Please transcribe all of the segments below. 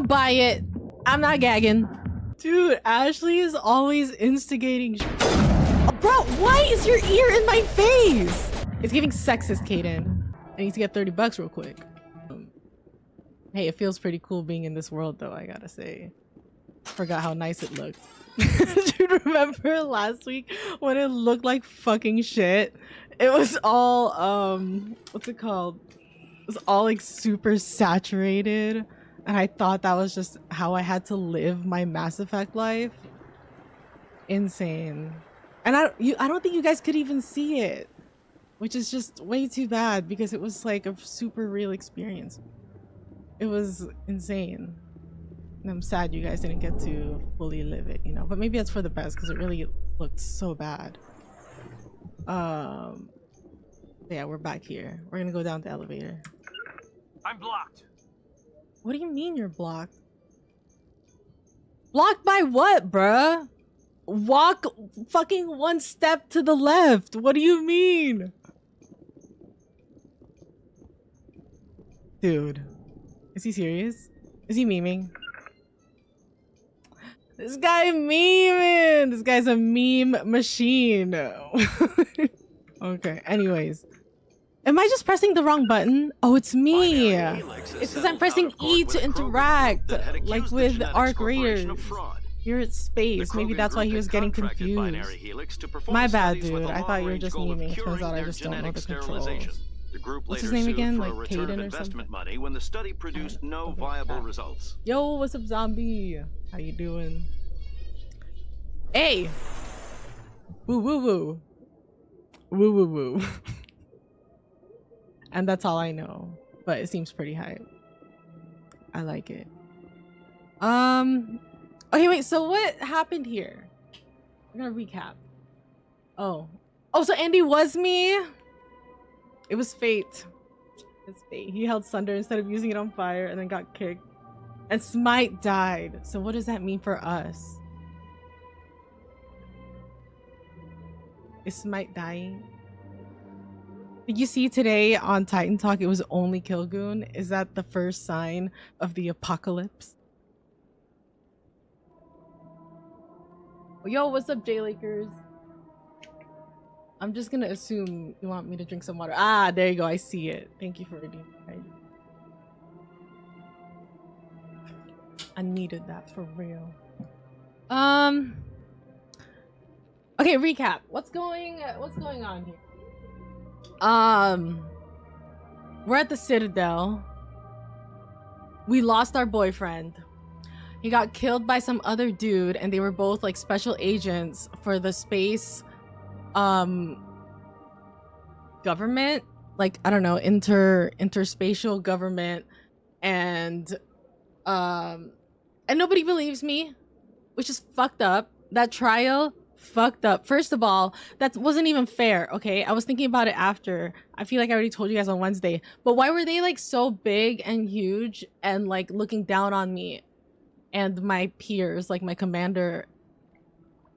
don't buy it. I'm not gagging. Dude, Ashley is always instigating. Bro, why is your ear in my face? It's giving sexist, Kaidan. I need to get 30 bucks real quick. Hey, it feels pretty cool being in this world though, I gotta say. Forgot how nice it looked. Dude, remember last week when it looked like fucking shit? It was all, what's it called? It was all like super saturated. And I thought that was just how I had to live my Mass Effect life. Insane. And I don't think you guys could even see it, which is just way too bad because it was like a super real experience. It was insane. And I'm sad you guys didn't get to fully live it, you know, but maybe that's for the best because it really looked so bad. Yeah, we're back here. We're gonna go down the elevator. I'm blocked. What do you mean you're blocked? Blocked by what, bruh? Walk fucking one step to the left. What do you mean? Dude, is he serious? Is he memeing? This guy memeing. This guy's a meme machine. Okay, anyways. Am I just pressing the wrong button? Oh, it's me. It's because I'm pressing E to interact, like with Arc Raiders. You're at space. Maybe that's why he was getting confused. My bad, dude. I thought you were just memeing. Turns out I just don't know the controls. What's his name again? Like Kaidan or something? Money when the study produced no viable results. Yo, what's up, zombie? How you doing? Hey! Woo woo woo. Woo woo woo. And that's all I know. But it seems pretty hype. I like it. Okay, wait, so what happened here? I'm gonna recap. Oh, so Andy was me? It was fate. It's fate. He held Sunder instead of using it on fire and then got kicked. And Smite died. So what does that mean for us? Is Smite dying? Did you see today on Titan Talk it was only Kilgoon? Is that the first sign of the apocalypse? Yo, what's up, J-Lakers? I'm just gonna assume you want me to drink some water. Ah, there you go. I see it. Thank you for reading. I needed that for real. Okay, recap. What's going on here? We're at the Citadel. We lost our boyfriend. He got killed by some other dude, and they were both like special agents for the space government, like I don't know, interspatial government, and nobody believes me, which is fucked up. That trial fucked up. First of all, that wasn't even fair. Okay, I was thinking about it after. I feel like I already told you guys on Wednesday, but why were they like so big and huge and like looking down on me and my peers, like my commander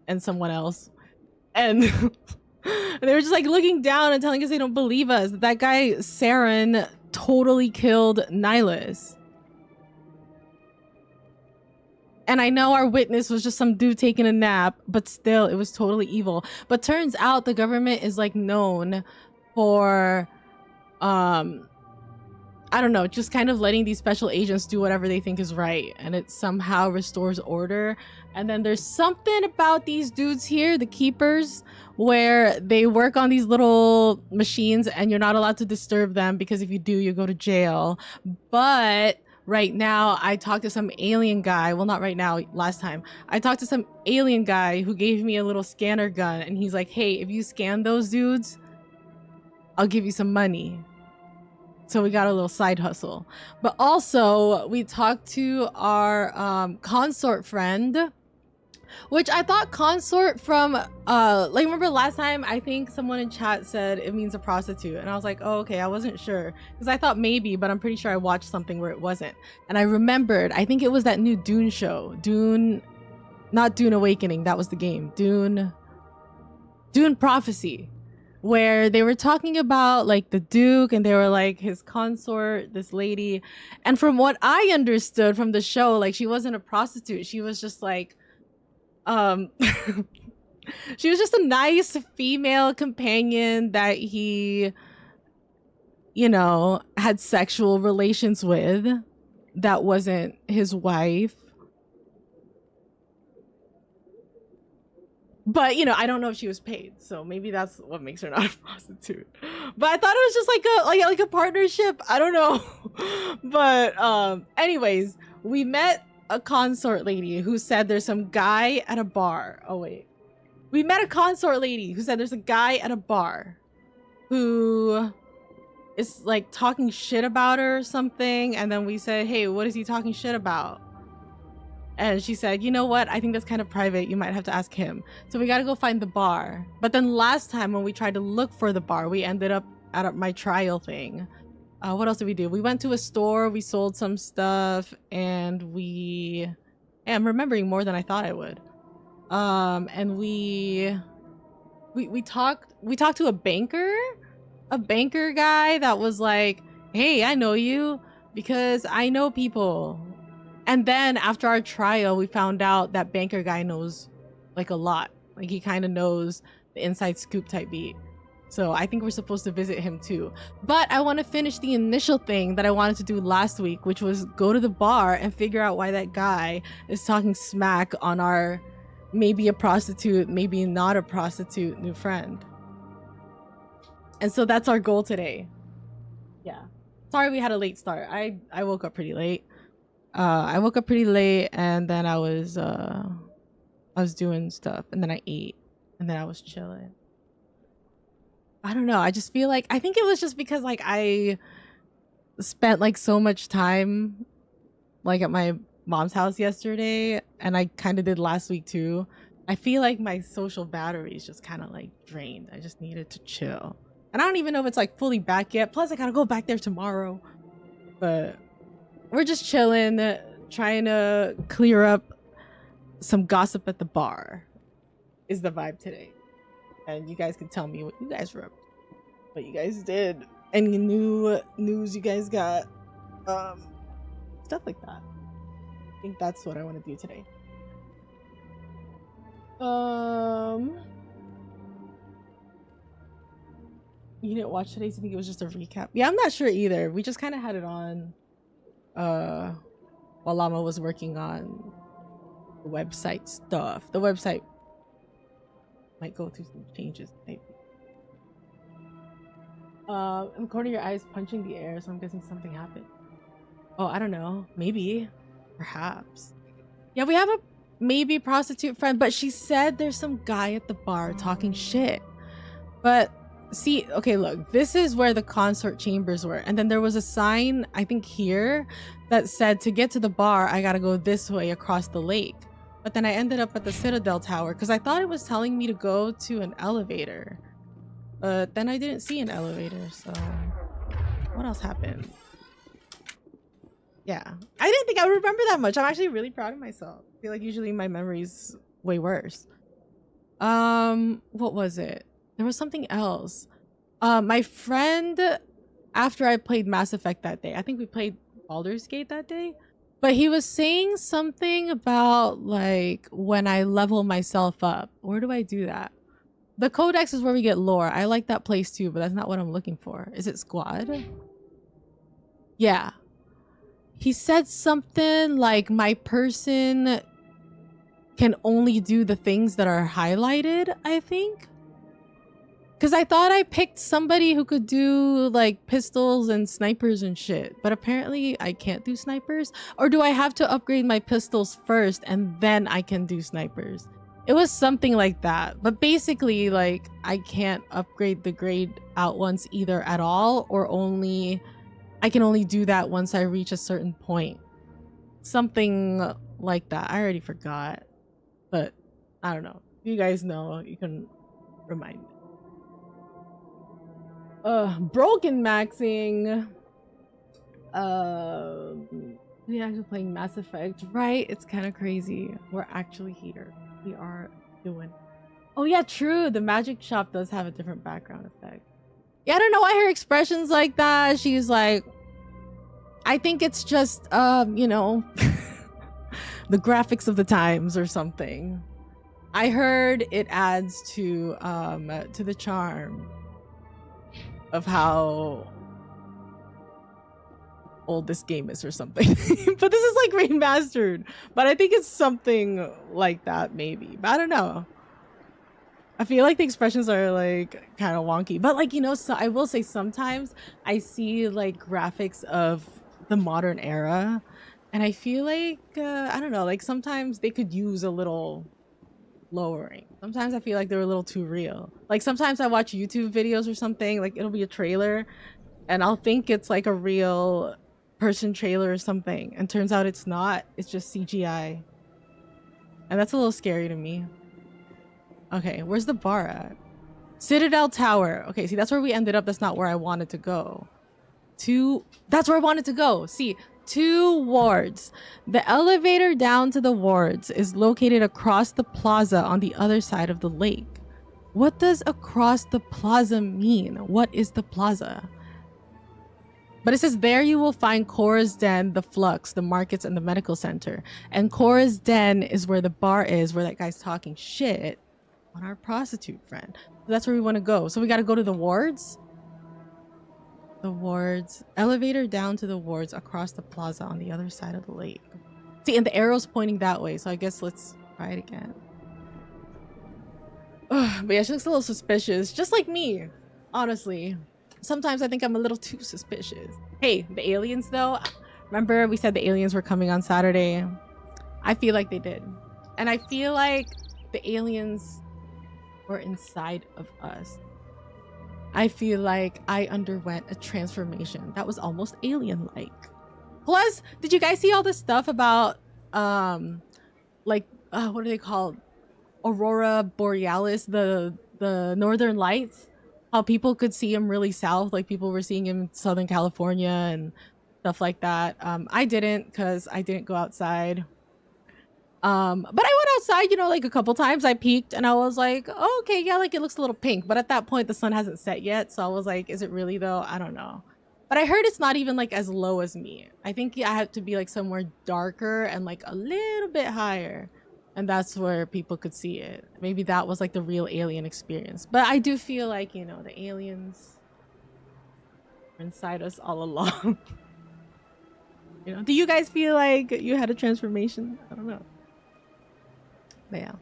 and someone else, and they were just like looking down and telling us they don't believe us? That guy Saren totally killed Nihilus. And I know our witness was just some dude taking a nap, but still, it was totally evil. But turns out the government is like known for, I don't know, just kind of letting these special agents do whatever they think is right. And it somehow restores order. And then there's something about these dudes here, the keepers, where they work on these little machines and you're not allowed to disturb them because if you do, you go to jail. But right now, I talked to some alien guy. Well, not right now, last time. I talked to some alien guy who gave me a little scanner gun. And he's like, hey, if you scan those dudes, I'll give you some money. So we got a little side hustle. But also, we talked to our consort friend, which I thought consort from, like, remember last time, I think someone in chat said it means a prostitute. And I was like, oh, okay, I wasn't sure. Because I thought maybe, but I'm pretty sure I watched something where it wasn't. And I remembered, I think it was that new Dune show. Dune, not Dune Awakening, that was the game. Dune Prophecy, where they were talking about like the Duke, and they were like his consort, this lady. And from what I understood from the show, like she wasn't a prostitute. She was just like, she was just a nice female companion that he, you know, had sexual relations with. That wasn't his wife. But, you know, I don't know if she was paid, so maybe that's what makes her not a prostitute. But I thought it was just like a partnership. I don't know. But anyways, we met a consort lady who said there's some guy at a bar. Oh wait. We met a consort lady who said there's a guy at a bar who is like talking shit about her or something, and then we said, "Hey, what is he talking shit about?" And she said, "You know what? I think that's kind of private. You might have to ask him." So we got to go find the bar. But then last time when we tried to look for the bar, we ended up at my trial thing. What else did we do? We went to a store, we sold some stuff, and I'm remembering more than I thought I would. And we talked to a banker guy that was like, "Hey, I know you because I know people." And then after our trial, we found out that banker guy knows like a lot. Like he kind of knows the inside scoop type beat. So I think we're supposed to visit him too. But I want to finish the initial thing that I wanted to do last week, which was go to the bar and figure out why that guy is talking smack on our maybe a prostitute, maybe not a prostitute new friend. And so that's our goal today. Yeah. Sorry we had a late start. I woke up pretty late. And then I was doing stuff, and then I ate, and then I was chilling. I don't know. I just feel like I think it was just because like I spent like so much time like at my mom's house yesterday, and I kind of did last week too. I feel like my social battery is just kind of like drained. I just needed to chill. And I don't even know if it's like fully back yet. Plus I gotta go back there tomorrow. But we're just chilling, trying to clear up some gossip at the bar is the vibe today. And you guys can tell me what you guys wrote, what you guys did, any new news you guys got, stuff like that. I think that's what I want to do today. You didn't watch today's? I think it was just a recap. Yeah, I'm not sure either. We just kind of had it on while Llama was working on the website stuff. The website might go through some changes, maybe. I'm corner your eyes punching the air, so I'm guessing something happened. Oh, I don't know. Maybe. Perhaps. Yeah, we have a maybe prostitute friend, but she said there's some guy at the bar talking shit. But see, okay, look, this is where the consort chambers were. And then there was a sign, I think here, that said to get to the bar, I gotta go this way across the lake. But then I ended up at the Citadel tower because I thought it was telling me to go to an elevator. But then I didn't see an elevator, so what else happened? Yeah, I didn't think I would remember that much. I'm actually really proud of myself. I feel like usually my memory's way worse. What was it? There was something else. My friend, after I played Mass Effect that day, I think we played Baldur's Gate that day, but he was saying something about like when I level myself up. Where do I do that? The Codex is where we get lore. I like that place too, but that's not what I'm looking for. Is it squad? Yeah. He said something like my person can only do the things that are highlighted, I think. Because I thought I picked somebody who could do like pistols and snipers and shit. But apparently I can't do snipers. Or do I have to upgrade my pistols first and then I can do snipers? It was something like that. But basically, like, I can't upgrade the grade out ones either at all, or only I can only do that once I reach a certain point. Something like that. I already forgot. But I don't know. If you guys know, you can remind me. Broken maxing. We actually playing Mass Effect, right? It's kind of crazy. We're actually here. We are doing. Oh yeah, true. The magic shop does have a different background effect. Yeah, I don't know why her expression's like that. She's like, I think it's just, you know, the graphics of the times or something. I heard it adds to the charm of how old this game is or something. But this is like remastered. But I think it's something like that maybe. But I don't know. I feel like the expressions are like kind of wonky. But like, you know, so I will say sometimes I see like graphics of the modern era and I feel like I don't know, like sometimes they could use a little lowering. Sometimes I feel like they're a little too real. Like sometimes I watch YouTube videos or something, like it'll be a trailer and I'll think it's like a real person trailer or something and turns out it's not. It's just CGI. And that's a little scary to me. Okay, where's the bar at? Citadel Tower. Okay, see, that's where we ended up. That's not where I wanted to go. That's where I wanted to go. See, 2 wards. The elevator down to the wards is located across the plaza on the other side of the lake. What does across the plaza mean? What is the plaza? But it says there you will find Chora's Den, the Flux, the markets, and the medical center. And Chora's Den is where the bar is, where that guy's talking shit on our prostitute friend. So that's where we want to go. So we got to go to the wards. The wards. Elevator down to the wards across the plaza on the other side of the lake. See, and the arrow's pointing that way. So I guess let's try it again. Ugh, but yeah, she looks a little suspicious. Just like me, honestly. Sometimes I think I'm a little too suspicious. Hey, the aliens though. Remember we said the aliens were coming on Saturday? I feel like they did. And I feel like the aliens were inside of us. I feel like I underwent a transformation that was almost alien-like. Plus, did you guys see all this stuff about what are they called? Aurora Borealis, the northern lights? How people could see them really south, like people were seeing him in Southern California and stuff like that. I didn't because I didn't go outside. But I went outside, you know, like a couple times. I peeked and I was like, oh, okay, yeah, like it looks a little pink. But at that point, the sun hasn't set yet. So I was like, is it really though? I don't know. But I heard it's not even like as low as me. I think I have to be like somewhere darker and like a little bit higher. And that's where people could see it. Maybe that was like the real alien experience. But I do feel like, you know, the aliens were inside us all along. You know, do you guys feel like you had a transformation? I don't know. But yeah.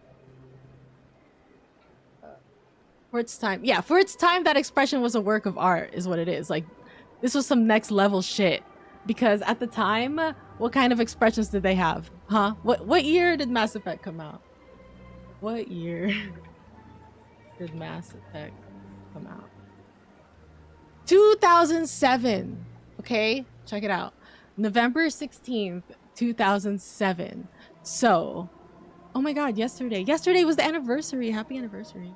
For its time. Yeah, for its time, that expression was a work of art, is what it is. Like, this was some next level shit. Because at the time, what kind of expressions did they have? Huh? What year did Mass Effect come out? What year did Mass Effect come out? 2007. Okay? Check it out. November 16th, 2007. So, oh my god, yesterday. Yesterday was the anniversary. Happy anniversary.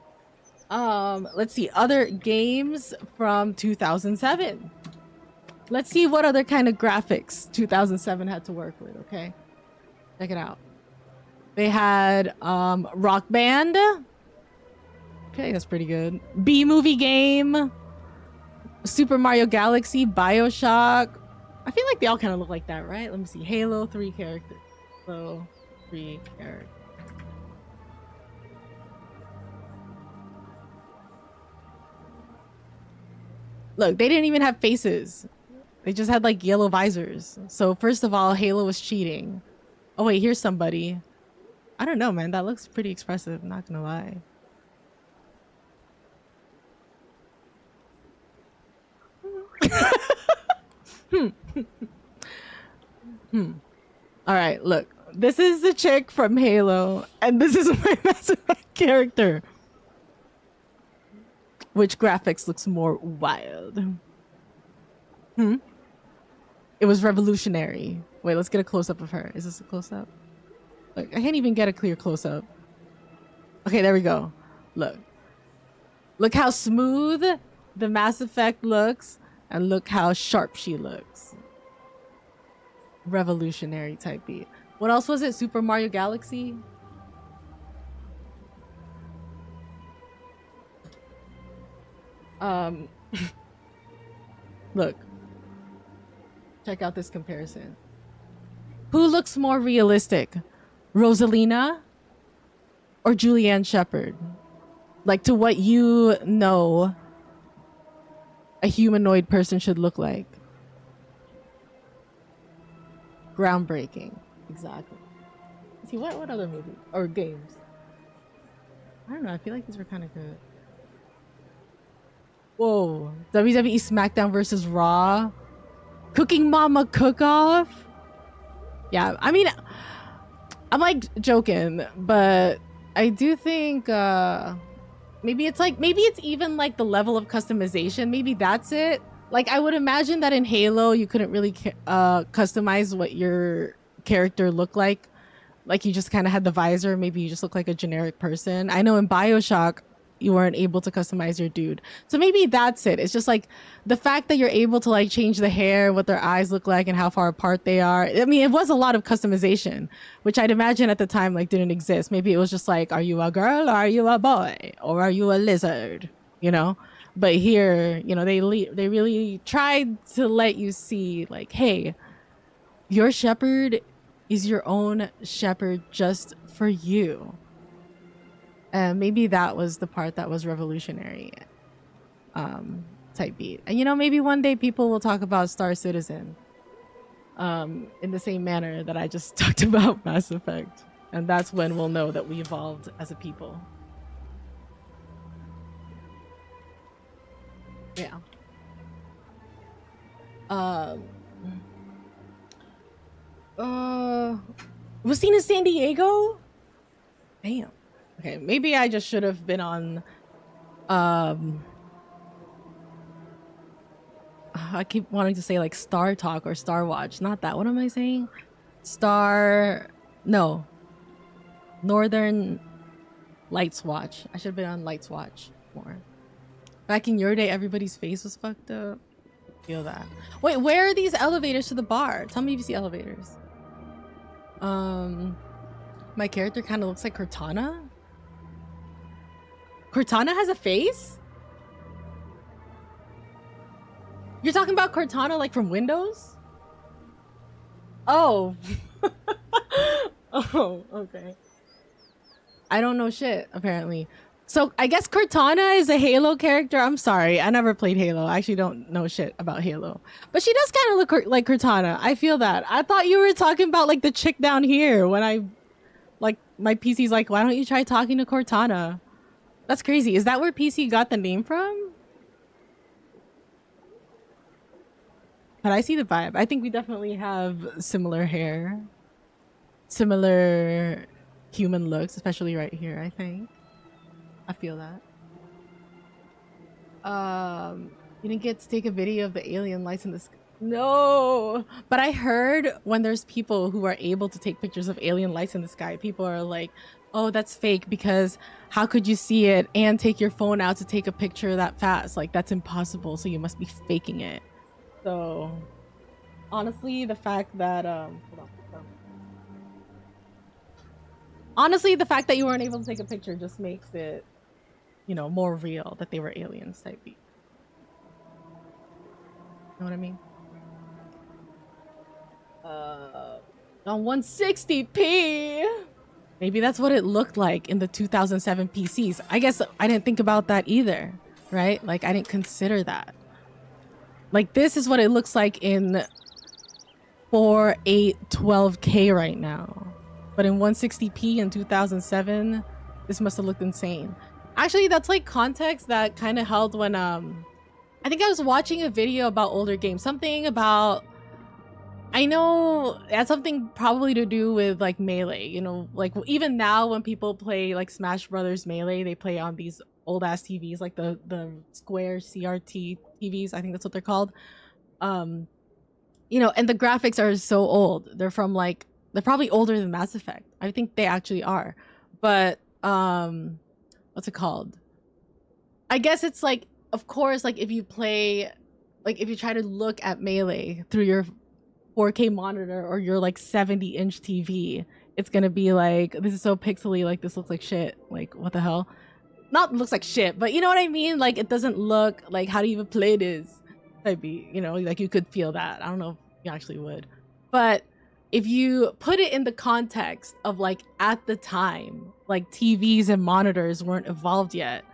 Let's see. Other games from 2007. Let's see what other kind of graphics 2007 had to work with, okay? Check it out. They had Rock Band. Okay, that's pretty good. B-movie game. Super Mario Galaxy, BioShock. I feel like they all kind of look like that, right? Let me see. Halo 3 characters. Halo 3 characters. Look, they didn't even have faces. They just had like yellow visors. So first of all, Halo was cheating. Oh wait, here's somebody. I don't know, man. That looks pretty expressive, not gonna lie. All right, look. This is the chick from Halo, and this is my Mass Effect character. Which graphics looks more wild? It was revolutionary. Wait, let's get a close-up of her. Is this a close-up? Look, I can't even get a clear close-up. Okay, there we go. Look. Look how smooth the Mass Effect looks, and look how sharp she looks. Revolutionary type beat. What else was it? Super Mario Galaxy? Um, look, check out this comparison. Who looks more realistic, Rosalina or Julianne Shepherd? Like, to what you know a humanoid person should look like. Groundbreaking. Exactly. Let's see, what other movies or games? I don't know. I feel like these were kind of good. Whoa. WWE SmackDown versus Raw. Cooking Mama Cook-Off. Yeah, I mean, I'm like joking, but I do think maybe it's even like the level of customization. Maybe that's it. Like, I would imagine that in Halo you couldn't really customize what your character looked like. Like, you just kind of had the visor. Maybe you just look like a generic person. I know in BioShock you weren't able to customize your dude. So maybe that's it. It's just like the fact that you're able to like change the hair, what their eyes look like, and how far apart they are. I mean, it was a lot of customization, which I'd imagine at the time like didn't exist. Maybe it was just like, are you a girl, or are you a boy, or are you a lizard? You know. But here, you know, they really tried to let you see like, hey, your shepherd is your own shepherd just for you. And maybe that was the part that was revolutionary type beat. And, you know, maybe one day people will talk about Star Citizen in the same manner that I just talked about Mass Effect. And that's when we'll know that we evolved as a people. Yeah. Was seen in San Diego? Damn. Okay, maybe I just should have been on I keep wanting to say like Star Talk or Star Watch. Not that. What am I saying? Northern Lights Watch. I should have been on Lights Watch more. Back in your day, everybody's face was fucked up. Feel that. Wait, where are these elevators to the bar? Tell me if you see elevators. My character kind of looks like Cortana. Cortana has a face? You're talking about Cortana like from Windows? Oh. Oh, okay. I don't know shit, apparently. So I guess Cortana is a Halo character. I'm sorry, I never played Halo. I actually don't know shit about Halo. But she does kind of look like Cortana. I feel that. I thought you were talking about like the chick down here when I, like, my PC's like, why don't you try talking to Cortana? That's crazy. Is that where PC got the name from? But I see the vibe. I think we definitely have similar hair. Similar human looks, especially right here, I think. I feel that. You didn't get to take a video of the alien lights in the sky. No! But I heard when there's people who are able to take pictures of alien lights in the sky, people are like, oh, that's fake because how could you see it and take your phone out to take a picture that fast? Like, that's impossible, so you must be faking it. So, honestly, the fact that, honestly, the fact that you weren't able to take a picture just makes it, you know, more real that they were aliens type beat. Know what I mean? On 160p. Maybe that's what it looked like in the 2007 PCs. I guess I didn't think about that either, right? Like, I didn't consider that. Like, this is what it looks like in 4.812K right now. But in 160p in 2007, this must have looked insane. Actually, that's like context that kind of held when I think I was watching a video about older games. Something about, I know it had something probably to do with like Melee, you know, like even now when people play like Smash Brothers Melee, they play on these old ass TVs, like the square CRT TVs, I think that's what they're called. You know, and the graphics are so old. They're from like, they're probably older than Mass Effect. I think they actually are. But what's it called? I guess it's like, of course, like if you play, like if you try to look at Melee through your 4K monitor or your like 70-inch TV, it's gonna be like, this is so pixely, like this looks like shit. Like, what the hell? not looks like shit, but you know what I mean? Like, it doesn't look like, how do you even play this? Maybe, you know, like you could feel that. I don't know if you actually would. But if you put it in the context of like at the time, like TVs and monitors weren't evolved yet,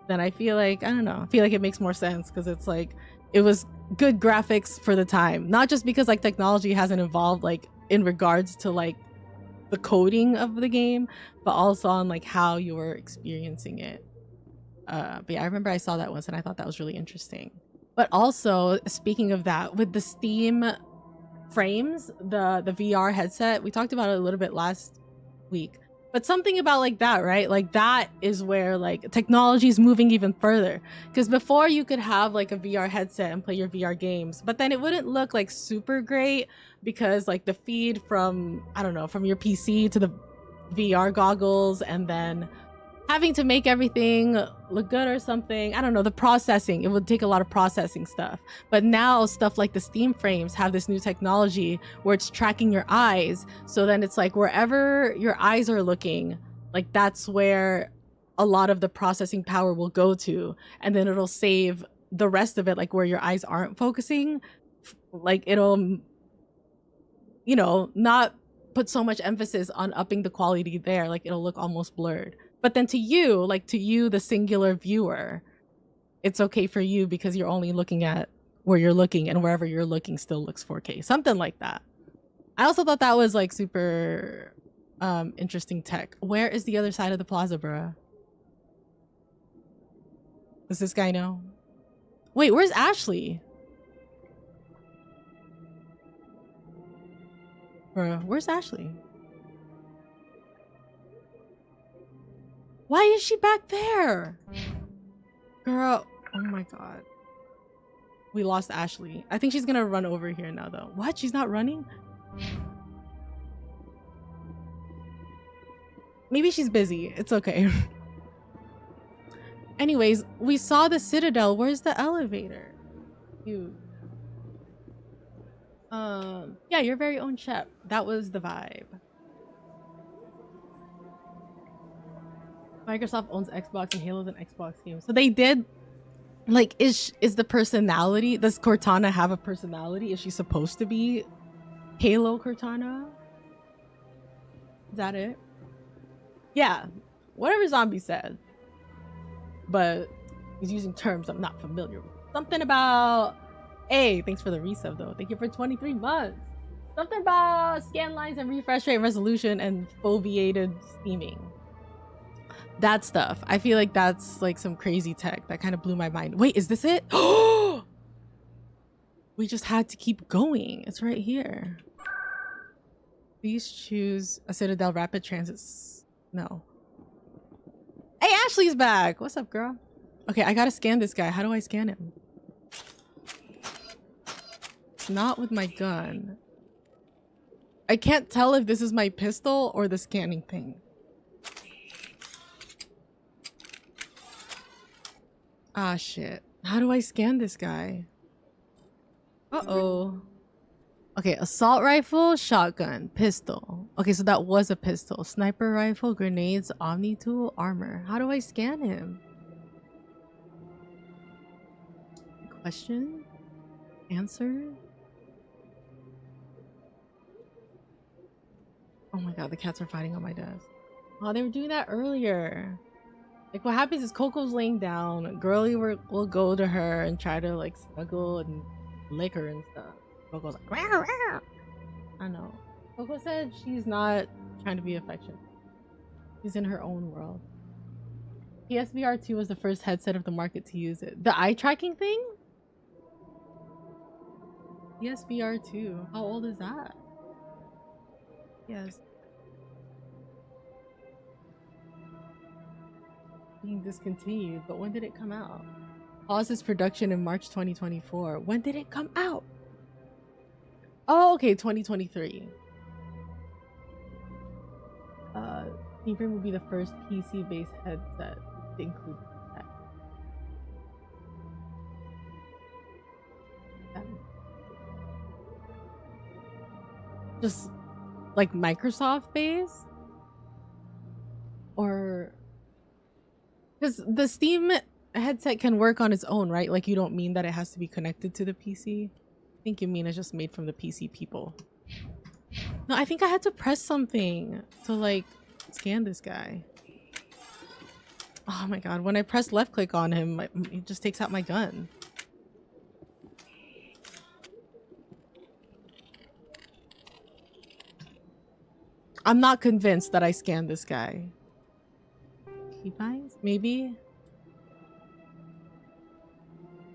then I feel like, I don't know, I feel like it makes more sense because it's like, it was good graphics for the time. Not just because like technology hasn't evolved like in regards to like the coding of the game, but also on like how you were experiencing it. But yeah, I remember I saw that once and I thought that was really interesting. But also, speaking of that, with the Steam frames, the VR headset, we talked about it a little bit last week. But something about like that, right? Like that is where like technology is moving even further. Because before you could have like a VR headset and play your VR games, but then it wouldn't look like super great because like the feed from, I don't know, from your PC to the VR goggles and then having to make everything look good or something. I don't know, the processing, it would take a lot of processing stuff. But now stuff like the Steam frames have this new technology where it's tracking your eyes. So then it's like wherever your eyes are looking, like that's where a lot of the processing power will go to. And then it'll save the rest of it, like where your eyes aren't focusing. Like it'll, you know, not put so much emphasis on upping the quality there. Like it'll look almost blurred. But then to you, like to you, the singular viewer, it's okay for you because you're only looking at where you're looking and wherever you're looking still looks 4K. Something like that. I also thought that was like super interesting tech. Where is the other side of the plaza, bruh? Does this guy know? Wait, where's Ashley? Bruh, where's Ashley? Why is she back there? Girl, oh my god. We lost Ashley. I think she's gonna run over here now though. What? She's not running? Maybe she's busy. It's okay. Anyways, we saw the Citadel. Where's the elevator? You. Yeah, your very own Shep. That was the vibe. Microsoft owns Xbox and Halo's an Xbox game. So they did, like, is the personality, does Cortana have a personality? Is she supposed to be Halo Cortana? Is that it? Yeah, whatever Zombie said. But he's using terms I'm not familiar with. Something about, hey, thanks for the resub though. Thank you for 23 months. Something about scan lines and refresh rate resolution and foveated steaming. That stuff. I feel like that's like some crazy tech that kind of blew my mind. Wait, is this it? Oh, we just had to keep going. It's right here. Please choose a Citadel Rapid Transit. No. Hey, Ashley's back. What's up, girl? Okay, I gotta scan this guy. How do I scan him? It's not with my gun. I can't tell if this is my pistol or the scanning thing. Ah, shit. How do I scan this guy? Uh-oh. Okay, assault rifle, shotgun, pistol. Okay, so that was a pistol. Sniper rifle, grenades, omni tool, armor. How do I scan him? Question? Answer? Oh my god, the cats are fighting on my desk. Oh, they were doing that earlier. Like, what happens is Coco's laying down. Girly will go to her and try to, like, snuggle and lick her and stuff. Coco's like, "Rah, rah." I know. Coco said she's not trying to be affectionate. She's in her own world. PSVR 2 was the first headset of the market to use it. The eye tracking thing? PSVR 2. How old is that? Yes. Being discontinued, but when did it come out? Paused its production in March 2024. When did it come out? Oh, okay, 2023. Mainframe will be the first PC-based headset to include tech. Just like Microsoft based? Or Because the Steam headset can work on its own, right? Like, you don't mean that it has to be connected to the PC. I think you mean it's just made from the PC people. No, I think I had to press something to, like, scan this guy. Oh my god, when I press left click on him, it just takes out my gun. I'm not convinced that I scanned this guy. Keybinds? Maybe?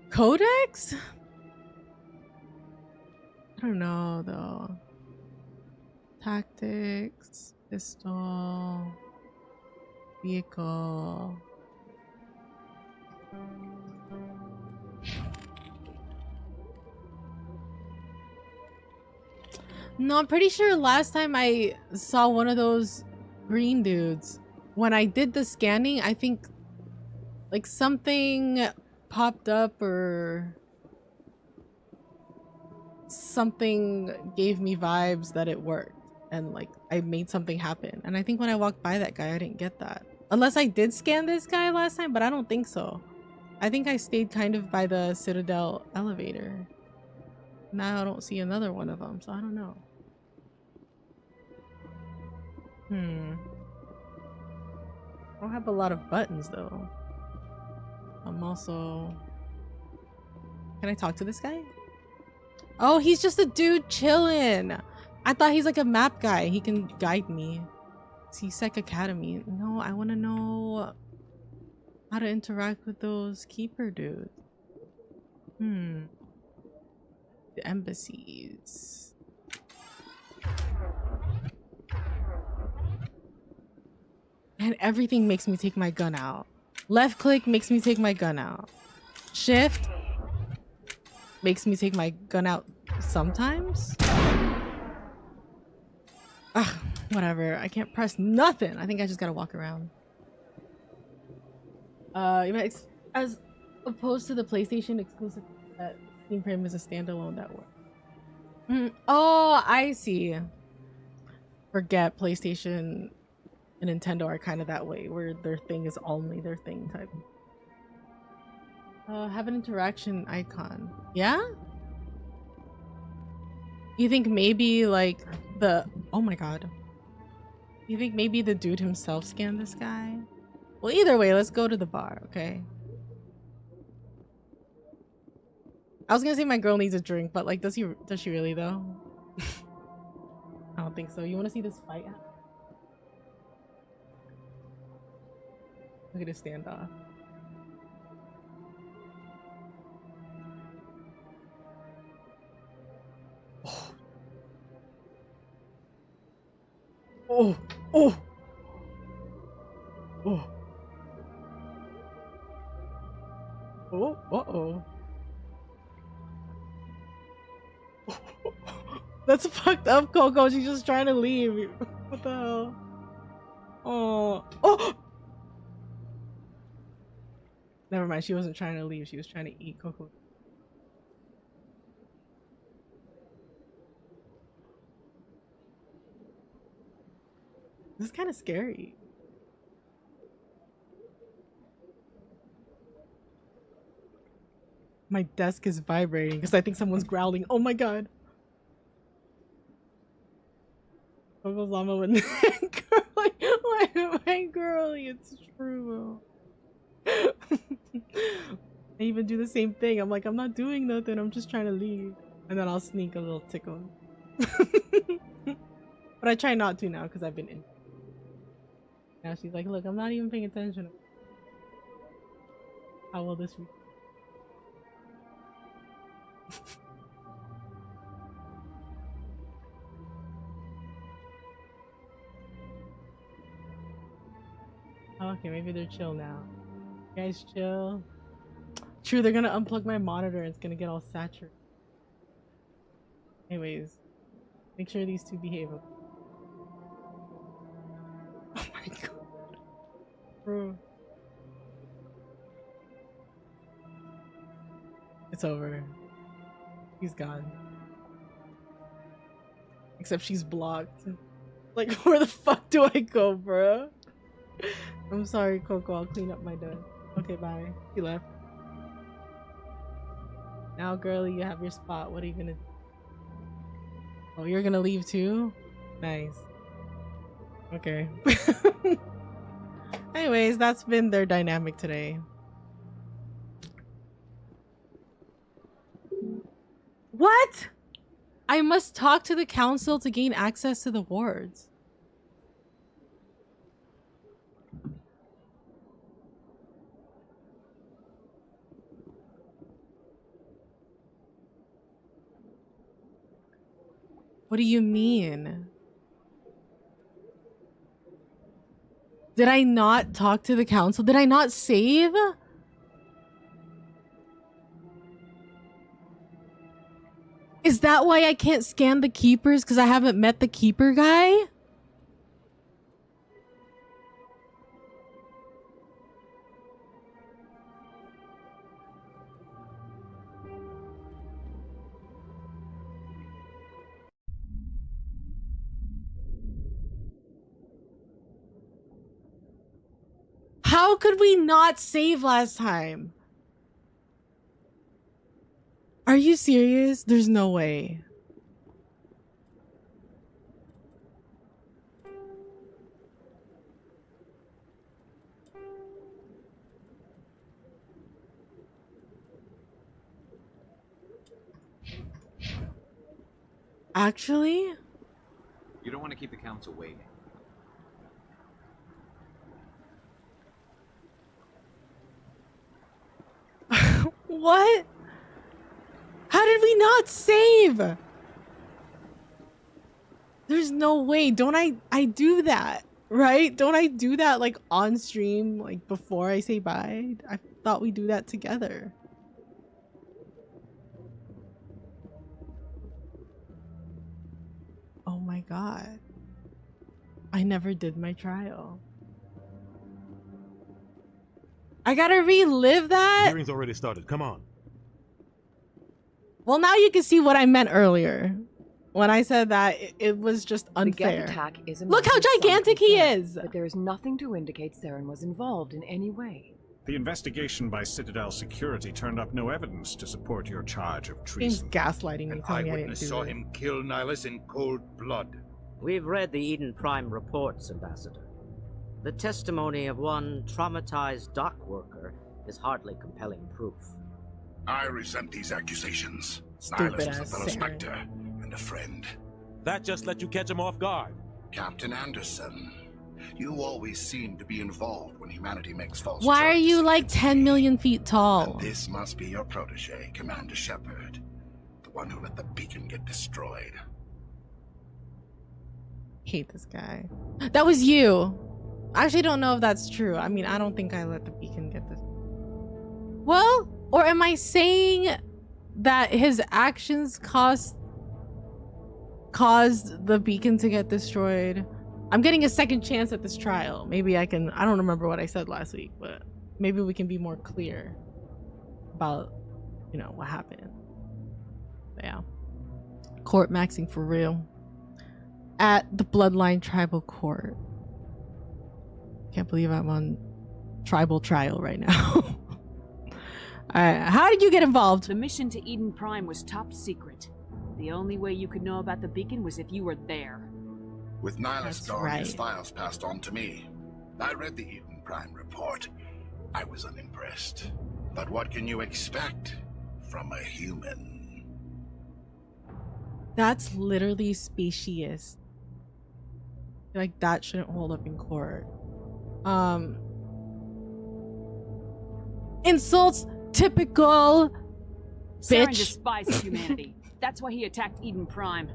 Codex? I don't know, though. Tactics, pistol, vehicle. No, I'm pretty sure last time I saw one of those green dudes, when I did the scanning, I think like something popped up or something gave me vibes that it worked and like I made something happen. And I think when I walked by that guy, I didn't get that. Unless I did scan this guy last time, but I don't think so. I think I stayed kind of by the Citadel elevator. Now I don't see another one of them, so I don't know. I don't have a lot of buttons though. I'm also... Can I talk to this guy? Oh, he's just a dude chilling. I thought he's like a map guy. He can guide me. C-Sec Academy. No, I want to know how to interact with those keeper dudes. The embassies. And everything makes me take my gun out. Left click makes me take my gun out. Shift makes me take my gun out sometimes. Ugh, whatever. I can't press nothing. I think I just gotta walk around. As opposed to the PlayStation exclusive, that Steam Frame is a standalone network. Oh, I see. Forget PlayStation and Nintendo are kind of that way, where their thing is only their thing type. Have an interaction icon. Yeah? You think maybe like the... Oh my god. You think maybe the dude himself scanned this guy? Well, either way, let's go to the bar, okay? I was gonna say my girl needs a drink, but like, does she really though? I don't think so. You want to see this fight? Look at this standoff. Oh! Oh! Oh! Oh! Uh-oh. That's fucked up, Coco. She's just trying to leave. What the hell? Oh! Oh! Never mind. She wasn't trying to leave. She was trying to eat Coco. This is kind of scary. My desk is vibrating because I think someone's growling. Oh my god. Coco's llama with girly. Why am I girly? It's true. I even do the same thing. I'm like, I'm not doing nothing. I'm just trying to leave. And then I'll sneak a little tickle. But I try not to now because I've been in. Now she's like, look, I'm not even paying attention. How will this be? Okay, maybe they're chill now. You guys chill. True, they're gonna unplug my monitor and it's gonna get all saturated. Anyways, make sure these two behave. Oh my god. Bro. It's over. He's gone. Except she's blocked. Like, where the fuck do I go, bro? I'm sorry, Coco. I'll clean up my desk. Okay, bye. He left. Now, girlie, you have your spot. What are you gonna do? Oh, you're gonna leave too? Nice. Okay. Anyways, that's been their dynamic today. What? I must talk to the council to gain access to the wards. What do you mean? Did I not talk to the council? Did I not save? Is that why I can't scan the keepers? Because I haven't met the keeper guy? How could we not save last time? Are you serious? There's no way. Actually? You don't want to keep the council waiting. What? How did we not save? There's no way. Don't I do that, right? Don't I do that like on stream, like before I say bye? I thought we do that together. Oh my god. I never did my trial. I gotta relive that? Hearing's already started. Come on. Well, now you can see what I meant earlier. When I said that, it was just unfair. The Geth attack is a Look how gigantic he is! But there is nothing to indicate Saren was involved in any way. The investigation by Citadel security turned up no evidence to support your charge of He's treason. gaslighting me, An telling me I didn't eyewitness do saw it. him kill Nihilus in cold blood. We've read the Eden Prime reports, Ambassador. The testimony of one traumatized dock worker is hardly compelling proof. I resent these accusations. Stupid Nihilus was a ass fellow Saren. Spectre and a friend. That just let you catch him off guard. Captain Anderson, you always seem to be involved when humanity makes false Why are charges you like against 10 me. million feet tall? And this must be your protege, Commander Shepard. The one who let the beacon get destroyed. Hate this guy. That was you. I actually don't know if that's true. I mean, I don't think I let the beacon get this. Well, or am I saying that his actions caused the beacon to get destroyed? I'm getting a second chance at this trial. Maybe I can, I don't remember what I said last week, but maybe we can be more clear about, you know, what happened. But yeah. Court maxing for real. At the Bloodline Tribal Court. Can't believe I'm on tribal trial right now. Alright, how did you get involved? The mission to Eden Prime was top secret. The only way you could know about the beacon was if you were there. With Nihilus That's gone, right. his files passed on to me. I read the Eden Prime report. I was unimpressed. But what can you expect from a human? That's literally specious. Like, that shouldn't hold up in court. Insults, typical Saren bitch. despises humanity. That's why he attacked Eden Prime.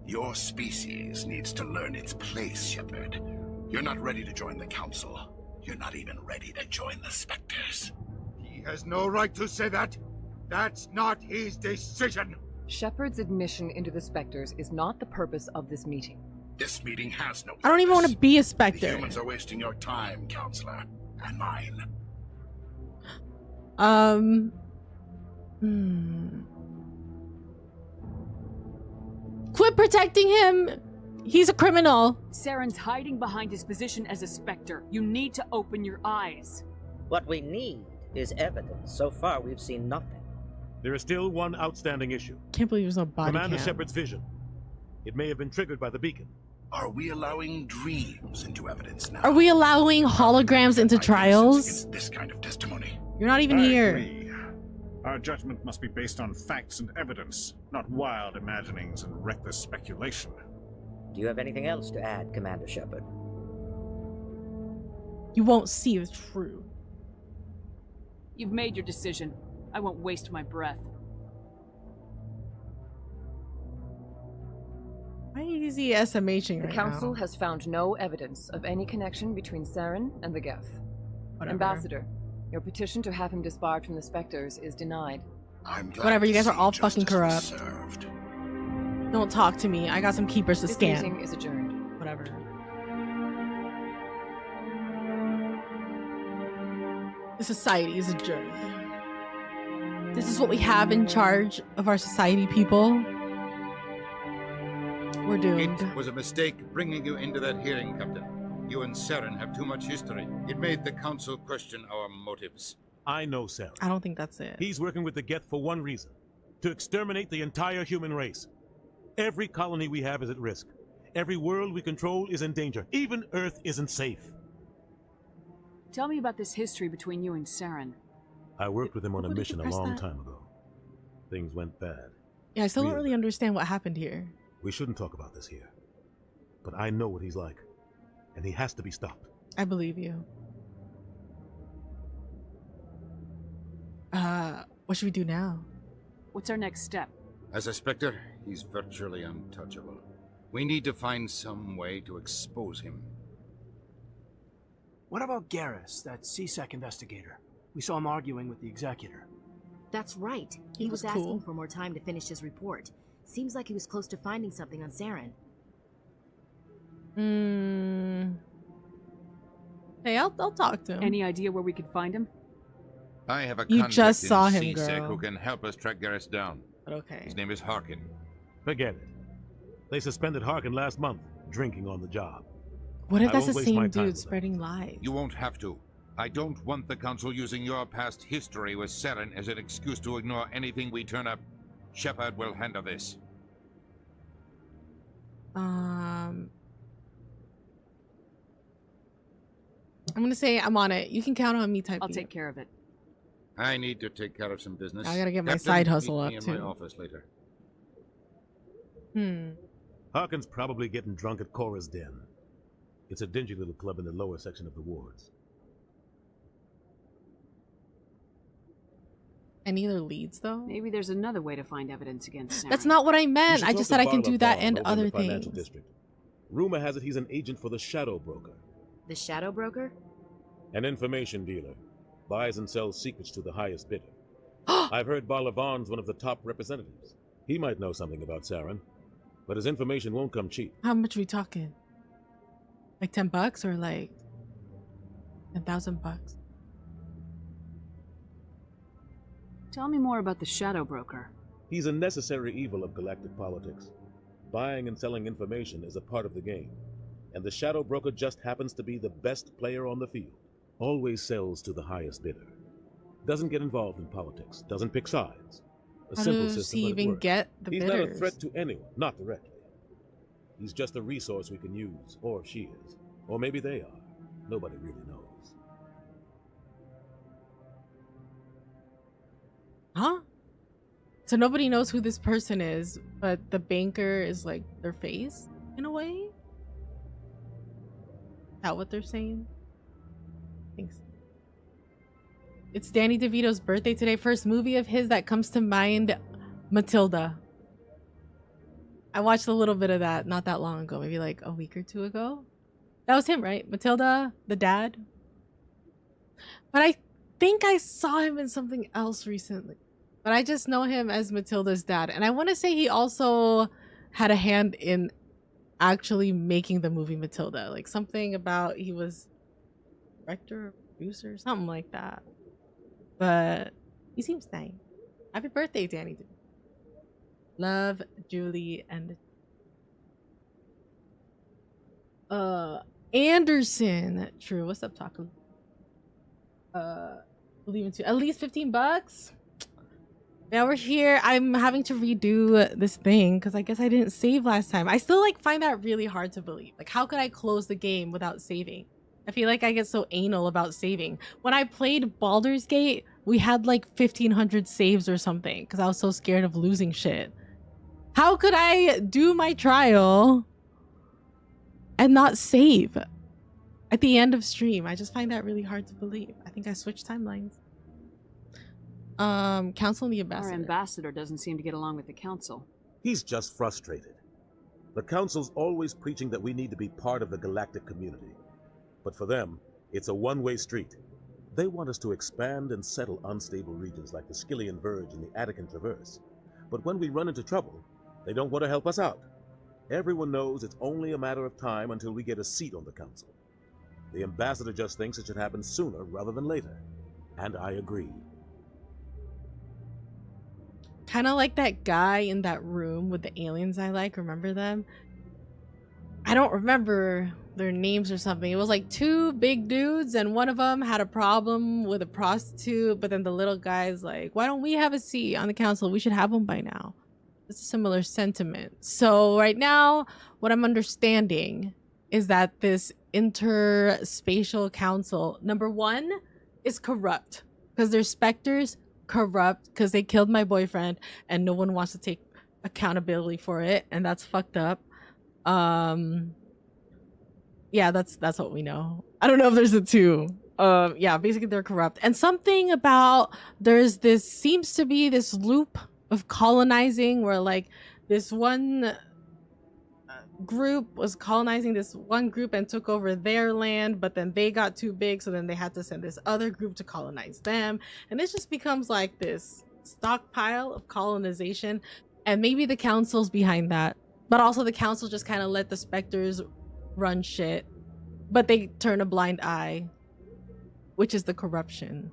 Your species needs to learn its place, Shepard. You're not ready to join the Council. You're not even ready to join the Spectres. He has no right to say that. That's not his decision. Shepard's admission into the Spectres is not the purpose of this meeting. This meeting has no purpose. I don't even want to be a The Spectre. humans are wasting your time, Counselor. And mine. Quit protecting him. He's a criminal. Saren's hiding behind his position as a Spectre. You need to open your eyes. What we need is evidence. So far, we've seen nothing. There is still one outstanding issue. Can't believe there's no body Commander cam. Shepard's vision. It may have been triggered by the beacon. Are we allowing dreams into evidence now? Are we allowing holograms into trials? Against this kind of testimony. You're not even I here. agree. Our judgment must be based on facts and evidence, not wild imaginings and reckless speculation. Do you have anything else to add, Commander Shepard? You won't see the truth. You've made your decision. I won't waste my breath. Why is he SMHing The right Council now? has found no evidence of any connection between Saren and the Geth. Whatever. Ambassador, your petition to have him disbarred from the Spectres is denied. I'm glad Whatever, you to guys are see all fucking justice was corrupt. served. Don't talk to me. I got some keepers to This scan. meeting is adjourned. Whatever. The society is adjourned. This is what we have in charge of our society, people. We're doomed. It was a mistake bringing you into that hearing, Captain. You and Saren have too much history. It made the Council question our motives. I know Saren. I don't think that's it. He's working with the Geth for one reason. To exterminate the entire human race. Every colony we have is at risk. Every world we control is in danger. Even Earth isn't safe. Tell me about this history between you and Saren. I worked with him on a What, did you mission a press long that? time ago. Things went bad. Yeah, I still don't Really? really understand what happened here. We shouldn't talk about this here. But I know what he's like. And he has to be stopped. I believe you. What should we do now? What's our next step? As a Spectre, he's virtually untouchable. We need to find some way to expose him. What about Garrus, that CSEC investigator? We saw him arguing with the Executor. That's right. He He was was asking cool. for more time to finish his report. Seems like he was close to finding something on Saren. Hey, I'll talk to him. Any idea where we could find him? I have a You contact just in saw him, CSEC girl. who can help us track Garrus down. Okay. His name is Harkin. Forget it. They suspended Harkin last month, drinking on the job. What if I that's won't the waste my same time dude with spreading lies? You won't have to. I don't want the Council using your past history with Saren as an excuse to ignore anything we turn up. Shepard will handle this. I'm gonna say I'm on it. You can count on me typing. I'll take care of it. I need to take care of some business. I gotta get my Captain, side hustle meet me up, in my too. office later. Harkin's probably getting drunk at Chora's den. It's a dingy little club in the lower section of the wards. Any other leads though? Maybe there's another way to find evidence against Saren. That's not what I You meant. should I talk just to said I can Barla do that Vaughn and over in other the Financial things. District. Rumor has it he's an agent for the Shadow Broker, The Shadow Broker? an information dealer. Buys and sells secrets to the highest bidder. I've heard Barla Vaughn's one of the top representatives. He might know something about Saren, but his information won't come cheap. How much are we talking? Like $10 or like $10,000? Tell me more about the Shadow Broker. He's a necessary evil of galactic politics. Buying and selling information is a part of the game, and the Shadow Broker just happens to be the best player on the field. Always sells to the highest bidder. Doesn't get involved in politics. Doesn't pick sides. A How simple does system, he but it even works. get the He's bidders? not a threat to anyone, not directly. He's just a resource we can use, or she is. Or maybe they are. Nobody really knows. Huh? So nobody knows who this person is, but the banker is like their face in a way? Is that what they're saying? Thanks. It's Danny DeVito's birthday today. First movie of his that comes to mind, Matilda. I watched a little bit of that not that long ago, maybe like a week or two ago. That was him, right? Matilda, the dad. But I think I saw him in something else recently. But I just know him as Matilda's dad. And I want to say he also had a hand in actually making the movie Matilda. Like something about he was director or producer, something like that. But he seems nice. Happy birthday, Danny. Love, Juli, and Anderson. True. What's up, Taco? Believe into at least $15. Now we're here. I'm having to redo this thing because I guess I didn't save last time. I still like find that really hard to believe. Like, how could I close the game without saving? I feel like I get so anal about saving. When I played Baldur's Gate, we had like 1,500 saves or something because I was so scared of losing shit. How could I do my trial and not save at the end of stream? I just find that really hard to believe. I think I switched timelines. Council and the ambassador. Our ambassador doesn't seem to get along with the council. He's just frustrated. The council's always preaching that we need to be part of the galactic community. But for them, it's a one-way street. They want us to expand and settle unstable regions like the Skillian Verge and the Attican Traverse. But when we run into trouble, they don't want to help us out. Everyone knows it's only a matter of time until we get a seat on the council. The ambassador just thinks it should happen sooner rather than later. And I agree. Kind of like that guy in that room with the aliens I like. Remember them? I don't remember their names or something. It was like two big dudes and one of them had a problem with a prostitute, but then the little guy's like, why don't we have a seat on the council? We should have one by now. It's a similar sentiment. So right now, what I'm understanding is that this interspatial council, number one, is corrupt because they're specters. Corrupt because they killed my boyfriend and no one wants to take accountability for it, and that's fucked up. Yeah, that's what we know. I don't know if there's a two. Yeah, basically they're corrupt. And something about there's this seems to be this loop of colonizing where like this one group was colonizing this one group and took over their land, but then they got too big, so then they had to send this other group to colonize them, and it just becomes like this stockpile of colonization. And maybe the council's behind that, but also the council just kind of let the specters run shit, but they turn a blind eye, which is the corruption.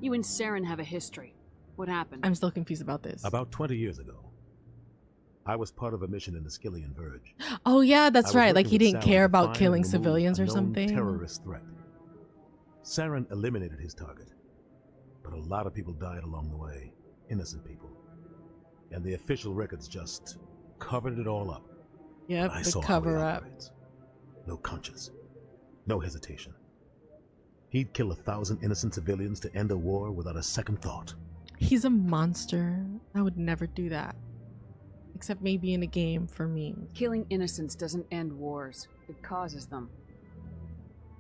You and Saren have a history. What happened? I'm still confused about this. About 20 years ago, I was part of a mission in the Skillian Verge. Oh yeah, that's right. Like he didn't care about find killing and remove civilians a or known something. Terrorist threat. Saren eliminated his target, but a lot of people died along the way, innocent people, and the official records just covered it all up. Yep, I the saw how cover he up. operates. No conscience, no hesitation. He'd kill 1,000 innocent civilians to end a war without a second thought. He's a monster. I would never do that. Except maybe in a game for me. Killing innocents doesn't end wars. It causes them.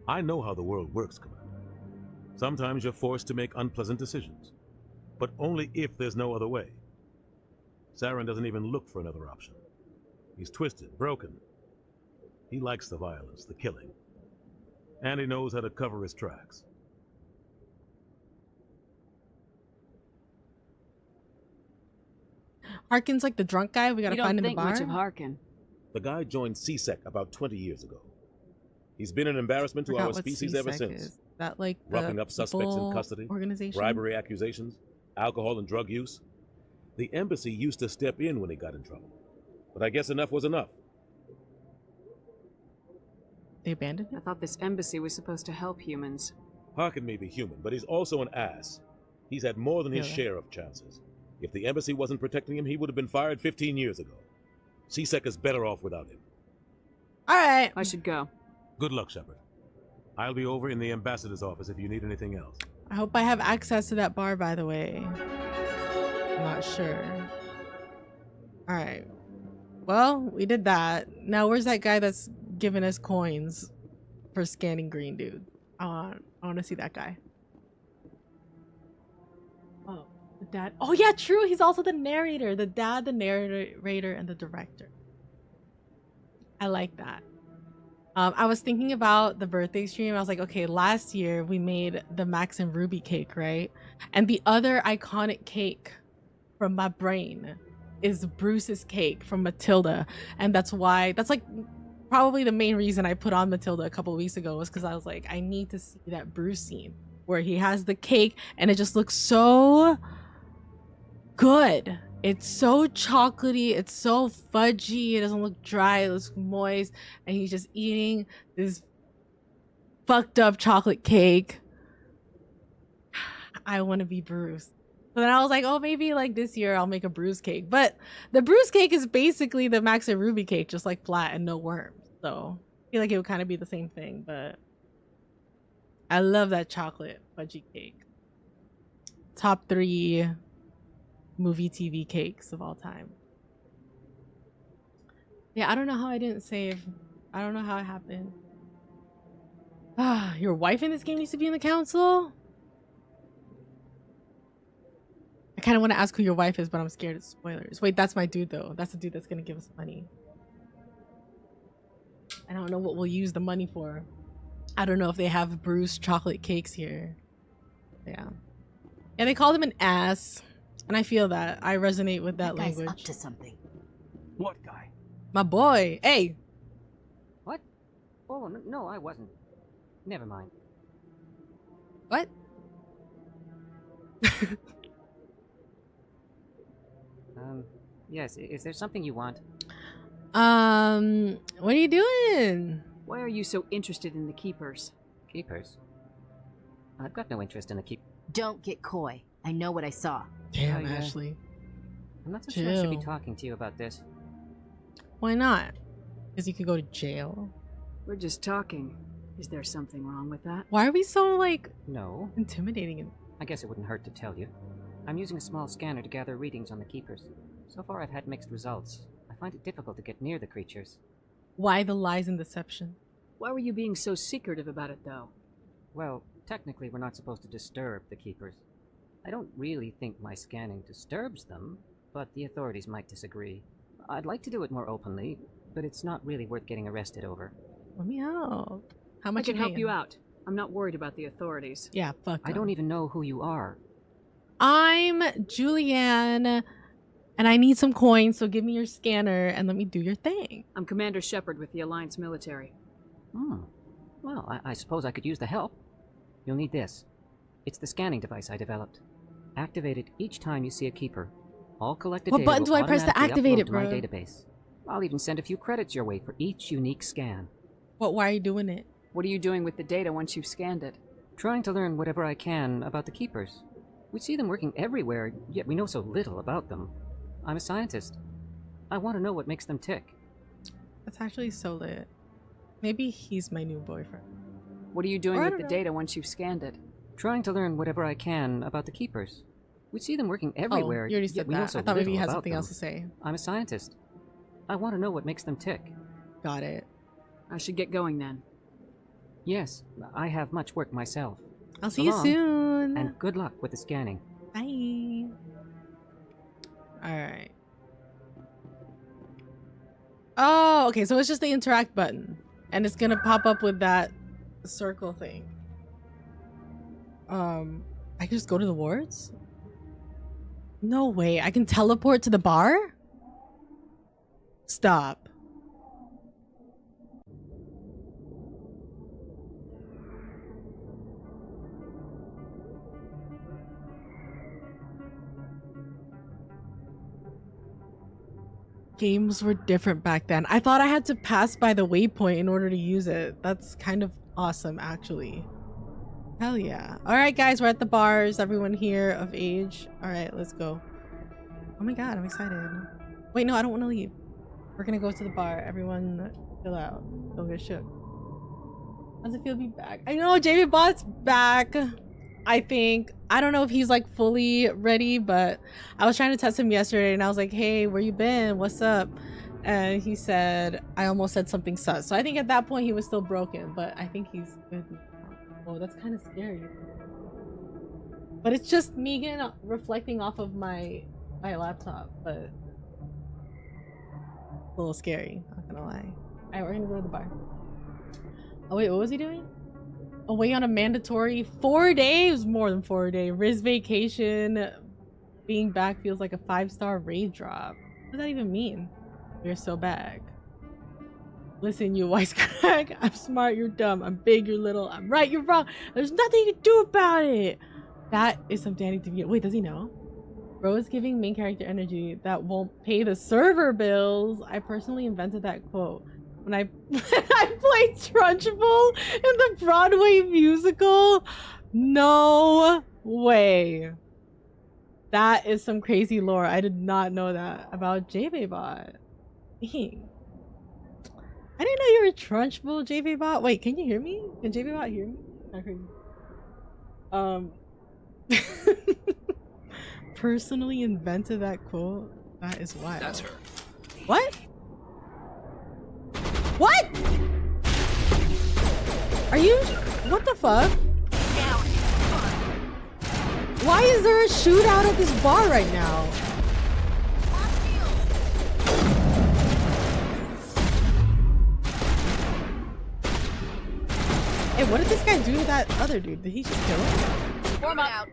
I know how the world works, Commander. Sometimes you're forced to make unpleasant decisions, but only if there's no other way. Saren doesn't even look for another option. He's twisted, broken. He likes the violence, the killing. And he knows how to cover his tracks. Harkin's like the drunk guy we gotta find in the bar. You don't think much of Harkin. The guy joined CSEC about 20 years ago. He's been an embarrassment to our species ever since. Is that like roughing up suspects in custody, organization? bribery accusations, alcohol and drug use. The embassy used to step in when he got in trouble. But I guess enough was enough. They abandoned it? I thought this embassy was supposed to help humans. Harkin may be human, but he's also an ass. He's had more than his share of chances. If the embassy wasn't protecting him, he would have been fired 15 years ago. CSEC is better off without him. All right. I should go. Good luck, Shepard. I'll be over in the ambassador's office if you need anything else. I hope I have access to that bar, by the way. I'm not sure. All right. Well, we did that. Now, where's that guy that's giving us coins for scanning green, dude? I want to see that guy. Oh, the dad. Oh, yeah, true. He's also the narrator. The dad, the narrator, and the director. I like that. I was thinking about the birthday stream. I was like, okay, last year we made the Max and Ruby cake, right? And the other iconic cake from my brain is Bruce's cake from Matilda. And that's like probably the main reason I put on Matilda a couple weeks ago was because I was like, I need to see that Bruce scene where he has the cake and it just looks so good. It's so chocolatey, it's so fudgy, it doesn't look dry, it looks moist, and he's just eating this fucked up chocolate cake. I want to be Bruce. So then I was like, oh, maybe like this year I'll make a Bruce cake. But the Bruce cake is basically the Max and Ruby cake, just like flat and no worms. So I feel like it would kind of be the same thing, but I love that chocolate fudgy cake. Top 3 movie TV cakes of all time. Yeah, I don't know how I didn't save. I don't know how it happened. Ah, your wife in this game needs to be in the council? I kind of want to ask who your wife is, but I'm scared of spoilers. Wait, that's my dude though. That's the dude that's gonna give us money. I don't know what we'll use the money for. I don't know if they have Bruce chocolate cakes here. Yeah. Yeah, they called him an ass. And I feel that. I resonate with that language. Up to something. What guy? My boy. Hey. What? Oh, no, I wasn't. Never mind. What? Yes, is there something you want? What are you doing? Why are you so interested in the Keepers? Keepers? I've got no interest in the Don't get coy. I know what I saw. Damn, Ashley. I'm not so sure I should be talking to you about this. Why not? Because you could go to jail. We're just talking. Is there something wrong with that? Why are we so, like, no, intimidating? I guess it wouldn't hurt to tell you. I'm using a small scanner to gather readings on the Keepers. So far I've had mixed results. I find it difficult to get near the creatures. Why the lies and deception? Why were you being so secretive about it, though? Well, technically we're not supposed to disturb the Keepers. I don't really think my scanning disturbs them, but the authorities might disagree. I'd like to do it more openly, but it's not really worth getting arrested over. Let me help. How much I can help you out. I'm not worried about the authorities. Yeah, fuck I don't even know who you are. I'm Julianne, and I need some coins, so give me your scanner and let me do your thing. I'm Commander Shepard with the Alliance military. Well, I suppose I could use the help. You'll need this. It's the scanning device I developed. Activate it each time you see a Keeper. All collected data What button do I press to activate it, to bro? my database. I'll even send a few credits your way for each unique scan. Why are you doing it? What are you doing with the data once you've scanned it? Trying to learn whatever I can about the Keepers. We see them working everywhere, yet we know so little about them. I'm a scientist. I want to know what makes them tick. That's actually so lit. Maybe he's my new boyfriend. What are you doing with the data once you've scanned it? Trying to learn whatever I can about the Keepers. We see them working everywhere, you already said yet we know that. so I thought maybe you little had about something them. else to say. I'm a scientist. I want to know what makes them tick. Got it. I should get going then. Yes, I have much work myself. I'll see you soon. And good luck with the scanning. Bye. Alright. Oh, okay, so it's just the interact button. And it's gonna pop up with that circle thing. I can just go to the wards? No way. I can teleport to the bar? Stop. Games were different back then. I thought I had to pass by the waypoint in order to use it. That's kind of awesome, actually. Hell yeah. Alright guys, we're at the bars. Everyone here of age. Alright, let's go. Oh my god, I'm excited. Wait, no, I don't want to leave. We're gonna go to the bar. Everyone chill out. Don't get shook. How does it feel to be back? I know, Jamie Bot's back. I think. I don't know if he's like fully ready, but I was trying to test him yesterday and I was like, hey, where you been? What's up? And he said, I almost said something sus. So I think at that point he was still broken, but I think he's good. Oh, that's kind of scary. But it's just Megan reflecting off of my laptop, but a little scary, not gonna lie. Alright, we're gonna go to the bar. Oh wait, what was he doing? Away on a mandatory 4 days, more than 4 day Riz vacation. Being back feels like a 5-star raid drop. What does that even mean? You're so back. Listen, you wisecrack. I'm smart, you're dumb. I'm big, you're little. I'm right, you're wrong. There's nothing you can do about it. That is some Danny DeVito. Wait, does he know? Rose giving main character energy that won't pay the server bills. I personally invented that quote when I I played Trunchbull in the Broadway musical. No way. That is some crazy lore. I did not know that about JVBot. I didn't know you were Trunchbull, JVBot. Wait, can you hear me? Can JVBot hear me? I heard you. Personally invented that quote. That is wild. That's her. What? What? Are you? What the fuck? Why is there a shootout at this bar right now? Hey, what did this guy do to that other dude? Did he just kill him? Form out.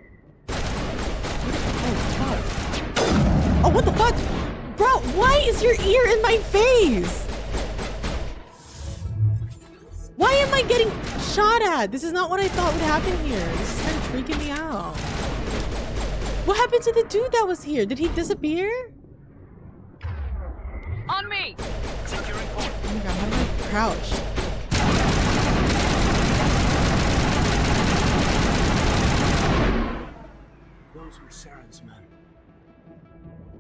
Oh, what the fuck? Bro, why is your ear in my face? Why am I getting shot at? This is not what I thought would happen here. This is kind of freaking me out. What happened to the dude that was here? Did he disappear? On me! Securing point. Oh my god, how do I crouch? Those were Saren's men.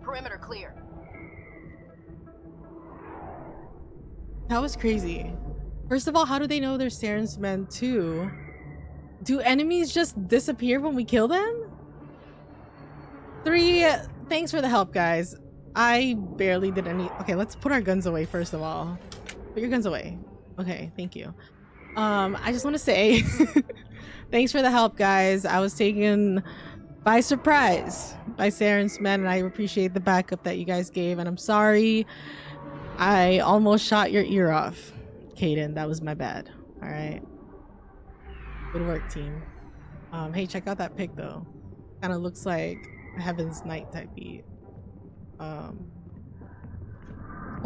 Perimeter clear. That was crazy. First of all, how do they know they're Saren's men too? Do enemies just disappear when we kill them? 3, thanks for the help, guys. I barely did any. Okay, let's put our guns away first of all. Put your guns away. Okay, thank you. I just want to say thanks for the help, guys. I was taken by surprise by Saren's men, and I appreciate the backup that you guys gave, and I'm sorry I almost shot your ear off, Kaidan. That was my bad. All right, good work, team. Hey, check out that pic though. Kind of looks like a Heaven's Night type beat. Well,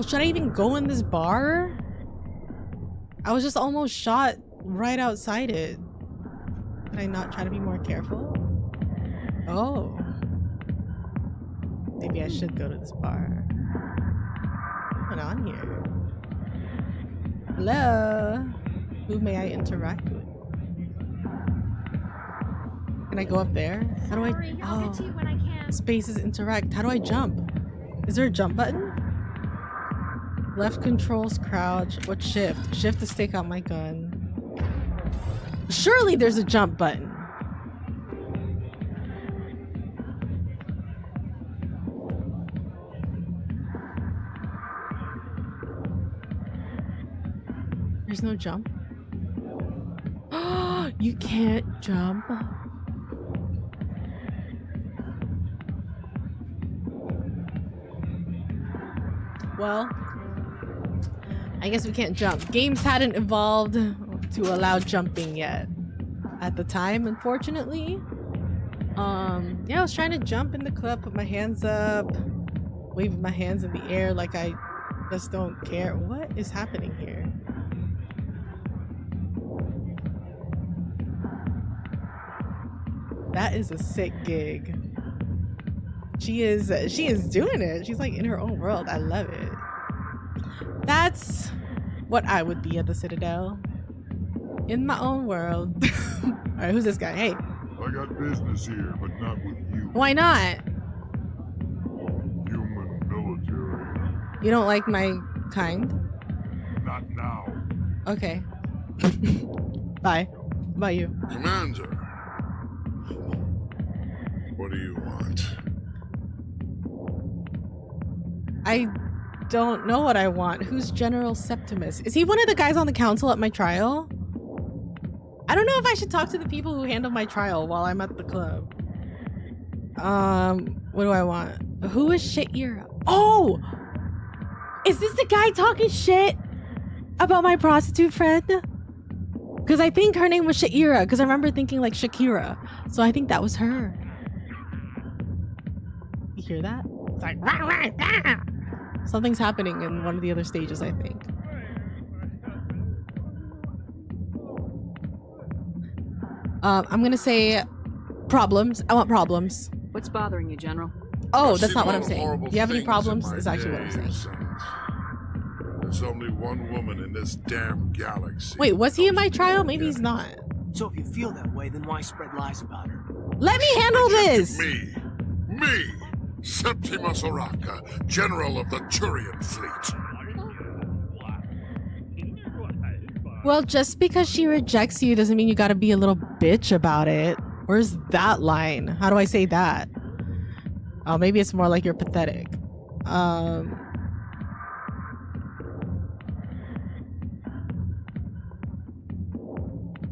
should I even go in this bar? I was just almost shot right outside it. Can I not try to be more careful? Oh. Maybe I should go to this bar. What's going on here? Hello? Who may I interact with? Can I go up there? How do I? Oh, spaces interact. How do I jump? Is there a jump button? Left controls crouch. What shift? Shift to stake out my gun. Surely there's a jump button. There's no jump. You can't jump. Well, I guess we can't jump. Games hadn't evolved to allow jumping yet at the time, unfortunately. Yeah, I was trying to jump in the club, put my hands up, waving my hands in the air like I just don't care. What is happening here? That is a sick gig. She is doing it. She's like in her own world. I love it. That's what I would be at the Citadel. In my own world. Alright, who's this guy? Hey. I got business here, but not with you. Why not? Human military. You don't like my kind? Not now. Okay. Bye. Bye you. Commander. What do you want? I don't know what I want. Who's General Septimus? Is he one of the guys on the council at my trial? I don't know if I should talk to the people who handle my trial while I'm at the club. What do I want? Who is Sha'ira? Oh! Is this the guy talking shit about my prostitute friend? Because I think her name was Sha'ira, because I remember thinking like Shakira. So I think that was her. You hear that? It's like rah, rah, rah. Something's happening in one of the other stages, I think. I'm gonna say problems. I want problems. What's bothering you, General? Oh, that's not what I'm saying. Do you have any problems? Is actually what I'm saying. There's only one woman in this damn galaxy. Wait, was he in my trial? Maybe he's not. So if you feel that way, then why spread lies about her? Let me handle this! Me! Septimus Oraka, General of the Turian Fleet. Well, just because she rejects you doesn't mean you gotta be a little bitch about it. Where's that line? How do I say that? Oh, maybe it's more like you're pathetic.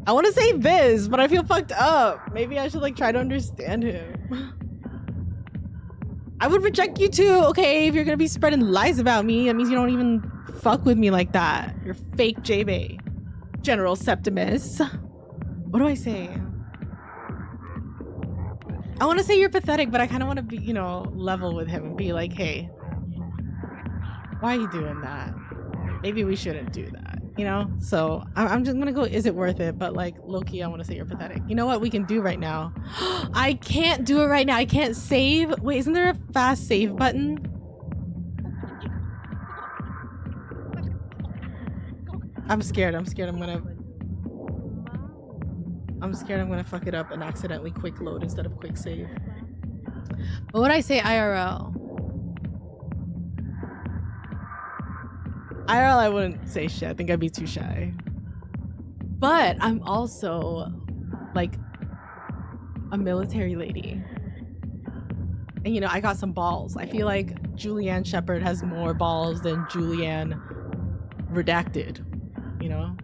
I want to say this, but I feel fucked up. Maybe I should like try to understand him. I would reject you too. Okay, if you're gonna be spreading lies about me, that means you don't even fuck with me like that. You're fake J-Bay. General Septimus. What do I say? I want to say you're pathetic, but I kind of want to be, you know, level with him and be like, hey, why are you doing that? Maybe we shouldn't do that, you know? So I'm just gonna go, is it worth it? But like, low-key, I want to say you're pathetic. You know what we can do right now? I can't do it right now. I can't save. Wait, isn't there a fast save button? I'm scared. I'm scared I'm gonna fuck it up and accidentally quick load instead of quick save. What would I say IRL? IRL, I wouldn't say shit. I think I'd be too shy. But I'm also like a military lady. And you know, I got some balls. I feel like Julianne Shepard has more balls than Julianne Redacted. You know?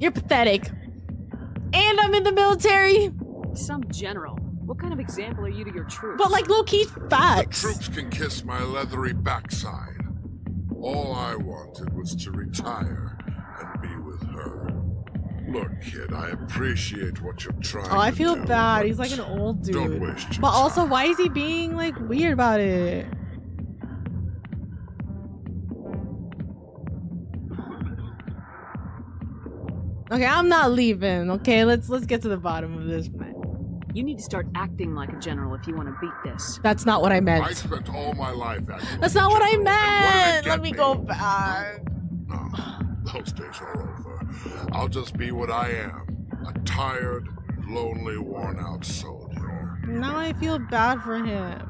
You're pathetic. And I'm in the military. Some general. What kind of example are you to your troops? But like low-key facts. The troops can kiss my leathery backside. All I wanted was to retire and be with her. Look, kid, I appreciate what you're trying to do. Oh, I feel bad. He's like an old dude. Don't waste your But also, why is he being like weird about it? Okay, I'm not leaving. Okay, let's get to the bottom of this, man. You need to start acting like a general if you want to beat this. That's not what I meant. I spent all my life acting. That's not what I meant. Let me go back. No, those days are over. I'll just be what I am. A tired, lonely, worn-out soldier. Now I feel bad for him.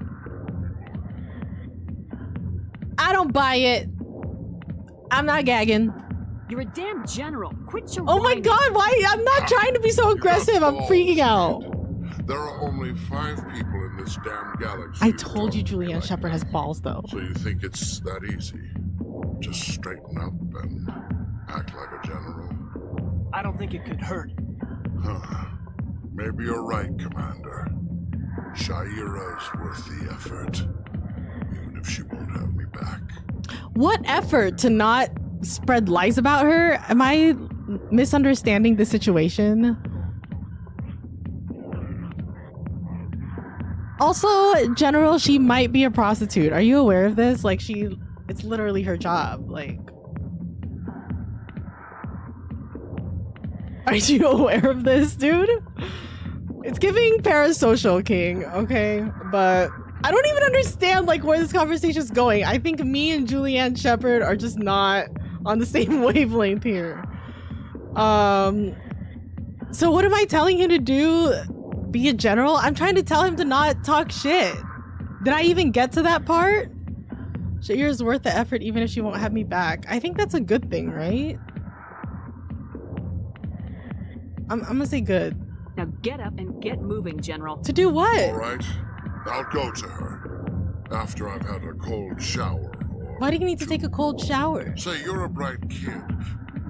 I don't buy it. I'm not gagging. You're a damn general. Quit your Oh my whining. god, why? I'm not trying to be so aggressive. I'm freaking out. There are only 5 people in this damn galaxy. I told you Julianne Shepard has balls, though. So you think it's that easy? Just straighten up and act like a general? I don't think it could hurt. Huh. Maybe you're right, Commander. Shaira's worth the effort. Even if she won't have me back. What effort to not spread lies about her? Am I misunderstanding the situation? Also, General, she might be a prostitute. Are you aware of this? Like, it's literally her job. Like, are you aware of this, dude? It's giving parasocial king, okay? But I don't even understand, like, where this conversation is going. I think me and Julianne Shepard are just not on the same wavelength here. So what am I telling him to do? Be a general? I'm trying to tell him to not talk shit. Did I even get to that part? Shaira's worth the effort even if she won't have me back. I think that's a good thing, right? I'm gonna say good. Now get up and get moving, General. To do what? All right. I'll go to her. After I've had a cold shower. Why do you need to take a cold shower? Say, you're a bright kid.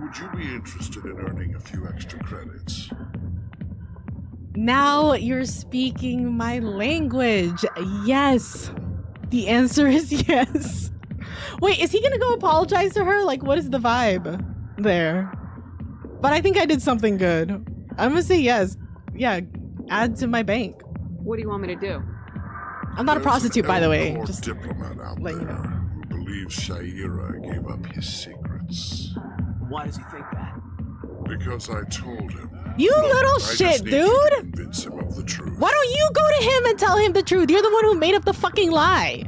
Would you be interested in earning a few extra credits? Now you're speaking my language. Yes. The answer is yes. Wait, is he gonna go apologize to her? Like, what is the vibe there? But I think I did something good. I'm gonna say yes. Yeah, add to my bank. What do you want me to do? I'm not a prostitute, by the way. Just diplomat out let you know. who believes Shaira gave up his secrets. Why does he think that? Because I told him. You little I shit, just need you to dude! convince him of the truth. Why don't you go to him and tell him the truth? You're the one who made up the fucking lie.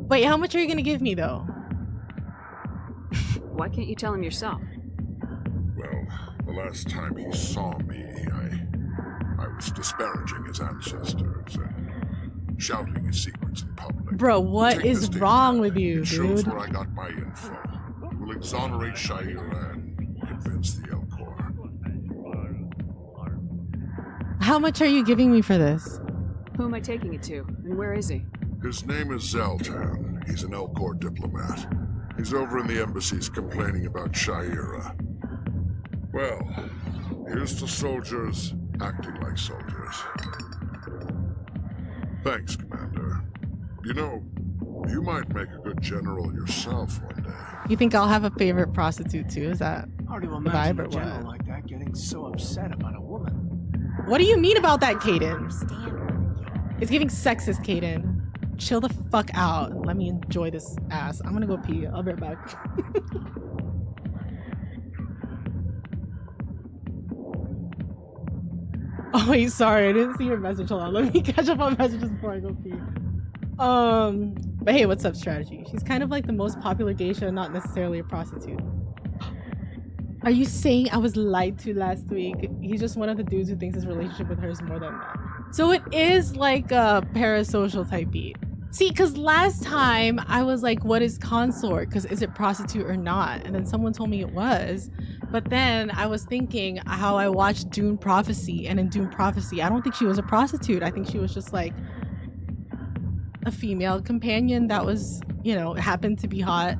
Wait, how much are you gonna give me, though? Why can't you tell him yourself? Well, the last time he saw me, I was disparaging his ancestors and shouting his secrets in public. Bro, what Take is this data. wrong with you, It shows dude? where I got my info. It will exonerate Sha'ira and convince the El Corps. How much are you giving me for this? Who am I taking it to? And where is he? His name is Zoltan. He's an El Corps diplomat. He's over in the embassies complaining about Sha'ira. Well, here's to soldiers acting like soldiers. Thanks, Commander. You know, you might make a good general yourself one day. You think I'll have a favorite prostitute too? Is that Hard to the imagine vibe or a general what? like that getting so upset about a woman. What do you mean about that, Kaidan? It's giving sexist, Kaidan. Chill the fuck out and let me enjoy this ass. I'm gonna go pee. I'll be right back. Oh wait, sorry, I didn't see your message. Hold on, let me catch up on messages before I go pee. But hey, what's up, Strategy? She's kind of like the most popular geisha, not necessarily a prostitute. Are you saying I was lied to last week? He's just one of the dudes who thinks his relationship with her is more than that. So it is like a parasocial type beat. See, because last time I was like, what is consort? Because is it prostitute or not? And then someone told me it was. But then I was thinking how I watched Dune Prophecy. And in Dune Prophecy, I don't think she was a prostitute. I think she was just like a female companion that was, you know, happened to be hot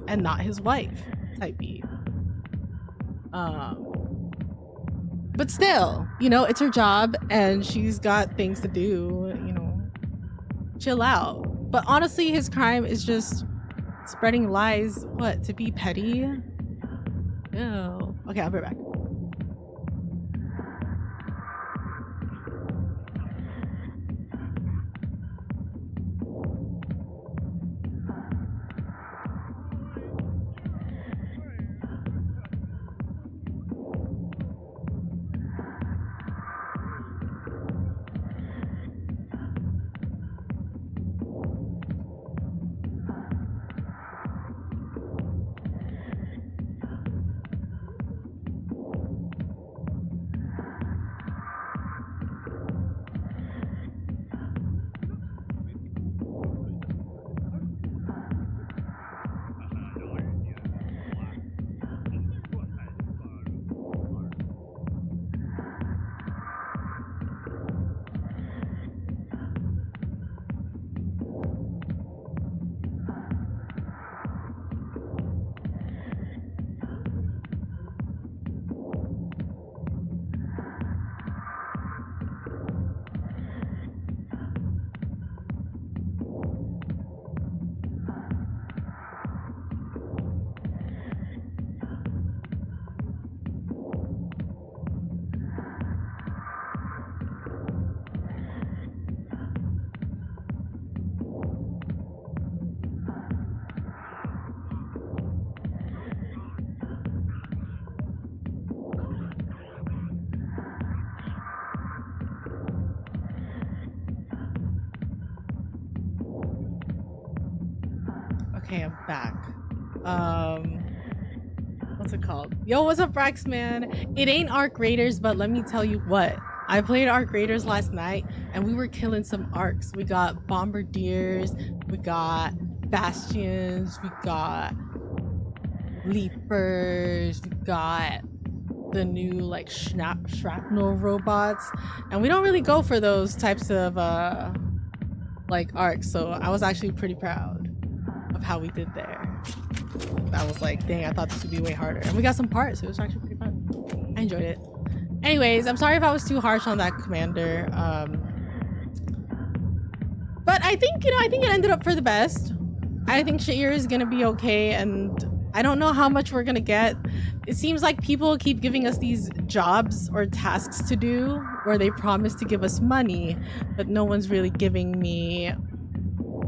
and not his wife type beat. But still, you know, it's her job and she's got things to do, you know. Chill out. But honestly, his crime is just spreading lies. What, to be petty? Ew. Okay, I'll be right back. Okay, I'm back. What's it called? Yo, what's up, Wrex, man? It ain't Arc Raiders, but let me tell you what. I played Arc Raiders last night, and we were killing some arcs. We got Bombardiers, we got Bastions, we got Leapers, we got the new, like, shrapnel robots. And we don't really go for those types of, like, arcs, so I was actually pretty proud of how we did there. I was like, dang, I thought this would be way harder. And we got some parts, so it was actually pretty fun. I enjoyed it. Anyways, I'm sorry if I was too harsh on that commander. But I think, you know, I think it ended up for the best. I think Sha'ira is gonna be okay, and I don't know how much we're gonna get. It seems like people keep giving us these jobs or tasks to do where they promise to give us money, but no one's really giving me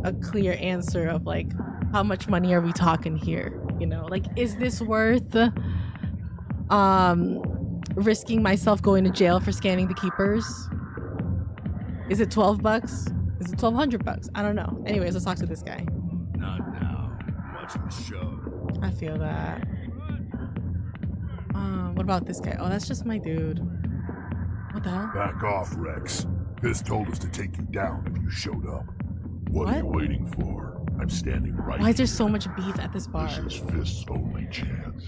a clear answer of like, how much money are we talking here? not, you know? Like, is this worth risking myself going to jail for scanning the keepers? Is it $12? Is it $1,200? I don't know. Anyways, let's talk to this guy. Not now. Watching the show. I feel that. What about this guy? Oh, that's just my dude. What the hell? Back off, Wrex. Fist told us to take you down if you showed up. What are you waiting for? I'm standing right Why is there so much beef at this bar? This is Fist's only chance.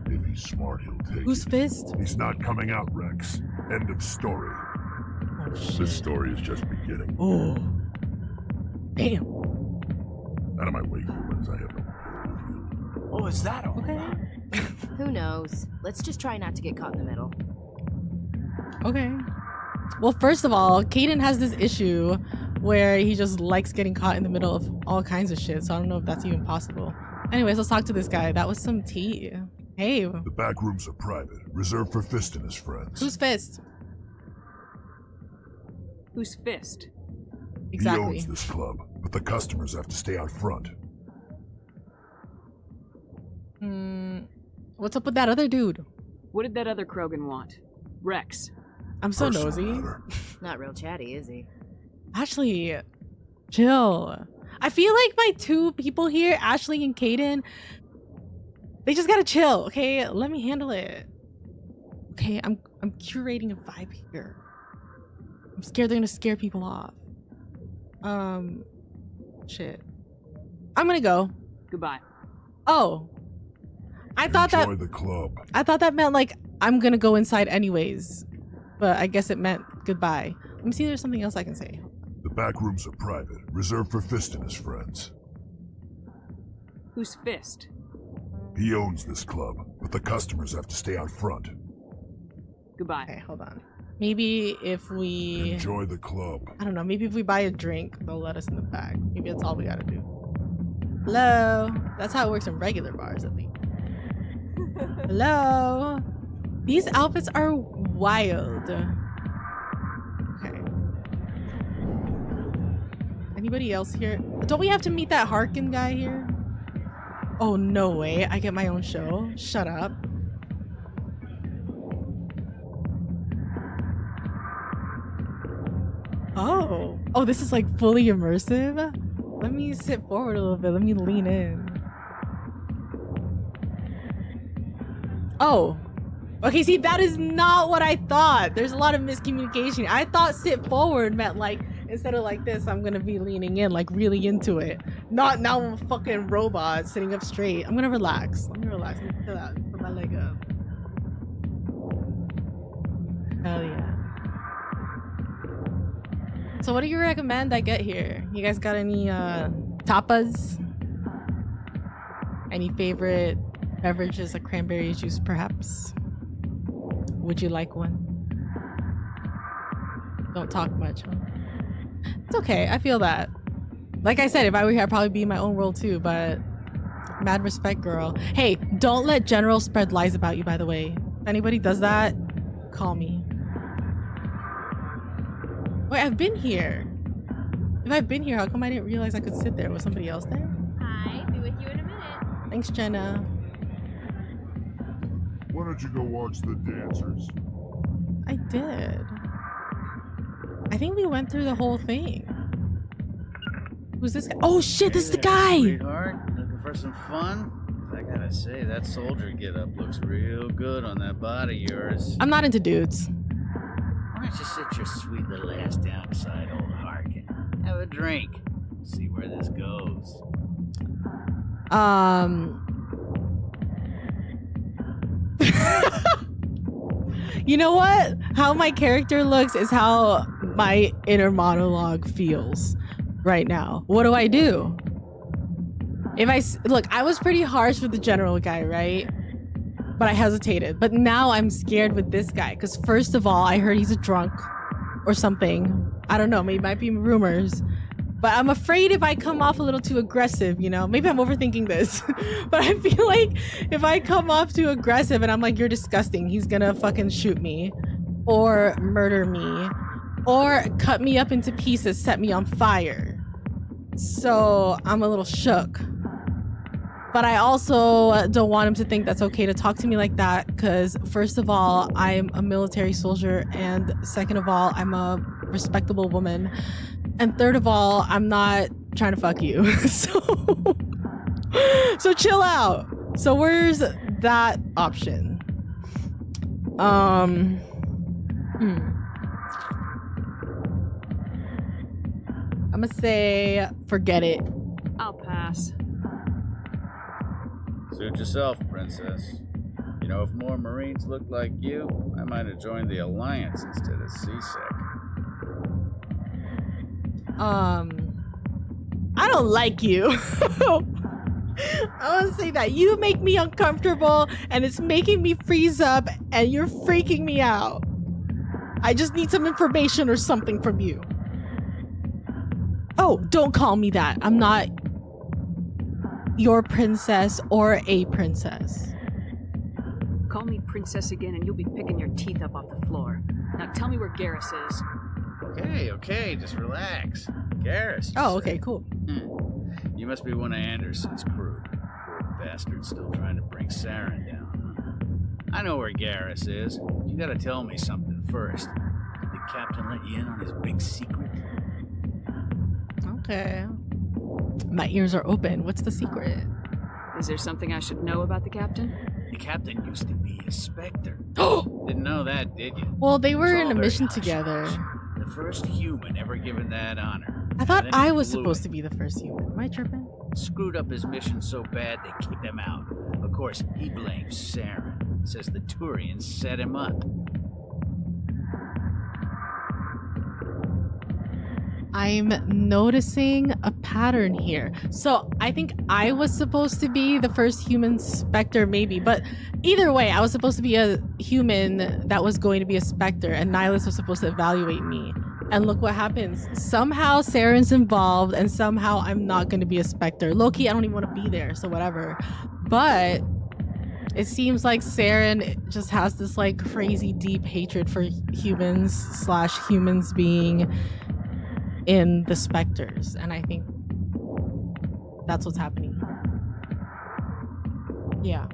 If he's smart, he'll take Who's it. Fist? He's not coming out, Wrex. End of story. Oh, shit. This story is just beginning. Oh. Damn. Out of my way, humans. I have no quarrel with you. What was that all about? Who knows? Let's just try not to get caught in the middle. Okay. Well, first of all, Kaidan has this issue where he just likes getting caught in the middle of all kinds of shit, so I don't know if that's even possible. Anyways, let's talk to this guy. That was some tea. Hey. The back rooms are private, reserved for Fist and his friends. Who's Fist? Who's Fist? Exactly. He owns this club, but the customers have to stay out front. What's up with that other dude? What did that other Krogan want? Wrex. I'm so nosy. Not real chatty, is he? Ashley, chill. I feel like my two people here, Ashley and Kaidan, they just gotta chill, okay? Let me handle it. Okay, I'm curating a vibe here. I'm scared they're gonna scare people off. Shit. I'm gonna go. Goodbye. Oh. I thought Enjoy the club. I thought that meant like I'm gonna go inside anyways. But I guess it meant goodbye. Let me see if there's something else I can say. The back rooms are private, reserved for Fist and his friends. Who's Fist? He owns this club, but the customers have to stay out front. Goodbye. Okay, hold on. Maybe if we... Enjoy the club. I don't know. Maybe if we buy a drink, they'll let us in the back. Maybe that's all we gotta do. Hello? That's how it works in regular bars, at least. Hello? These outfits are wild. Okay. Anybody else here? Don't we have to meet that Harkin guy here? Oh, no way. I get my own show. Shut up. Oh. Oh, this is like fully immersive? Let me sit forward a little bit. Let me lean in. Oh. Okay, see, that is not what I thought. There's a lot of miscommunication. I thought sit forward meant like, instead of like this, I'm gonna be leaning in, like really into it. Not now I'm a fucking robot sitting up straight. I'm gonna relax. Let me relax. Let me chill out. Put my leg up. Hell yeah. So what do you recommend I get here? You guys got any tapas? Any favorite beverages, like cranberry juice perhaps? Would you like one? Don't talk much, huh? It's okay, I feel that. Like I said, if I were here, I'd probably be in my own world too, but mad respect, girl. Hey, don't let General spread lies about you, by the way. If anybody does that, call me. Wait, I've been here. If I've been here, how come I didn't realize I could sit there? Was somebody else there? Hi, be with you in a minute. Thanks, Jenna. Why don't you go watch the dancers? I did. I think we went through the whole thing. Who's this guy? Oh shit, this is the guy! Sweetheart, looking for some fun? I gotta say, that soldier getup looks real good on that body of yours. I'm not into dudes. Why don't you sit your sweet little ass down beside old Harkin? Have a drink. See where this goes. You know what? How my character looks is how my inner monologue feels right now. What do I do? If I look, I was pretty harsh with the general guy, right? But I hesitated. But now I'm scared with this guy because first of all, I heard he's a drunk or something. I don't know. Maybe it might be rumors. But I'm afraid if I come off a little too aggressive, you know, maybe I'm overthinking this, but I feel like if I come off too aggressive and I'm like, you're disgusting, he's gonna fucking shoot me or murder me or cut me up into pieces, set me on fire. So I'm a little shook. But I also don't want him to think that's okay to talk to me like that, because first of all, I'm a military soldier, and second of all, I'm a respectable woman, and third of all, I'm not trying to fuck you. So chill out. So where's that option? I'm gonna say forget it. I'll pass. Suit yourself, Princess. You know, if more Marines looked like you, I might have joined the Alliance instead of CSEC. I don't like you. I want to say that you make me uncomfortable, and it's making me freeze up, and you're freaking me out. I just need some information or something from you. Oh, don't call me that. I'm not your princess or a princess. Call me princess again and you'll be picking your teeth up off the floor. Now tell me where Garrus is. Okay, just relax. Garrus. Oh, okay, cool. You must be one of Anderson's crew. Poor bastard still trying to bring Saren down, huh? I know where Garrus is. You gotta tell me something first. Did the captain let you in on his big secret? Okay. My ears are open. What's the secret? Is there something I should know about the captain? The captain used to be a Spectre. Didn't know that, did you? Well, they were It's in all a very mission hush-hush. together. The first human ever given that honor. I thought And then I he was blew supposed it. to be the first human. Am I tripping? Screwed up his mission so bad they kicked him out. Of course, he blames Saren. Says the Turians set him up. I'm noticing a pattern here. So I think I was supposed to be the first human Spectre, maybe. But either way, I was supposed to be a human that was going to be a Spectre, and Nihilus was supposed to evaluate me. And look what happens. Somehow Saren's involved, and somehow I'm not going to be a Spectre. Low-key, I don't even want to be there, so whatever. But it seems like Saren just has this like crazy deep hatred for humans/humans being in the Spectres, and I think that's what's happening here. Yeah.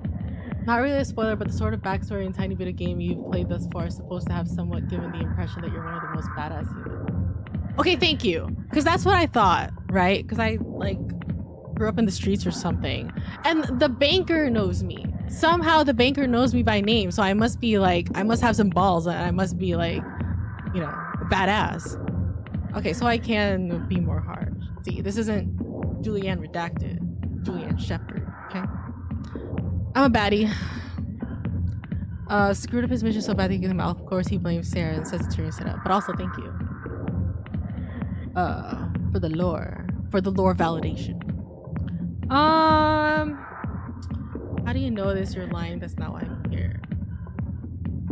Not really a spoiler, but the sort of backstory and tiny bit of game you've played thus far is supposed to have somewhat given the impression that you're one of the most badass humans. Okay, thank you. Because that's what I thought, right? Because I, like, grew up in the streets or something. And the banker knows me. Somehow the banker knows me by name, so I must be, like, I must have some balls, and I must be, like, you know, badass. Okay, so I can be more harsh. See, this isn't Julianne Redacted. Julianne Shepherd, okay? I'm a baddie. Screwed up his mission so bad they get him out. Of course, he blames Saren and says the Tyrion set up. But also, thank you. For the lore. For the lore validation. How do you know this? You're lying. That's not why I'm here.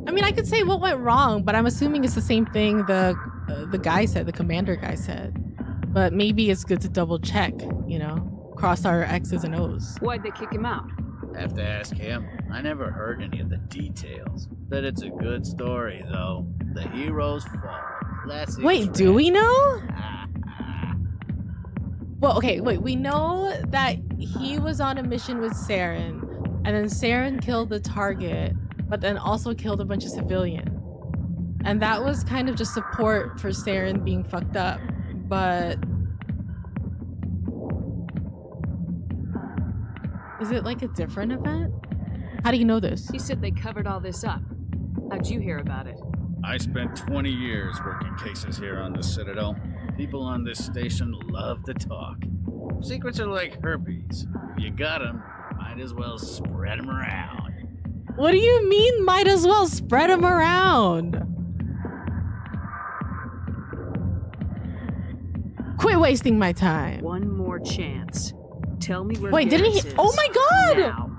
I mean, I could say what went wrong, but I'm assuming it's the same thing the guy said, the commander guy said. But maybe it's good to double check, you know? Cross our X's and O's. Why'd they kick him out? Have to ask him. I never heard any of the details. Bet it's a good story, though. The heroes fall. Classic. Wait, do we know? Well, okay, wait. We know that he was on a mission with Saren, and then Saren killed the target, but then also killed a bunch of civilians. And that was kind of just support for Saren being fucked up. But is it like a different event? How do you know this? He said they covered all this up. How'd you hear about it? I spent 20 years working cases here on the Citadel. People on this station love to talk. Secrets are like herpes. If you got them, might as well spread them around. What do you mean, might as well spread them around? Quit wasting my time. One more chance. Tell me where Wait, didn't he? Garrus is. Oh my god! Now.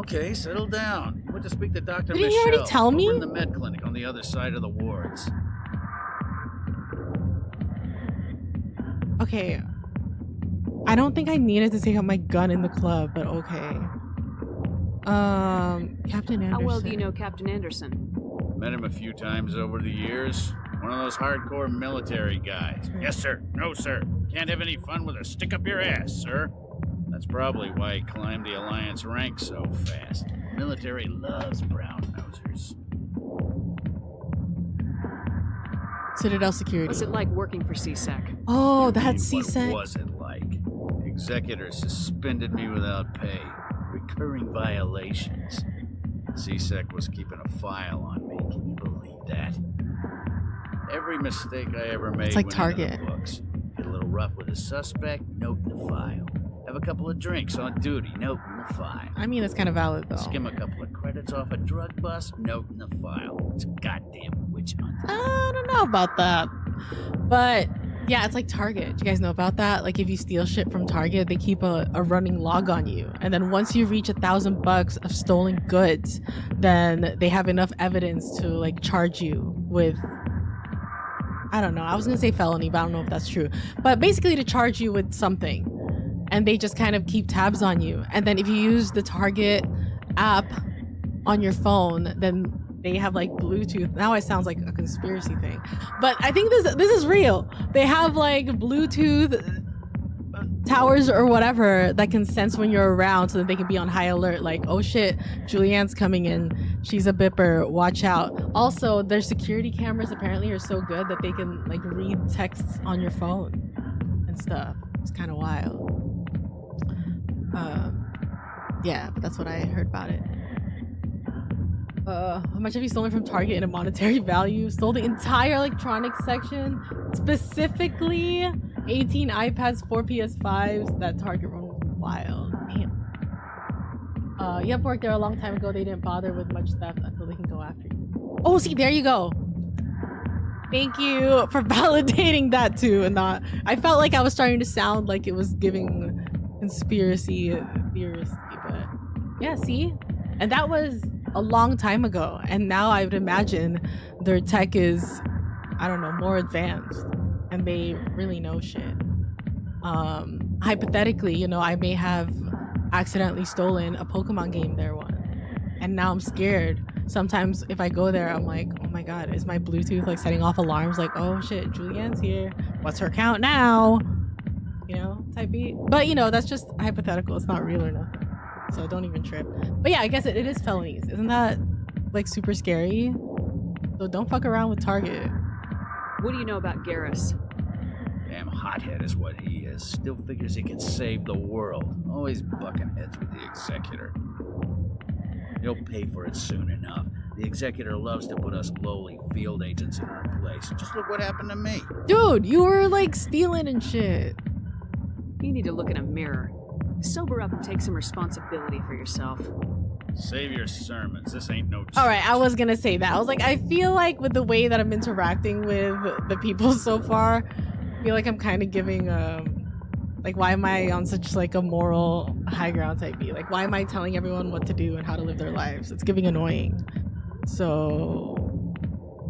Okay, settle down. You went to speak to Dr. Didn't Michel. he already tell me? Over in the med clinic on the other side of the wards. Okay. I don't think I needed to take out my gun in the club, but okay. Captain Anderson. How well do you know Captain Anderson? Met him a few times over the years. One of those hardcore military guys. Yes, sir. No, sir. Can't have any fun with a stick up your ass, sir. That's probably why he climbed the Alliance ranks so fast. Military loves brown nosers. Citadel security. What's it like working for CSEC? Oh, that's What CSEC. was it like? Executor suspended me without pay. Recurring violations. CSEC was keeping a file on me. Can you believe that? Every mistake I ever made It's like went Target. into the books. Get a little rough with a suspect, note in the file. Have a couple of drinks on duty, note in the file. I mean, that's kind of valid though. Skim a couple of credits off a drug bust, note in the file. It's a goddamn witch hunt. I don't know about that, but yeah, it's like Target. Do you guys know about that? Like, if you steal shit from Target, they keep a running log on you, and then once you reach $1,000 of stolen goods, then they have enough evidence to like charge you with, I don't know, I was gonna say felony, but I don't know if that's true, but basically to charge you with something, and they just kind of keep tabs on you. And then if you use the Target app on your phone, then they have like Bluetooth. Now it sounds like a conspiracy thing, but I think this is real. They have like Bluetooth towers or whatever that can sense when you're around, so that they can be on high alert. Like, oh shit, Julianne's coming in. She's a bipper. Watch out. Also, their security cameras apparently are so good that they can like read texts on your phone and stuff. It's kind of wild. Yeah, but that's what I heard about it. How much have you stolen from Target in a monetary value? Stole the entire electronics section, specifically 18 iPads, 4 PS5s. That Target run was wild. Damn. You have worked there a long time ago. They didn't bother with much theft until they can go after you. Oh, see, there you go. Thank you for validating that too, and not. I felt like I was starting to sound like it was giving conspiracy theoristy, but yeah, see, and that was a long time ago, and now I would imagine their tech is, I don't know, more advanced, and they really know shit. Hypothetically, you know, I may have accidentally stolen a Pokemon game there once, and now I'm scared. Sometimes if I go there, I'm like, oh my god, is my Bluetooth like setting off alarms like, oh shit, Julianne's here, what's her count now, you know, type beat. But you know, that's just hypothetical, it's not real or nothing, so don't even trip. But yeah, I guess it is felonies. Isn't that like super scary? So don't fuck around with Target. What do you know about Garrus? Damn hothead is what he is. Still figures he can save the world. Always bucking heads with the Executor. He'll pay for it soon enough. The Executor loves to put us lowly field agents in our place. Just look what happened to me. Dude, you were like stealing and shit. You need to look in a mirror. Sober up and take some responsibility for yourself. Save your sermons. This ain't no... All right, I was gonna say that. I was like, I feel like with the way that I'm interacting with the people so far, I feel like I'm kind of giving like, why am I on such like a moral high ground type beat? Like, why am I telling everyone what to do and how to live their lives? It's giving annoying. So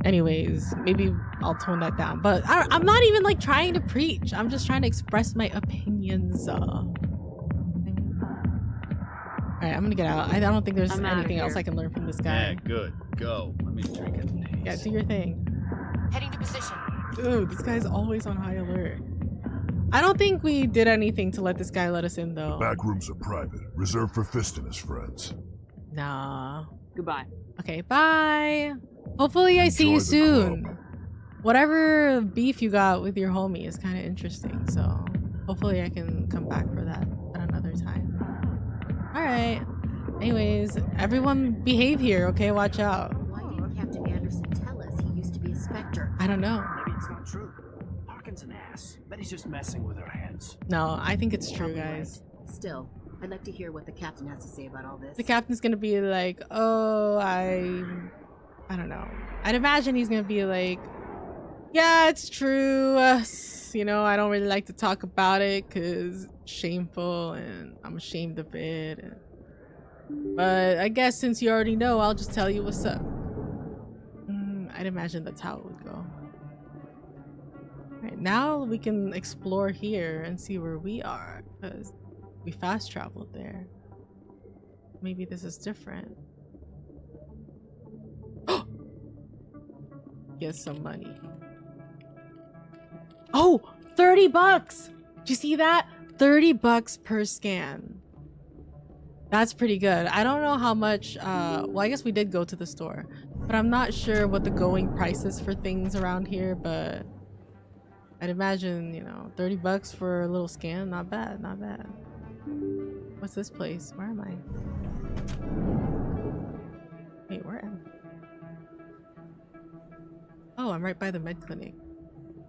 anyways, maybe I'll tone that down, but I'm not even like trying to preach. I'm just trying to express my opinions. All right, I'm gonna get out. I don't think there's anything else I can learn from this guy. Yeah, good. Go. Let me drink it. Yeah, do your thing. Heading to position. Dude, this guy's always on high alert. I don't think we did anything to let this guy let us in, though. The back rooms are private, reserved for Fist and his friends. Nah. Goodbye. Okay, bye. Hopefully I see you soon. Whatever beef you got with your homie is kind of interesting, so hopefully I can come back for that at another time. All right. Anyways, everyone behave here, okay? Watch out. Why didn't Captain Anderson tell us he used to be a Spectre? I don't know. Maybe it's not true. Harkin's an ass. Bet he's just messing with our heads. No, I think it's true, guys. Still, I'd like to hear what the captain has to say about all this. The captain's gonna be like, oh, I don't know. I'd imagine he's gonna be like, yeah, it's true. You know, I don't really like to talk about it because it's shameful and I'm ashamed of it. But I guess since you already know, I'll just tell you what's up. I'd imagine that's how it would go. Right, now we can explore here and see where we are, because we fast traveled there. Maybe this is different. Get some money. Oh, $30! Did you see that? $30 per scan. That's pretty good. I don't know how much, well, I guess we did go to the store, but I'm not sure what the going price is for things around here, but I'd imagine, you know, $30 for a little scan, not bad, not bad. What's this place? Where am I? Wait, where am I? Oh, I'm right by the med clinic.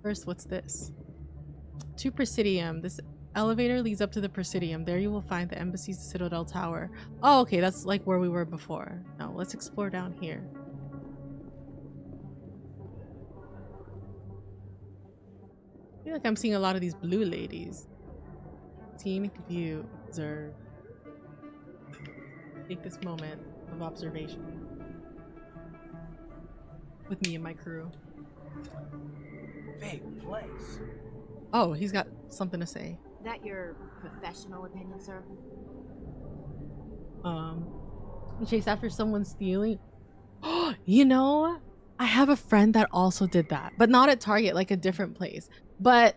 First, what's this? To Presidium. This elevator leads up to the Presidium. There you will find the embassy's Citadel tower. Oh, okay, that's like where we were before. Now, let's explore down here. I feel like I'm seeing a lot of these blue ladies. Scenic view. Observe. Take this moment of observation with me and my crew. Big place. Oh, he's got something to say. That your professional opinion, sir? Chase after someone stealing. You know, I have a friend that also did that, but not at Target, like a different place. But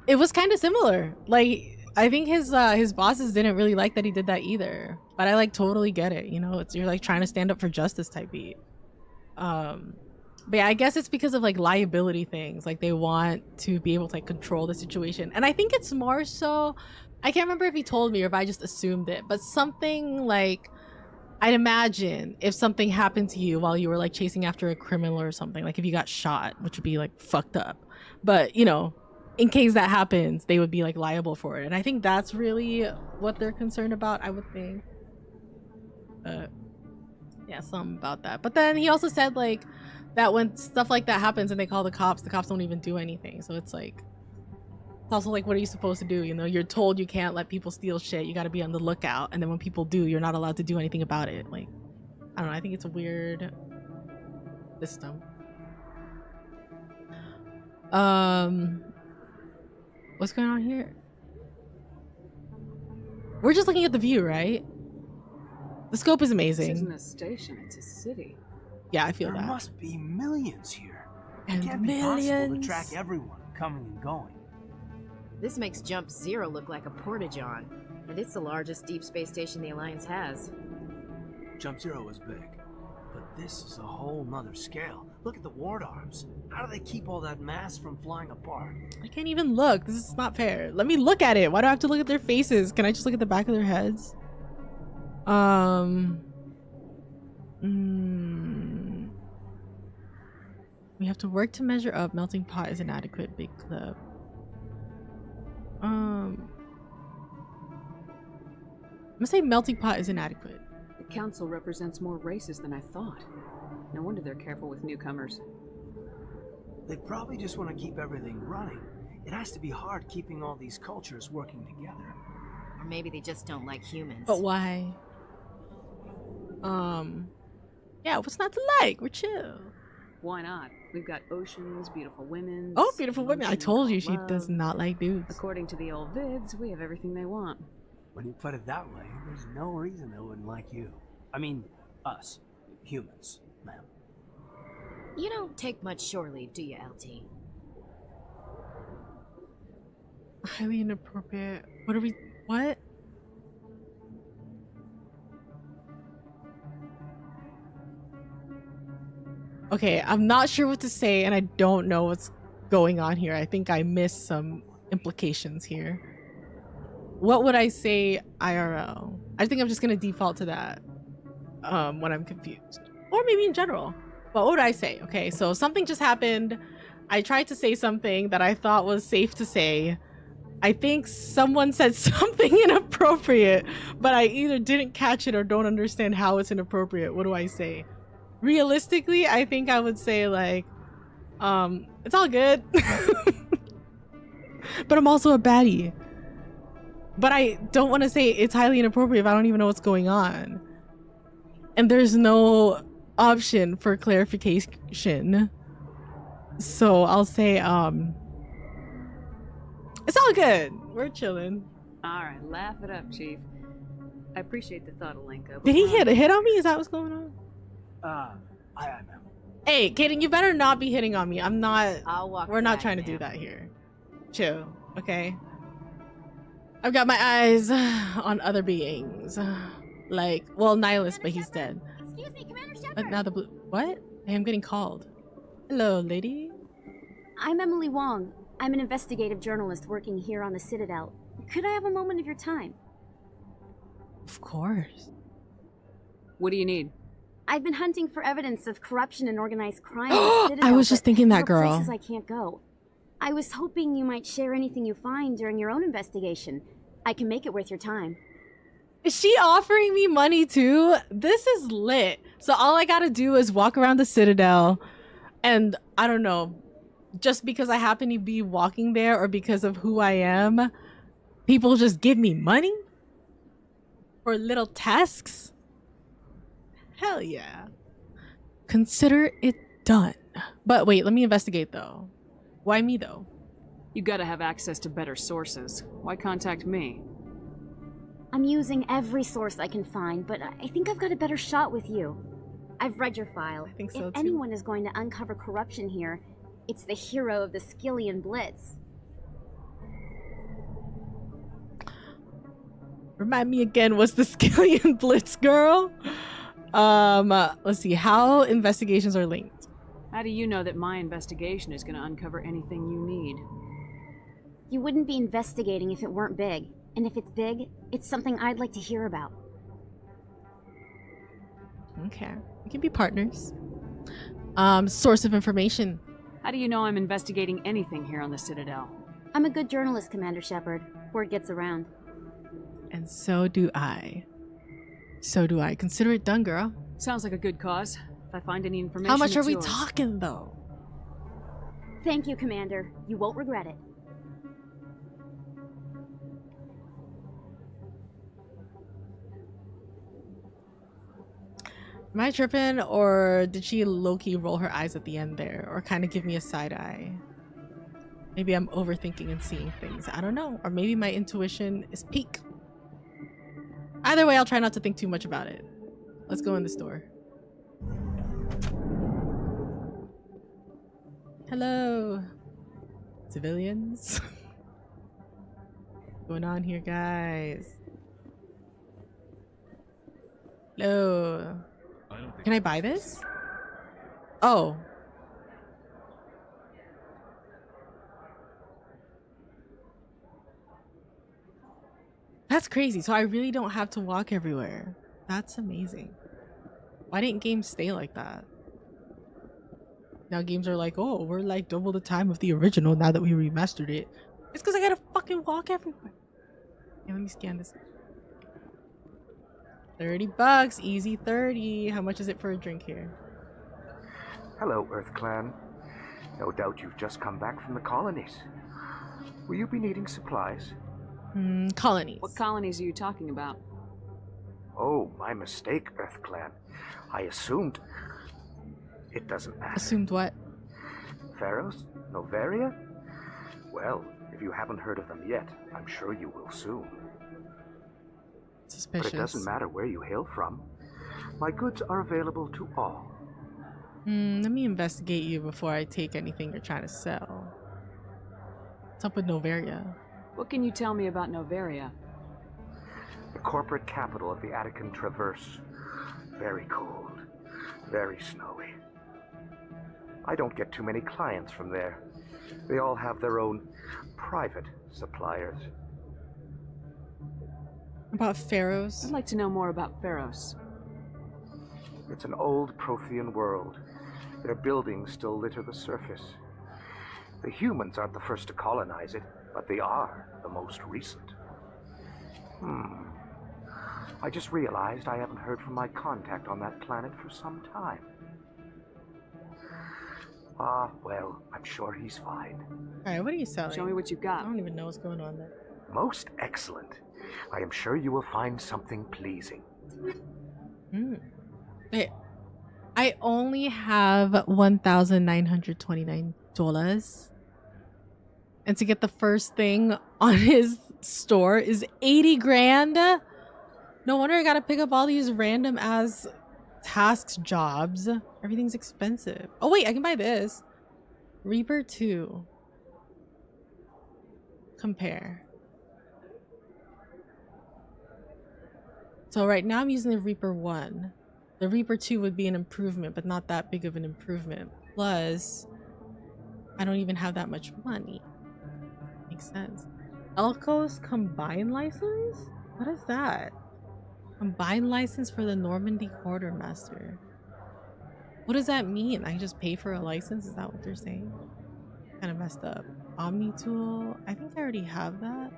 it was kind of similar. Like, I think his bosses didn't really like that he did that either. But I like totally get it. You know, you're like trying to stand up for justice type beat. But yeah, I guess it's because of like liability things. Like they want to be able to like control the situation. And I think it's more so, I can't remember if he told me or if I just assumed it, but something like, I'd imagine if something happened to you while you were like chasing after a criminal or something, like if you got shot, which would be like fucked up. But you know, in case that happens, they would be like liable for it. And I think that's really what they're concerned about, I would think. Yeah, something about that. But then he also said like that when stuff like that happens and they call the cops don't even do anything. So it's like, it's also like, what are you supposed to do? You know, you're told you can't let people steal shit. You got to be on the lookout. And then when people do, you're not allowed to do anything about it. Like, I don't know. I think it's a weird system. What's going on here? We're just looking at the view, right? The scope is amazing. This isn't a station, it's a city. Yeah, I feel there that. There must be millions here. And it can't be possible to track everyone coming and going. This makes Jump Zero look like a porta-john, and it's the largest deep space station the Alliance has. Jump Zero is big, but this is a whole nother scale. Look at the ward arms. How do they keep all that mass from flying apart? I can't even look. This is not fair. Let me look at it. Why do I have to look at their faces? Can I just look at the back of their heads? We have to work to measure up. Melting pot is inadequate. Big club. I'm gonna say melting pot is inadequate. The council represents more races than I thought. No wonder they're careful with newcomers. They probably just want to keep everything running. It has to be hard keeping all these cultures working together. Or maybe they just don't like humans. But why? Yeah, what's not to like? We're chill. Why not? We've got oceans, beautiful women. Oh, beautiful women. I told you she does not like dudes. According to the old vids, we have everything they want. When you put it that way, there's no reason they wouldn't like you. I mean, us. Humans, ma'am. You don't take much shore leave, do you, LT? Highly inappropriate. What are we... What? Okay, I'm not sure what to say and I don't know what's going on here. I think I missed some implications here. What would I say IRL? I think I'm just gonna default to that when I'm confused. Or maybe in general. But what would I say? Okay, so something just happened. I tried to say something that I thought was safe to say. I think someone said something inappropriate, but I either didn't catch it or don't understand how it's inappropriate. What do I say? Realistically, I think I would say like, it's all good. But I'm also a baddie. But I don't want to say it's highly inappropriate if I don't even know what's going on. And there's no option for clarification. So I'll say, it's all good. We're chilling. Alright, laugh it up, Chief. I appreciate the thought, Alenka. Did he hit on me? Is that what's going on? I know. Hey, Kaidan, you better not be hitting on me. I'm not. I'll walk. We're not trying to do that here. Chill, okay? I've got my eyes on other beings. Like, well, Nihilus, but he's dead. Excuse me, Commander Shepard. But now the blue. What? I am getting called. Hello, lady. I'm Emily Wong. I'm an investigative journalist working here on the Citadel. Could I have a moment of your time? Of course. What do you need? I've been hunting for evidence of corruption and organized crime in the Citadel. I was just thinking that, there are girl. places I can't go. I was hoping you might share anything you find during your own investigation. I can make it worth your time. Is she offering me money too? This is lit. So all I gotta do is walk around the Citadel and I don't know, just because I happen to be walking there or because of who I am, people just give me money for little tasks? Hell yeah. Consider it done. But wait, let me investigate though. Why me though? You gotta have access to better sources. Why contact me? I'm using every source I can find, but I think I've got a better shot with you. I've read your file. I think so if too. anyone is going to uncover corruption here, it's the hero of the Skillian Blitz. Remind me again, what's the Skillian Blitz, girl? Let's see, how investigations are linked. How do you know that my investigation is gonna uncover anything you need? You wouldn't be investigating if it weren't big. And if it's big, it's something I'd like to hear about. Okay, we can be partners. Source of information. How do you know I'm investigating anything here on the Citadel? I'm a good journalist, Commander Shepard. Word gets around. And so do I. So do I. Consider it done, girl. Sounds like a good cause. If I find any information, How much are it's we yours. talking, though? Thank you, Commander. You won't regret it. Am I tripping, or did she low-key roll her eyes at the end there, or kind of give me a side eye? Maybe I'm overthinking and seeing things. I don't know. Or maybe my intuition is peak. Either way, I'll try not to think too much about it. Let's go in the store. Hello, civilians. What's going on here, guys? Hello. Can I buy this? Oh. That's crazy. So I really don't have to walk everywhere. That's amazing. Why didn't games stay like that? Now games are like, oh, we're like double the time of the original now that we remastered it. It's because I gotta fucking walk everywhere. Yeah, let me scan this. $30, easy 30. How much is it for a drink here? Hello, Earth Clan. No doubt you've just come back from the colonies. Will you be needing supplies? Colonies. What colonies are you talking about? Oh, my mistake, Earth Clan. I assumed... It doesn't matter. Assumed what? Pharaohs? Noveria? Well, if you haven't heard of them yet, I'm sure you will soon. Suspicious. But it doesn't matter where you hail from. My goods are available to all. Let me investigate you before I take anything you're trying to sell. What's up with Noveria? What can you tell me about Noveria? The corporate capital of the Attican Traverse. Very cold. Very snowy. I don't get too many clients from there. They all have their own private suppliers. About pharaohs? I'd like to know more about pharaohs. It's an old Prothean world. Their buildings still litter the surface. The humans aren't the first to colonize it, but they are the most recent. I just realized I haven't heard from my contact on that planet for some time. Ah, well, I'm sure he's fine. Alright, what are you selling? Show me what you've got. I don't even know what's going on there. Most excellent. I am sure you will find something pleasing. Wait, I only have $1,929. And to get the first thing on his store is 80 grand. No wonder I gotta pick up all these random ass tasks jobs. Everything's expensive. Oh wait, I can buy this. Reaper 2. Compare. So right now I'm using the Reaper 1. The Reaper 2 would be an improvement, but not that big of an improvement. Plus, I don't even have that much money. Makes sense. Elko's combined license? What is that? Combined license for the Normandy Quartermaster. What does that mean? I can just pay for a license? Is that what they're saying? Kind of messed up. Omni tool. I think I already have that.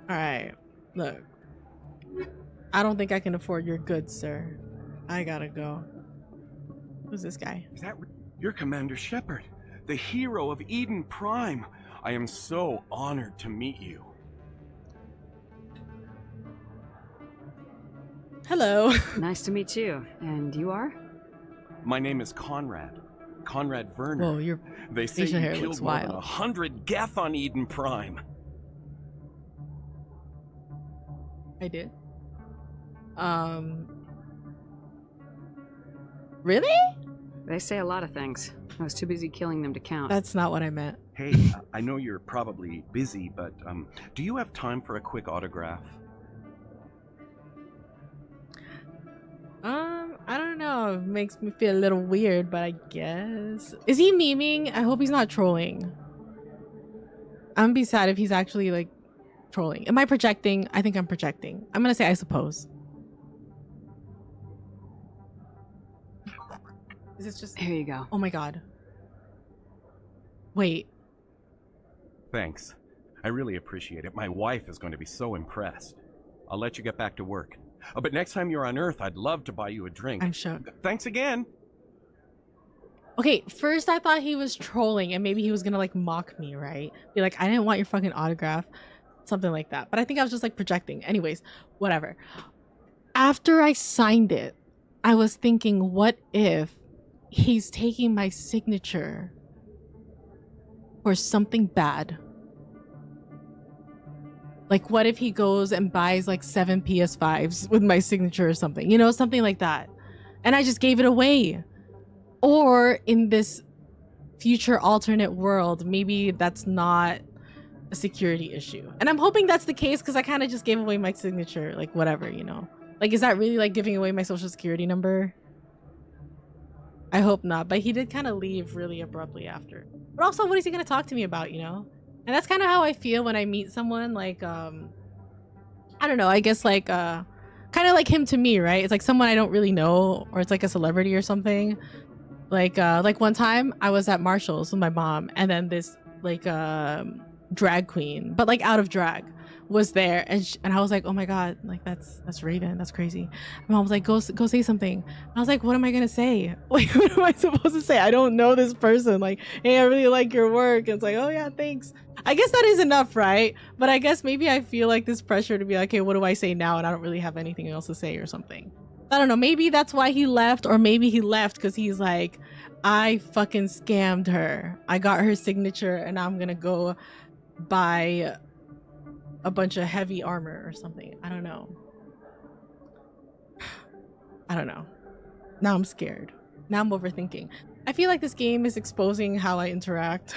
Alright. Look. I don't think I can afford your goods, sir. I gotta go. Who's this guy? Is that you're Commander Shepard, the hero of Eden Prime? I am so honored to meet you. Hello. Nice to meet you. And you are? My name is Conrad. Conrad Verner. Whoa, your they say facial you hair killed looks more wild. than 100 Geth on Eden Prime. I did. Really? They say a lot of things. I was too busy killing them to count. That's not what I meant. Hey, I know you're probably busy, but do you have time for a quick autograph? I don't know. It makes me feel a little weird, but I guess. Is he memeing? I hope he's not trolling. I'm gonna be sad if he's actually like trolling. Am I projecting? I think I'm projecting. I'm gonna say I suppose. Is this just... Here you go. Oh my god. Wait. Thanks. I really appreciate it. My wife is going to be so impressed. I'll let you get back to work. Oh, but next time you're on Earth, I'd love to buy you a drink. I'm shook. Thanks again. Okay, first I thought he was trolling and maybe he was gonna like mock me, right? Be like, I didn't want your fucking autograph. Something like that. But I think I was just like projecting. Anyways, whatever. After I signed it, I was thinking, what if he's taking my signature for something bad? Like, what if he goes and buys like 7 PS5s with my signature or something? You know, something like that. And I just gave it away. Or in this future alternate world, maybe that's not a security issue. And I'm hoping that's the case because I kind of just gave away my signature, like whatever, you know. Like, is that really like giving away my social security number? I hope not, but he did kind of leave really abruptly after. But also, what is he going to talk to me about, you know? And that's kind of how I feel when I meet someone like, I don't know, I guess like, kind of like him to me, right? It's like someone I don't really know, or it's like a celebrity or something. Like one time I was at Marshall's with my mom, and then this like, drag queen, but like out of drag, was there, and I was like, oh my god, like that's Raven, that's crazy. My mom was like, go say something. And I was like, what am I gonna say? Like, what am I supposed to say? I don't know this person. Like, hey, I really like your work. And it's like, oh yeah, thanks. I guess that is enough, right? But I guess maybe I feel like this pressure to be like, okay, what do I say now? And I don't really have anything else to say or something. I don't know, maybe that's why he left, or maybe he left because he's like, I fucking scammed her. I got her signature and now I'm gonna go buy a bunch of heavy armor or something. I don't know. I don't know. Now I'm scared. Now I'm overthinking. I feel like this game is exposing how I interact,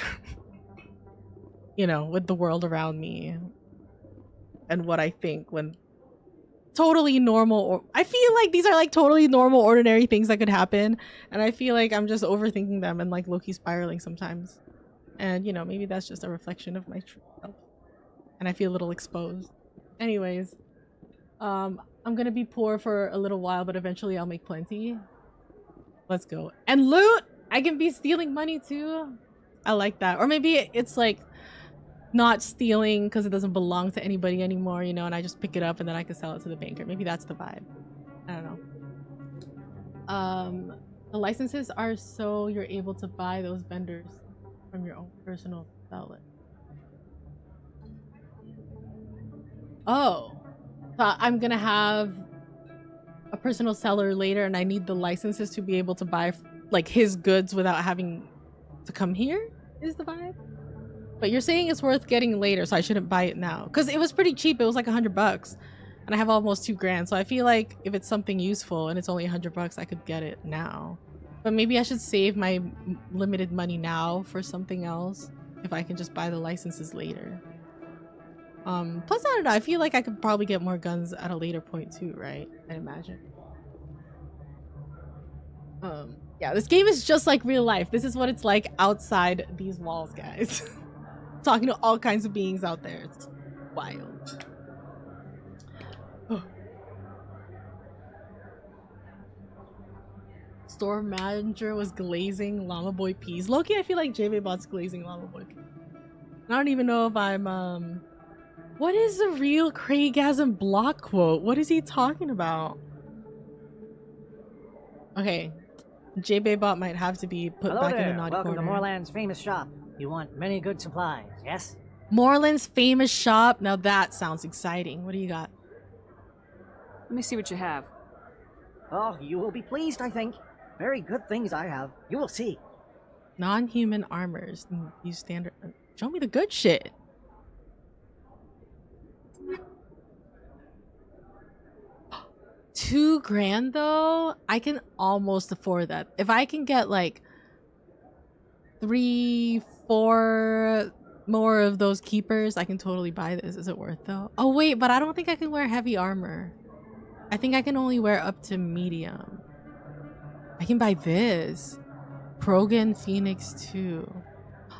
you know, with the world around me and what I think when totally normal, or I feel like these are like totally normal, ordinary things that could happen, and I feel like I'm just overthinking them and like low-key spiraling sometimes. And you know, maybe that's just a reflection of my true self, and I feel a little exposed. Anyways, I'm gonna be poor for a little while, but eventually I'll make plenty. Let's go. And loot! I can be stealing money too. I like that. Or maybe it's like not stealing because it doesn't belong to anybody anymore, you know, and I just pick it up and then I can sell it to the banker. Maybe that's the vibe. I don't know. The licenses are so you're able to buy those vendors from your own personal outlet. Oh, so I'm gonna have a personal seller later and I need the licenses to be able to buy like his goods without having to come here is the vibe. But you're saying it's worth getting later, so I shouldn't buy it now because it was pretty cheap. It was like $100 and I have almost $2,000, so I feel like if it's something useful and it's only $100, I could get it now. But maybe I should save my limited money now for something else if I can just buy the licenses later. Plus, I don't know. I feel like I could probably get more guns at a later point too, right? I imagine. Yeah, this game is just like real life. This is what it's like outside these walls, guys. Talking to all kinds of beings out there. It's wild. Store manager was glazing Llama Boy peas. Loki, I feel like JBot's glazing Llama Boy peas. I don't even know if I'm what is the real Craigasm block quote? What is he talking about? Okay. JBot might have to be put back in the naughty Welcome corner. to Moorland's famous shop. You want many good supplies, yes? Moorland's famous shop? Now that sounds exciting. What do you got? Let me see what you have. Oh, you will be pleased, I think. Very good things I have. You will see. Non-human armors. Use standard. Show me the good shit. $2,000 though? I can almost afford that. If I can get like 3, 4 more of those keepers, I can totally buy this. Is it worth though? Oh wait, but I don't think I can wear heavy armor. I think I can only wear up to medium. I can buy this. Krogan Phoenix 2.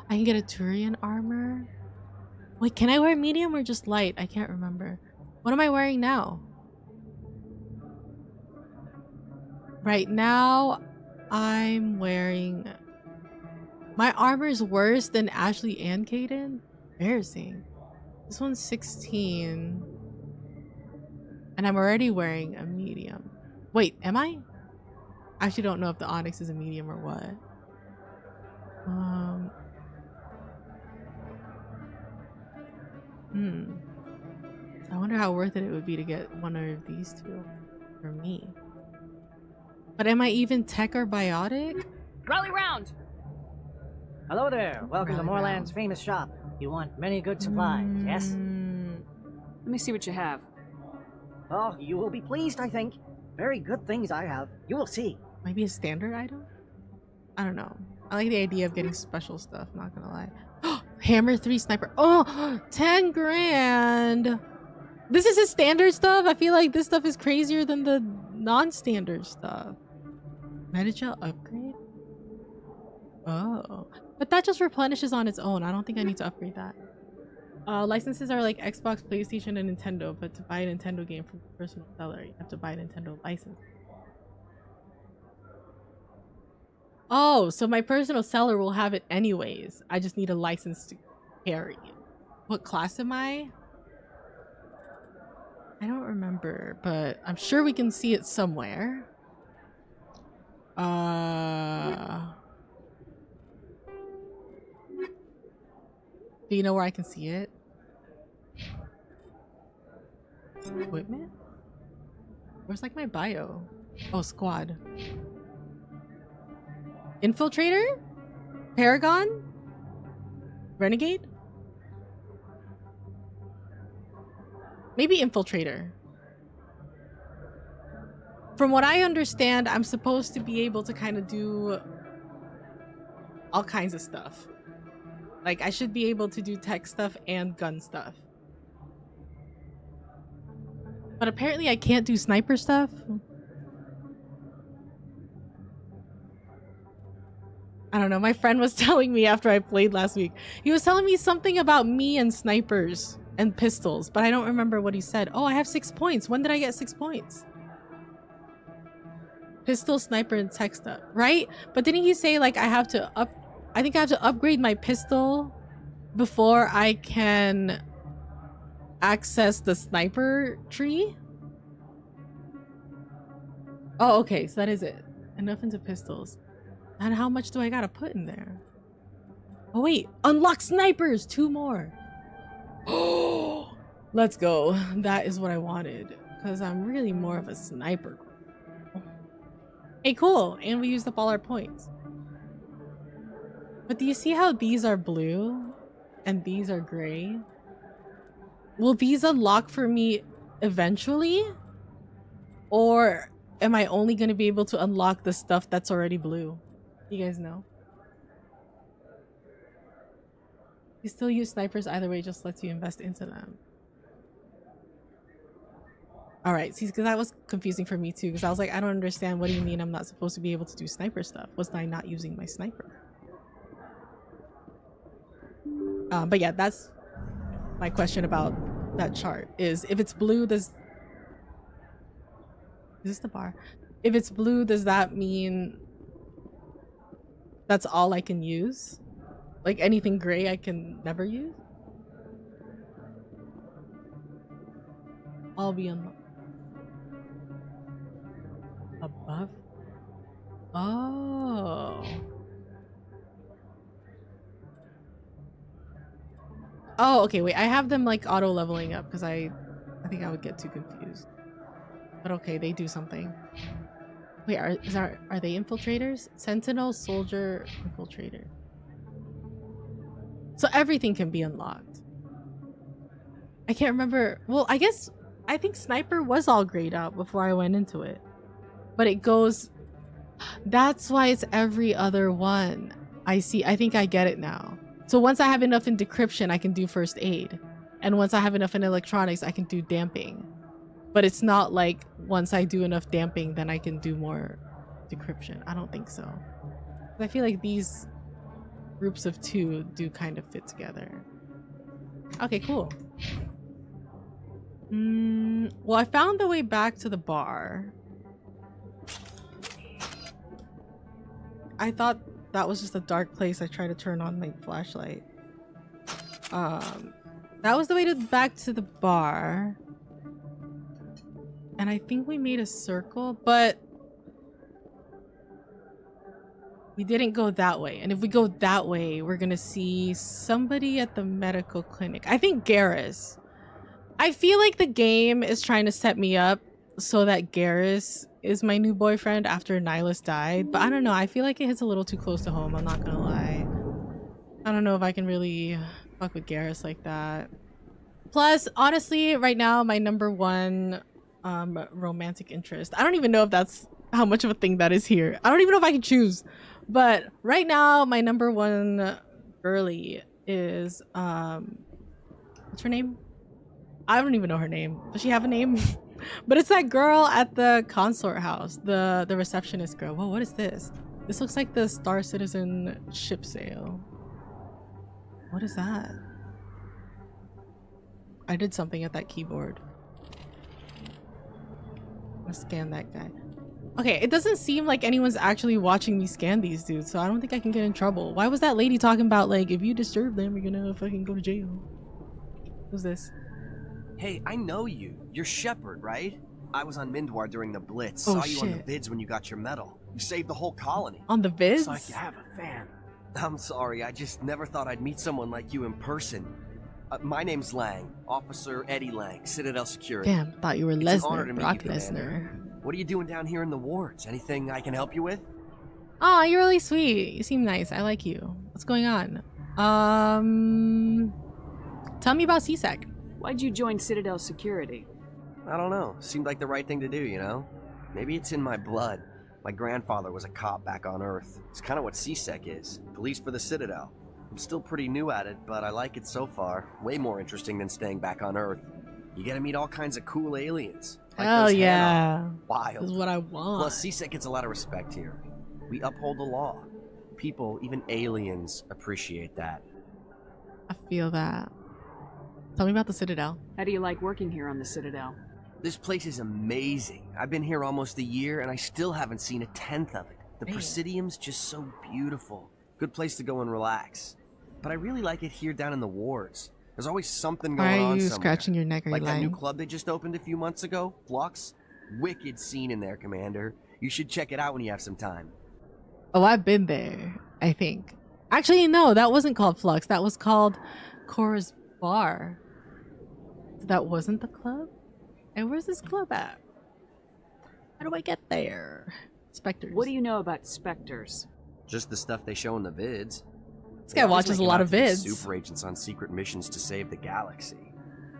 I can get a Turian armor. Wait, can I wear medium or just light? I can't remember. What am I wearing now? Right now, I'm wearing... My armor is worse than Ashley and Kaidan? Embarrassing. This one's 16. And I'm already wearing a medium. Wait, am I? I actually don't know if the Onyx is a medium or what. I wonder how worth it would be to get one of these two for me. But am I even tech or biotic? Rally round! Hello there. Welcome to Moorland's famous shop. You want many good supplies, yes? Let me see what you have. Oh, you will be pleased, I think. Very good things I have. You will see. Maybe a standard item? I don't know. I like the idea of getting special stuff, not gonna lie. Hammer 3 sniper. Oh, 10 grand. This is his standard stuff? I feel like this stuff is crazier than the non-standard stuff. Medichel upgrade? Oh. But that just replenishes on its own. I don't think I need to upgrade that. Licenses are like Xbox, PlayStation, and Nintendo, but to buy a Nintendo game from a personal seller, you have to buy a Nintendo license. Oh, so my personal seller will have it anyways. I just need a license to carry it. What class am I? I don't remember, but I'm sure we can see it somewhere. Do you know where I can see it? Equipment? Where's like my bio? Oh, squad. Infiltrator? Paragon? Renegade? Maybe Infiltrator. From what I understand, I'm supposed to be able to kind of do all kinds of stuff. Like, I should be able to do tech stuff and gun stuff. But apparently I can't do sniper stuff. I don't know. My friend was telling me after I played last week. He was telling me something about me and snipers and pistols, but I don't remember what he said. Oh, I have 6 points. When did I get 6 points? Pistol, sniper, and tech stuff, right? But didn't he say like I think I have to upgrade my pistol before I can access the sniper tree? Oh, okay, so that is it. Enough into pistols. And how much do I gotta put in there? Oh wait, unlock snipers! 2 more. Oh, let's go. That is what I wanted. Because I'm really more of a sniper. Hey, cool. And we used up all our points. But do you see how these are blue and these are gray? Will these unlock for me eventually? Or am I only going to be able to unlock the stuff that's already blue? You guys know? You still use snipers either way, just lets you invest into them. All right, see, because that was confusing for me too. Because I was like, I don't understand. What do you mean I'm not supposed to be able to do sniper stuff? Was I not using my sniper? But yeah, that's my question about that chart. Is if it's blue, is this the bar? If it's blue, does that mean that's all I can use? Like anything gray I can never use? I'll be on above. Oh. Oh, okay, wait. I have them like auto leveling up because I think I would get too confused. But okay, they do something. Wait, are they infiltrators? Sentinel, soldier, infiltrator. So everything can be unlocked. I can't remember. Well, I think sniper was all grayed out before I went into it. But it goes... That's why it's every other one. I see. I think I get it now. So once I have enough in decryption, I can do first aid. And once I have enough in electronics, I can do damping. But it's not like once I do enough damping, then I can do more decryption. I don't think so. I feel like these groups of two do kind of fit together. Okay, cool. Well, I found the way back to the bar. I thought that was just a dark place. I tried to turn on my flashlight. That was the way back to the bar. And I think we made a circle, but we didn't go that way. And if we go that way, we're gonna see somebody at the medical clinic. I think Garrus. I feel like the game is trying to set me up so that Garrus is my new boyfriend after Nihilus died. But I don't know. I feel like it hits a little too close to home. I'm not gonna lie. I don't know if I can really fuck with Garrus like that. Plus, honestly, right now, my #1 romantic interest. I don't even know if that's how much of a thing that is here. I don't even know if I can choose. But right now, my #1 girly is what's her name? I don't even know her name. Does she have a name? But it's that girl at the consort house, the receptionist girl. Whoa, what is this? This looks like the Star Citizen ship sail. What is that? I did something at that keyboard. I'm gonna scan that guy. Okay, it doesn't seem like anyone's actually watching me scan these dudes, so I don't think I can get in trouble. Why was that lady talking about, like, if you disturb them, you're gonna fucking go to jail? Who's this? Hey, I know you. You're Shepard, right? I was on Mindwar during the Blitz. Oh, Saw you on the shit. vids when you got your medal. You saved the whole colony. On the vids? Looks like you have a fan. I'm sorry, I just never thought I'd meet someone like you in person. My name's Lang, Officer Eddie Lang, Citadel Security. Damn, thought you were It's an honor to Lesnar, meet Brock you, Commander. Lesnar. What are you doing down here in the wards? Anything I can help you with? Oh, you're really sweet. You seem nice. I like you. What's going on? Tell me about CSEC. Why'd you join Citadel Security? I don't know. Seemed like the right thing to do, you know? Maybe it's in my blood. My grandfather was a cop back on Earth. It's kind of what CSEC is. Police for the Citadel. I'm still pretty new at it, but I like it so far. Way more interesting than staying back on Earth. You get to meet all kinds of cool aliens. Like Hell those yeah. Hanoi. Wild. This is what I want. Plus, CSEC gets a lot of respect here. We uphold the law. People, even aliens, appreciate that. I feel that. Tell me about the Citadel. How do you like working here on the Citadel? This place is amazing. I've been here almost a year, and I still haven't seen a tenth of it. The Presidium's just so beautiful. Good place to go and relax. But I really like it here down in the wards. There's always something going on Why are you somewhere. scratching your neck? Are Like you that new lying? club they just opened a few months ago, Flux. Wicked scene in there, Commander. You should check it out when you have some time. Oh, I've been there, I think. Actually, no, that wasn't called Flux. That was called Chora's Bar. That wasn't the club? And where's this club at? How do I get there? Spectres. What do you know about Spectres? Just the stuff they show in the vids. This guy watches a lot of vids. Super agents on secret missions to save the galaxy.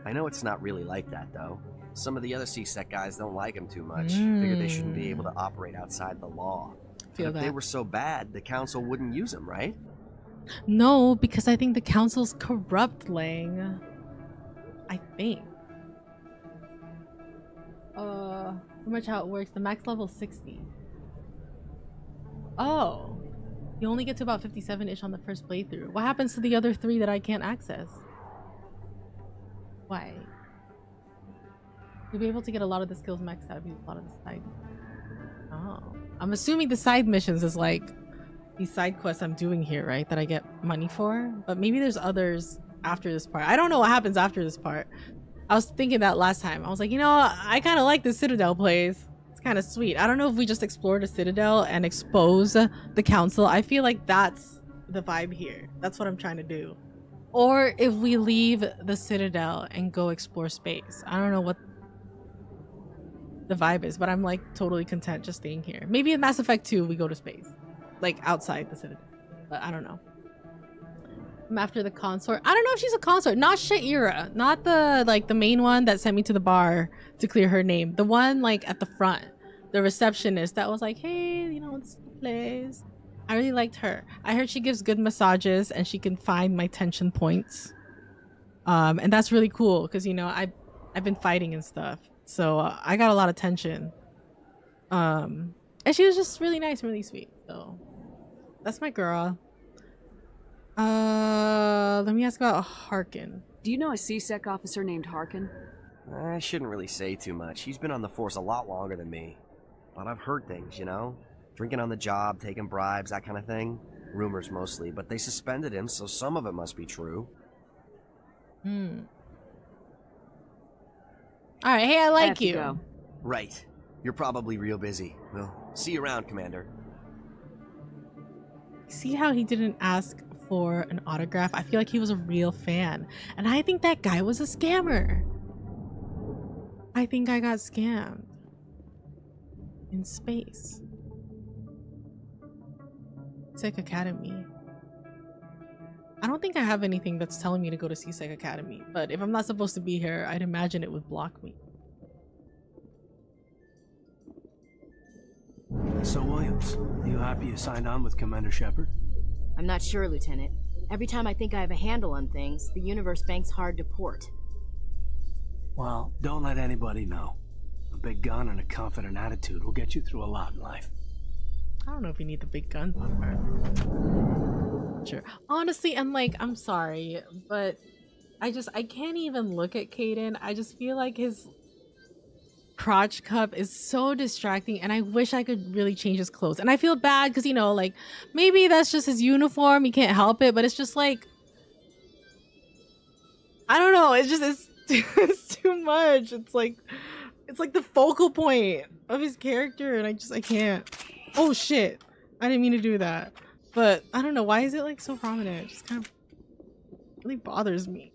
I know it's not really like that, though. Some of the other CSEC guys don't like him too much. Figure they shouldn't be able to operate outside the law. Feel But if they that. were so bad, the council wouldn't use them, right? No, because I think the council's corrupt, Lang. I think. Pretty much how it works. The max level is 60. Oh. You only get to about 57-ish on the first playthrough. What happens to the other 3 that I can't access? Why? You'll be able to get a lot of the skills maxed out. A lot of the side. Oh. I'm assuming the side missions is like these side quests I'm doing here, right? That I get money for. But maybe there's others after this part. I don't know what happens after this part. I was thinking that last time. I was like, you know, I kind of like the Citadel place. It's kind of sweet. I don't know if we just explore the Citadel and expose the council. I feel like that's the vibe here. That's what I'm trying to do. Or if we leave the Citadel and go explore space. I don't know what the vibe is, but I'm like totally content just staying here. Maybe in Mass Effect 2 we go to space, like outside the Citadel, but I don't know. I'm after the consort. I don't know if she's a consort. Not Sha'ira, not the main one that sent me to the bar to clear her name. The one like at the front, the receptionist that was like, hey, you know, it's the place. I really liked her. I heard she gives good massages and she can find my tension points, and that's really cool because, you know, I've been fighting and stuff. So I got a lot of tension. And she was just really nice and really sweet. So that's my girl. Let me ask about Harkin. Do you know a CSEC officer named Harkin? I shouldn't really say too much. He's been on the force a lot longer than me. But I've heard things, you know? Drinking on the job, taking bribes, that kind of thing. Rumors mostly, but they suspended him, so some of it must be true. Alright, hey, I like you. Go. Right. You're probably real busy. Well, see you around, Commander. See how he didn't ask for an autograph? I feel like he was a real fan. And I think that guy was a scammer. I think I got scammed. In space. CSEC Academy. I don't think I have anything that's telling me to go to CSEC Academy, but if I'm not supposed to be here, I'd imagine it would block me. So, Williams, you happy you signed on with Commander Shepard? I'm not sure, Lieutenant. Every time I think I have a handle on things, the universe banks hard to port. Well, don't let anybody know. A big gun and a confident attitude will get you through a lot in life. I don't know if you need the big gun part. Sure. Honestly, and like, I'm sorry, but I can't even look at Kaidan. I just feel like his crotch cup is so distracting, and I wish I could really change his clothes. And I feel bad because, you know, like, maybe that's just his uniform. He can't help it, but it's just like, I don't know. It's just, it's too much. It's like the focal point of his character, and I can't. Oh shit. I didn't mean to do that. But I don't know, why is it like so prominent? It just kind of really bothers me.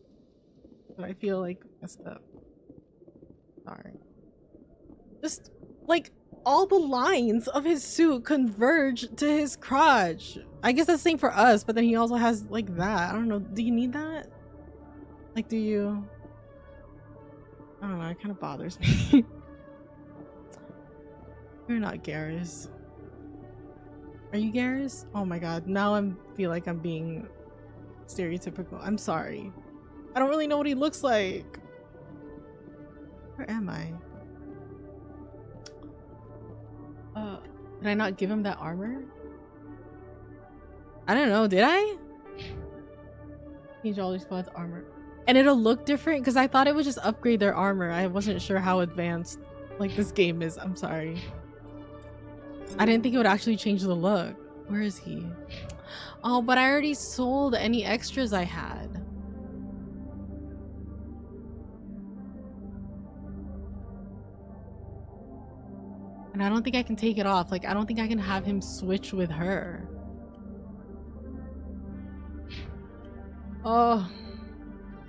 But I feel like messed up. Sorry. Just like all the lines of his suit converge to his crotch. I guess that's the same for us, but then he also has like that. I don't know. Do you need that? Like, do you? I don't know, it kind of bothers me. You're not Garrus. Are you Garrus? Oh my god, now I feel like I'm being stereotypical. I'm sorry. I don't really know what he looks like. Where am I? Did I not give him that armor? I don't know, did I? Change all these squads' armor. And it'll look different because I thought it would just upgrade their armor. I wasn't sure how advanced like this game is. I'm sorry. I didn't think it would actually change the look. Where is he? Oh, but I already sold any extras I had. And I don't think I can take it off. Like, I don't think I can have him switch with her. Oh,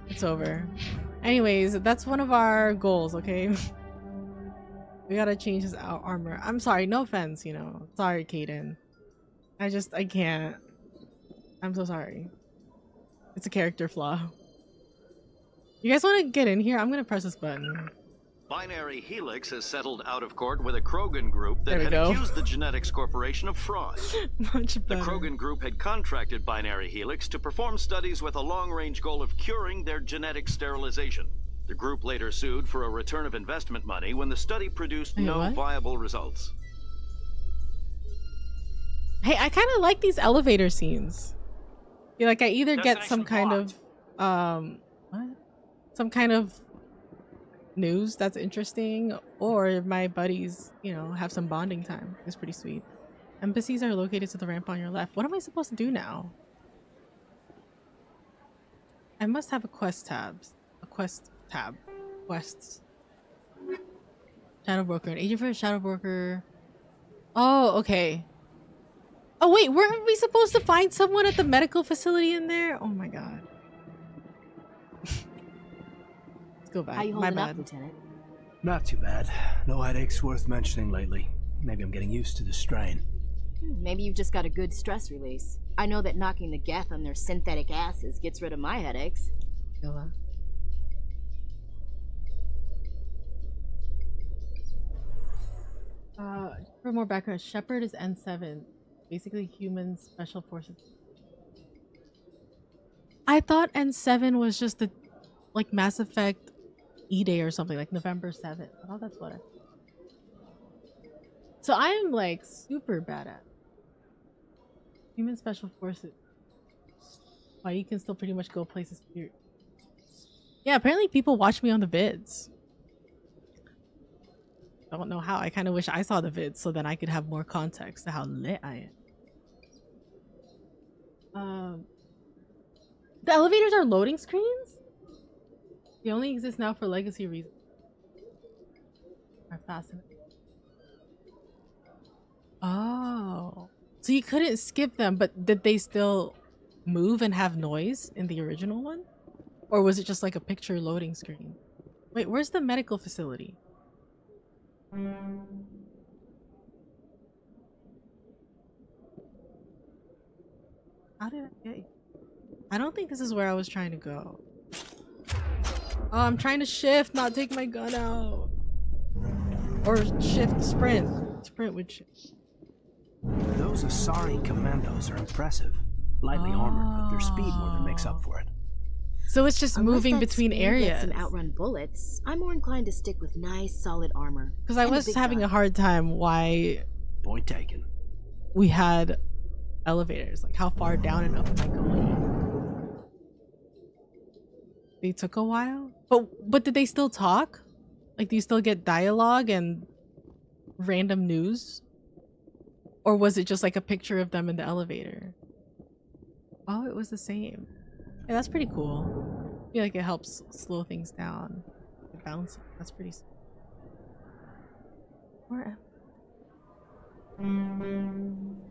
it's over. Anyways, that's one of our goals, okay? We gotta change his armor. I'm sorry, no offense, you know. Sorry, Kaidan. I can't. I'm so sorry. It's a character flaw. You guys want to get in here? I'm gonna press this button. Binary Helix has settled out of court with a Krogan group that had accused the Genetics Corporation of fraud. Much better. The Krogan group had contracted Binary Helix to perform studies with a long-range goal of curing their genetic sterilization. The group later sued for a return of investment money when the study produced no viable results. Hey, I kind of like these elevator scenes. Feel like I either get some kind of some kind of news that's interesting, or my buddies, you know, have some bonding time. It's pretty sweet. Embassies are located to the ramp on your left. What am I supposed to do now? I must have a quest tab. Quests. Shadow Broker. An agent for a Shadow Broker. Oh, okay. Oh wait, weren't we supposed to find someone at the medical facility in there? Oh my god. Let's go back. How you my holding bad. up, Lieutenant? Not too bad. No headaches worth mentioning lately. Maybe I'm getting used to the strain. Maybe you've just got a good stress release. I know that knocking the geth on their synthetic asses gets rid of my headaches. For more background, Shepard is N7. Basically human special forces. I thought N7 was just the like Mass Effect E-Day or something, like November 7th. I thought that's what I... So I am like super bad at human special forces. Why you can still pretty much go places here. Yeah, apparently people watch me on the vids. I don't know how. I kind of wish I saw the vids so then I could have more context to how lit I am. The elevators are loading screens? They only exist now for legacy reasons. Are fascinating. Oh. So you couldn't skip them, but did they still move and have noise in the original one? Or was it just like a picture loading screen? Wait, where's the medical facility? How did I get you? I don't think this is where I was trying to go. Oh, I'm trying to shift, not take my gun out. Or shift, sprint. Sprint with shift. Those Asari commandos are impressive. Lightly armored, but their speed more than makes up for it. So it's just moving between areas. And outrun bullets. I'm more inclined to stick with nice, solid armor. Because I was having a hard time why... Point taken. We had elevators. Like, how far down and up am I going? They took a while? But did they still talk? Like, do you still get dialogue and random news? Or was it just like a picture of them in the elevator? Oh, it was the same. Yeah, that's pretty cool. I feel like it helps slow things down. Bounce. That's pretty. Where? I'm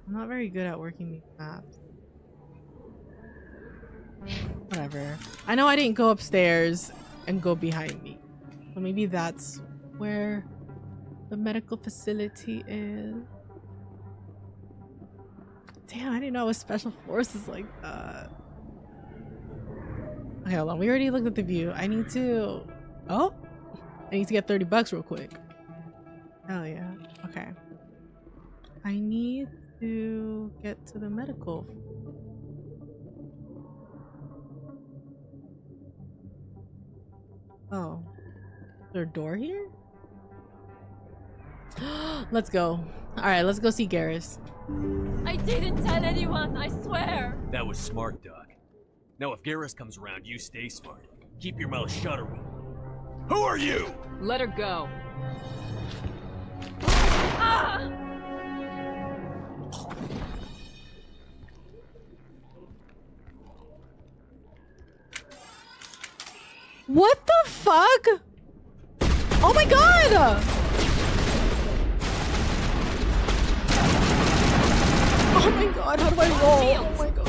not very good at working these maps. Whatever. I know I didn't go upstairs and go behind me. So maybe that's where the medical facility is. Damn, I didn't know it was special forces like that. Okay, hold on. We already looked at the view. I need to... Oh! I need to get $30 real quick. Hell yeah. Okay. I need to get to the medical. Oh. Is there a door here? Let's go. Alright, let's go see Garrus. I didn't tell anyone, I swear. That was smart, Doc. Now if Garrus comes around, you stay smart. Keep your mouth shut or Who are you? Let her go. Ah! What the fuck? Oh my god! Oh my god, how do I roll? Oh my god.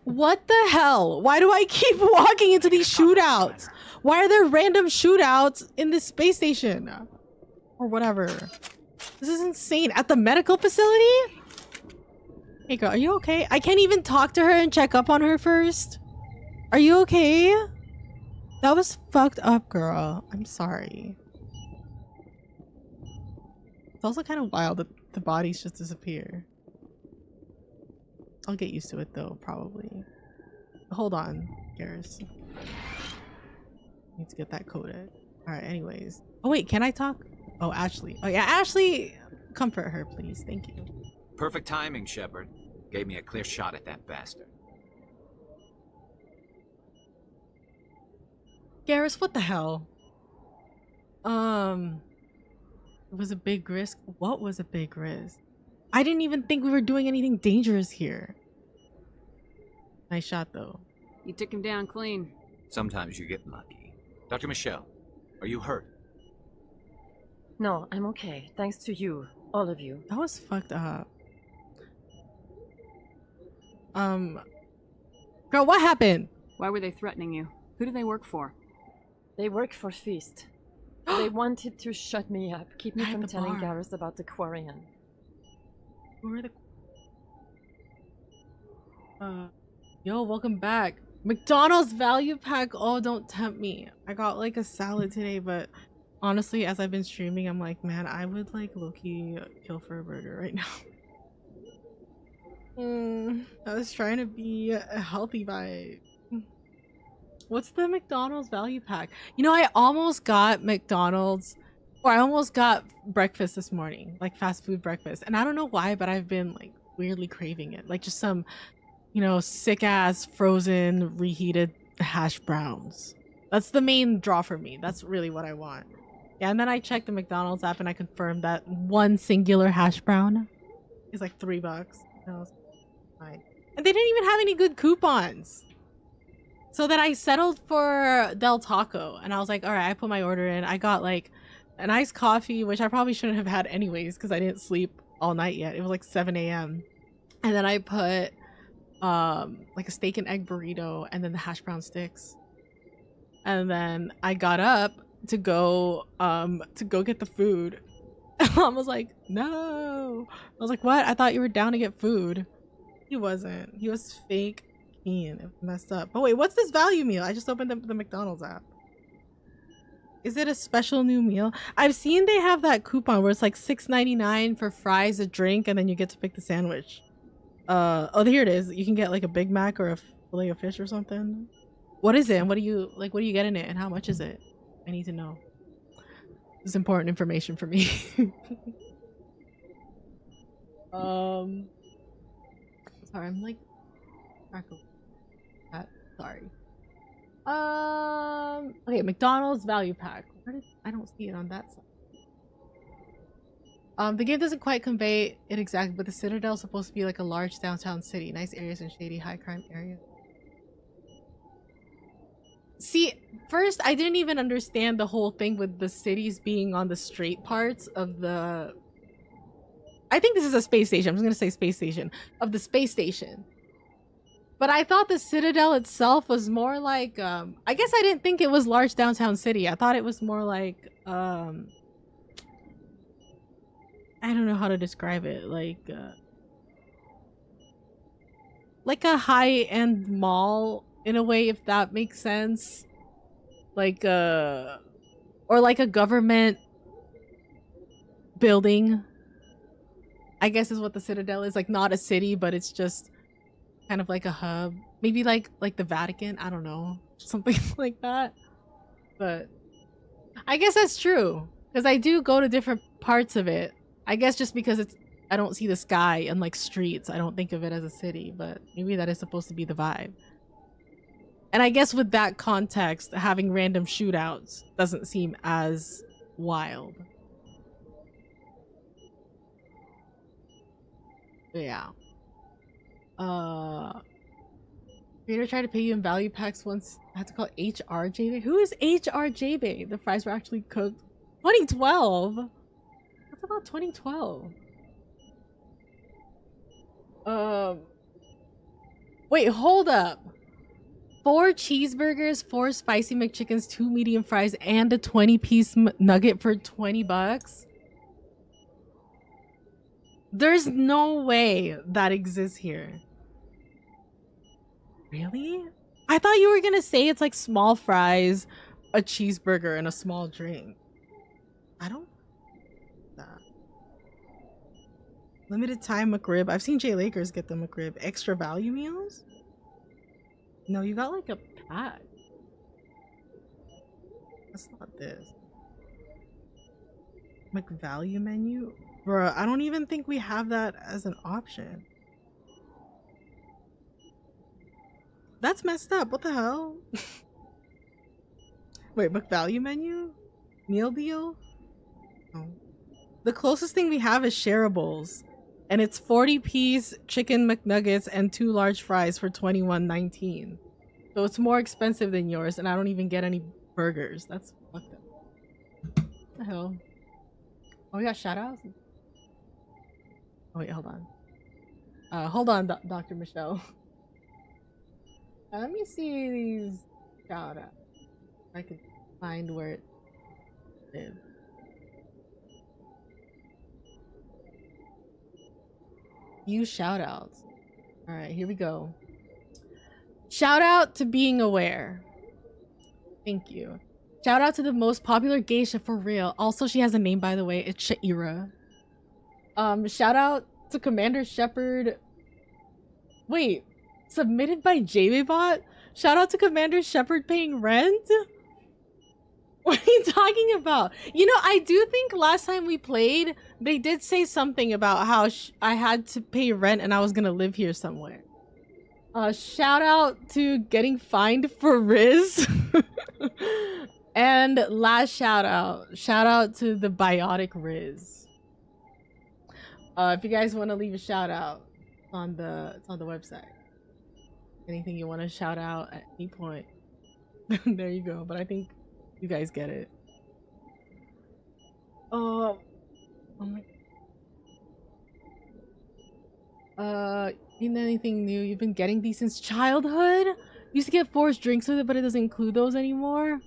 What the hell? Why do I keep walking into these shootouts? Why are there random shootouts in this space station? Or whatever. This is insane. At the medical facility? Hey girl, are you okay? I can't even talk to her and check up on her first. Are you okay? That was fucked up, girl. I'm sorry. It's also kind of wild that the bodies just disappear. I'll get used to it though, probably. Hold on, Garrus. Need to get that coded. Alright, anyways. Oh wait, can I talk? Oh, Ashley. Oh yeah, Ashley! Comfort her, please. Thank you. Perfect timing, Shepard. Gave me a clear shot at that bastard. Garrus, what the hell? It was a big risk. What was a big risk? I didn't even think we were doing anything dangerous here. Nice shot, though. You took him down clean. Sometimes you get lucky. Dr. Michel, are you hurt? No, I'm okay. Thanks to you. All of you. That was fucked up. Girl, what happened? Why were they threatening you? Who do they work for? They work for Feast. They wanted to shut me up, keep me from telling Garrus about the Quarian. Who are the... Yo, welcome back. McDonald's value pack. Oh, don't tempt me. I got like a salad today, but honestly, as I've been streaming, I'm like, man, I would like low-key kill for a burger right now. I was trying to be a healthy vibe. What's the McDonald's value pack? You know, I almost got McDonald's, or I almost got breakfast this morning, like fast food breakfast. And I don't know why, but I've been like weirdly craving it. Like just some, you know, sick ass frozen reheated hash browns. That's the main draw for me. That's really what I want. Yeah, and then I checked the McDonald's app and I confirmed that one singular hash brown is like $3. And I was fine. And they didn't even have any good coupons. So then I settled for Del Taco and I was like, all right, I put my order in. I got like an iced coffee, which I probably shouldn't have had anyways because I didn't sleep all night yet. It was like 7 a.m. And then I put like a steak and egg burrito and then the hash brown sticks. And then I got up to go get the food. Mom was like, no. I was like, what? I thought you were down to get food. He wasn't. He was fake. It messed up. Oh wait, what's this value meal? I just opened the McDonald's app. Is it a special new meal? I've seen they have that coupon where it's like $6.99 for fries, a drink, and then you get to pick the sandwich. Oh, here it is. You can get like a Big Mac or a fillet of fish or something. What is it? And what do you get in it? And how much is it? I need to know. This is important information for me. Sorry, I'm like sorry. Okay, McDonald's value pack. I don't see it on that side. The game doesn't quite convey it exactly, but the Citadel is supposed to be like a large downtown city. Nice areas and shady high crime areas. See, first I didn't even understand the whole thing with the cities being on the straight parts of the... I think this is a space station. I'm just gonna say space station. Of the space station. But I thought the Citadel itself was more like, I guess I didn't think it was large downtown city. I thought it was more like, I don't know how to describe it. Like a high-end mall in a way, if that makes sense. Like, or like a government building, I guess is what the Citadel is. Like not a city, but it's just kind of like a hub, maybe like the Vatican, I don't know, something like that. But I guess that's true because I do go to different parts of it. I guess just because I don't see the sky and like streets, I don't think of it as a city, but maybe that is supposed to be the vibe. And I guess with that context, having random shootouts doesn't seem as wild. Yeah. Creator tried to pay you in value packs once. I had to call HRJB. Who is HRJB? The fries were actually cooked. 2012? What's about 2012? Wait, hold up. 4 cheeseburgers, 4 spicy McChickens, 2 medium fries, and a 20-piece nugget for $20. There's no way that exists here. Really? I thought you were gonna say it's like small fries, a cheeseburger, and a small drink. I don't. Limited time McRib. I've seen Jay Lakers get the McRib. Extra value meals? No, you got like a pack. That's not this. McValue menu? Bruh, I don't even think we have that as an option. That's messed up. What the hell? Wait, McValue menu? Meal deal? Oh. The closest thing we have is shareables. And it's 40-piece chicken McNuggets and 2 large fries for $21.19. So it's more expensive than yours, and I don't even get any burgers. That's fucked up. What the hell? Oh, we got shoutouts? Oh, wait, hold on. Hold on, Dr. Michel. Let me see these shoutouts. I can find where it is. Use shoutouts. Alright, here we go. Shout out to Being Aware. Thank you. Shout out to the most popular geisha for real. Also, she has a name, by the way. It's Shaira. Shout out to Commander Shepard. Wait, submitted by JBot? Shout out to Commander Shepard paying rent? What are you talking about? You know, I do think last time we played, they did say something about how I had to pay rent and I was gonna live here somewhere. Shout out to getting fined for Riz. And last shout out to the Biotic Riz. If you guys want to leave a shout out on the website. Anything you want to shout out at any point. There you go. But I think you guys get it. Oh my. Anything new? You've been getting these since childhood? Used to get forced drinks with it, but it doesn't include those anymore.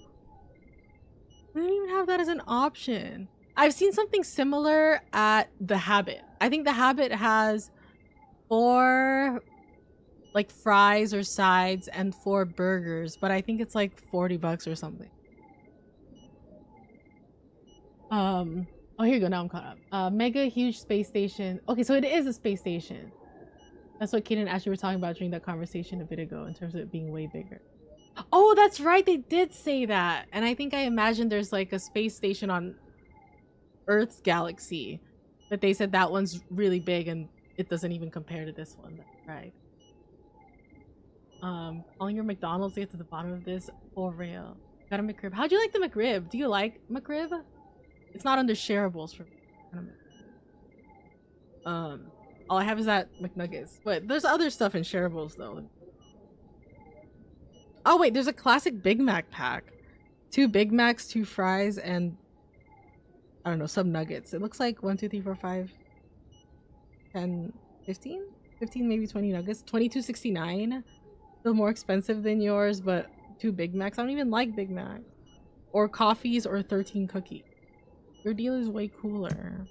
We don't even have that as an option. I've seen something similar at The Habit. I think The Habit has 4 like fries or sides and 4 burgers, but I think it's like $40 or something. Oh, here you go. Now I'm caught up. Mega huge space station. Okay, so it is a space station. That's what Kaidan actually were talking about during that conversation a bit ago in terms of it being way bigger. Oh, that's right. They did say that. And I think I imagine there's like a space station on Earth's galaxy. But they said that one's really big and it doesn't even compare to this one. That's right. Calling your McDonald's to get to the bottom of this for real. Got a McRib. How'd you like the McRib? Do you like McRib? It's not under shareables for me. All I have is that McNuggets. But there's other stuff in shareables though. Oh wait, there's a classic Big Mac pack. 2 Big Macs, 2 fries, and I don't know, some nuggets. It looks like 1, 2, 3, 4, 5, 10, 15? 15, maybe 20 nuggets. $22.69. Still more expensive than yours, but 2 Big Macs. I don't even like Big Macs. Or coffees or 13 cookies. Your deal is way cooler.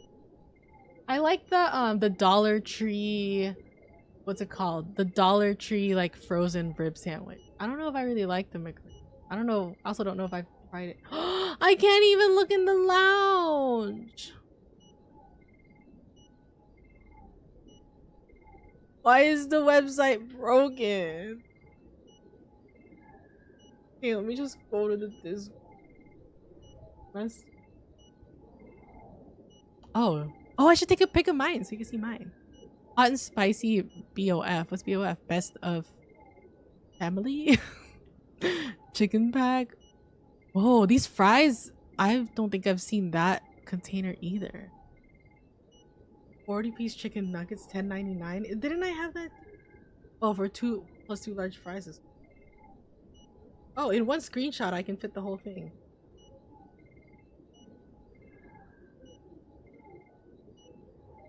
I like the Dollar Tree, what's it called? The Dollar Tree like frozen rib sandwich. I don't know if I really like the McRib. I don't know. I also don't know if I've tried it. I can't even look in the lounge. Why is the website broken? Hey, let me just go to the Discord. Oh, I should take a pic of mine so you can see mine. Hot and spicy BOF. What's BOF? Best of family? Chicken pack. Whoa, these fries. I don't think I've seen that container either. 40-piece chicken nuggets, $10.99. Didn't I have that? Oh, for 2 plus 2 large fries. Oh, in one screenshot I can fit the whole thing.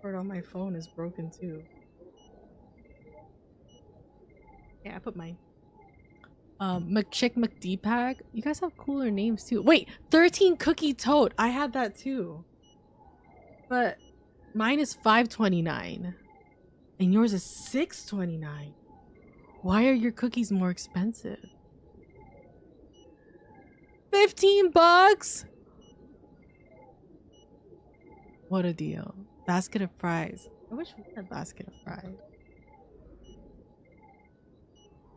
On my phone is broken too. Yeah, I put mine. McChick McDeepak. You guys have cooler names too. Wait, 13 Cookie Tote. I had that too. But mine is $5.29. And yours is $6.29. Why are your cookies more expensive? 15 bucks? What a deal. Basket of fries. I wish we had a basket of fries.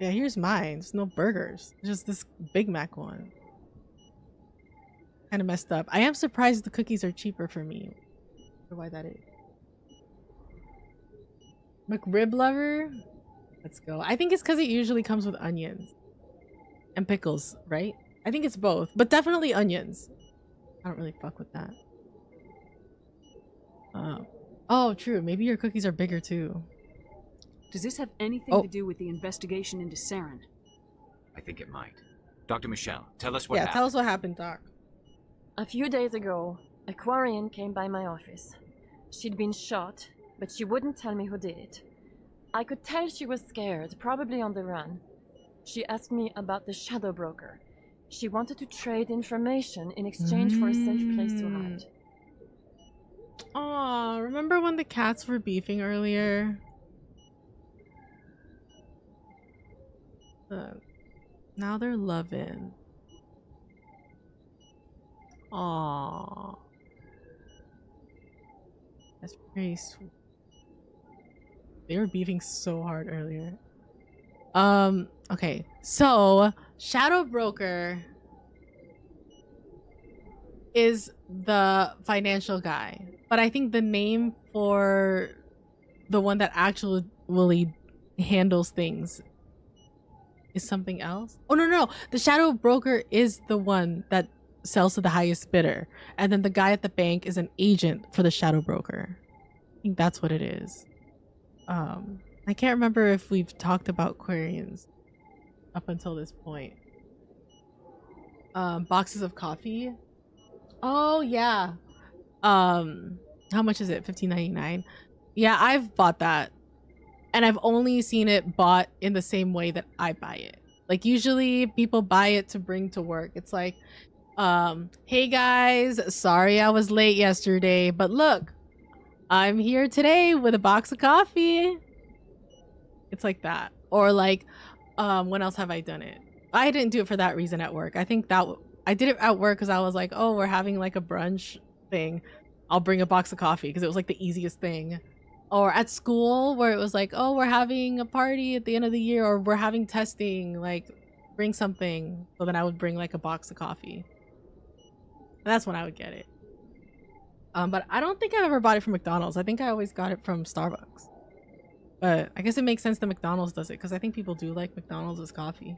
Yeah, here's mine. There's no burgers. Just this Big Mac one. Kind of messed up. I am surprised the cookies are cheaper for me. I wonder why that is. McRib Lover? Let's go. I think it's because it usually comes with onions. And pickles, right? I think it's both. But definitely onions. I don't really fuck with that. Oh, true. Maybe your cookies are bigger too. Does this have anything to do with the investigation into Saren? I think it might. Dr. Michel, tell us what happened. Yeah, tell us what happened, Doc. A few days ago, a Quarian came by my office. She'd been shot, but she wouldn't tell me who did it. I could tell she was scared, probably on the run. She asked me about the Shadow Broker. She wanted to trade information in exchange for a safe place to hide. Aw, remember when the cats were beefing earlier? Now they're loving. Aw. That's pretty sweet. They were beefing so hard earlier. Okay. So, Shadow Broker is the financial guy. But I think the name for the one that actually handles things is something else. Oh, no. The Shadow Broker is the one that sells to the highest bidder. And then the guy at the bank is an agent for the Shadow Broker. I think that's what it is. I can't remember if we've talked about Quarians up until this point. Boxes of coffee. Oh, yeah. How much is it? $15.99. Yeah, I've bought that. And I've only seen it bought in the same way that I buy it. Like, usually people buy it to bring to work. It's like, hey guys, sorry I was late yesterday, but look, I'm here today with a box of coffee. It's like that. Or like, when else have I done it? I didn't do it for that reason at work. I think that I did it at work because I was like, oh, we're having like a brunch thing. I'll bring a box of coffee because it was like the easiest thing. Or at school where it was like, oh, we're having a party at the end of the year, or we're having testing, like bring something. So then I would bring like a box of coffee. And that's when I would get it. But I don't think I've ever bought it from McDonald's. I think I always got it from Starbucks. But I guess it makes sense that McDonald's does it because I think people do like McDonald's coffee.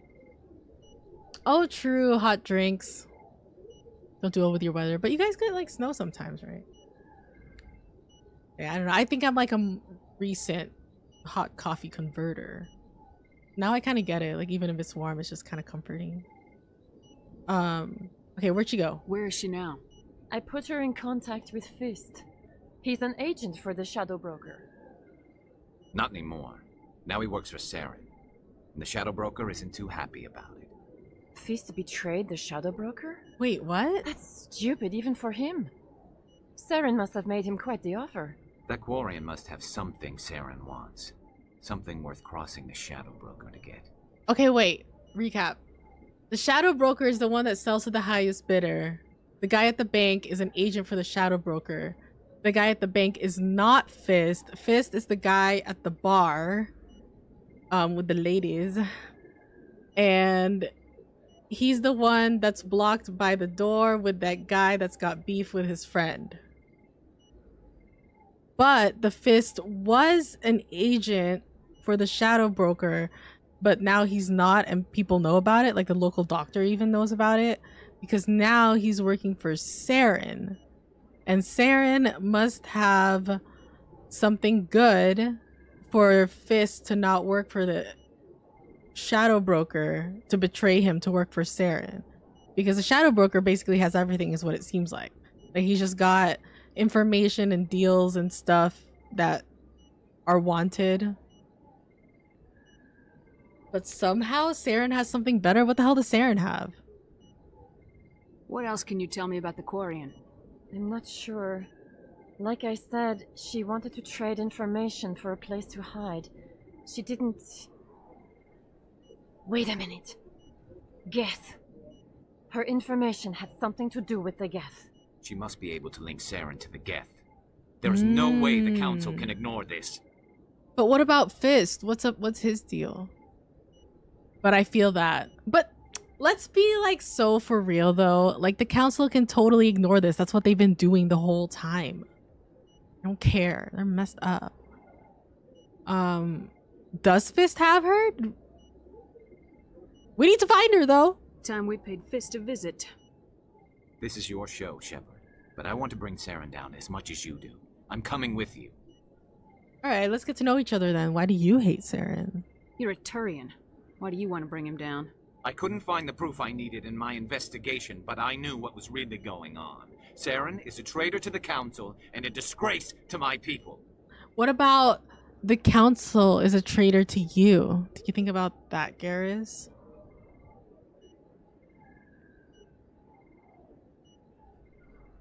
Oh, true. Hot drinks. Don't do it with your weather. But you guys get like snow sometimes, right? Yeah, I don't know. I think I'm like a recent hot coffee converter. Now I kind of get it. Like even if it's warm, it's just kind of comforting. Okay, where'd she go? Where is she now? I put her in contact with Fist. He's an agent for the Shadow Broker. Not anymore. Now he works for Saren. And the Shadow Broker isn't too happy about it. Fist betrayed the Shadow Broker? Wait, what? That's stupid even for him. Saren must have made him quite the offer. That Quarian must have something Saren wants. Something worth crossing the Shadow Broker to get. Okay, wait. Recap. The Shadow Broker is the one that sells to the highest bidder. The guy at the bank is an agent for the Shadow Broker. The guy at the bank is not Fist. Fist is the guy at the bar with the ladies. And he's the one that's blocked by the door with that guy that's got beef with his friend. But the Fist was an agent for the Shadow Broker, but now he's not, and people know about it. Like the local doctor even knows about it because now he's working for Saren. And Saren must have something good for Fist to not work for the Shadow Broker, to betray him to work for Saren. Because the Shadow Broker basically has everything is what it seems like. Like he's just got information and deals and stuff that are wanted. But somehow Saren has something better. What the hell does Saren have? What else can you tell me about the Quarian? I'm not sure. Like I said, she wanted to trade information for a place to hide. She didn't... Wait a minute. Geth. Her information had something to do with the Geth. She must be able to link Saren to the Geth. There is no way the Council can ignore this. But what about Fist? What's up? What's his deal? But I feel that. But let's be like so for real though. Like the Council can totally ignore this. That's what they've been doing the whole time. I don't care. They're messed up. Does Fist have her? We need to find her though. Time we paid Fist a visit. This is your show, Shepard. But I want to bring Saren down as much as you do. I'm coming with you. Alright, let's get to know each other then. Why do you hate Saren? You're a Turian. Why do you want to bring him down? I couldn't find the proof I needed in my investigation, but I knew what was really going on. Saren is a traitor to the Council and a disgrace to my people. What about the Council is a traitor to you? Did you think about that, Garrus?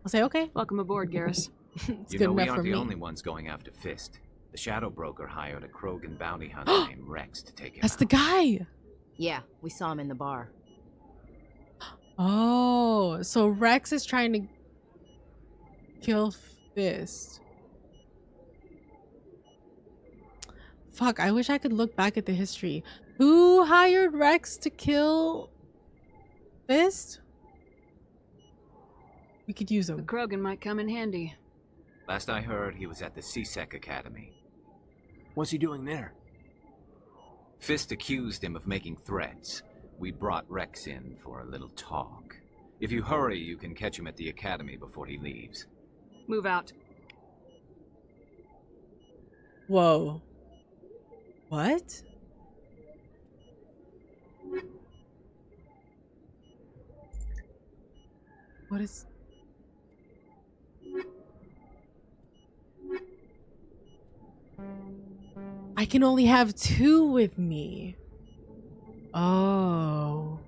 I'll say okay. Welcome aboard, Garrus. It's You good know we enough for aren't the me. only ones going after Fist. The Shadow Broker hired a Krogan bounty hunter named Wrex to take him That's out. the guy! Yeah, we saw him in the bar. Oh, so Wrex is trying to kill Fist. Fuck, I wish I could look back at the history. Who hired Wrex to kill Fist? We could use The him. Krogan might come in handy. Last I heard, he was at the CSEC Academy. What's he doing there? Fist accused him of making threats. We brought Wrex in for a little talk. If you hurry, you can catch him at the Academy before he leaves. Move out. Whoa. What? What is... I can only have 2 with me. Oh.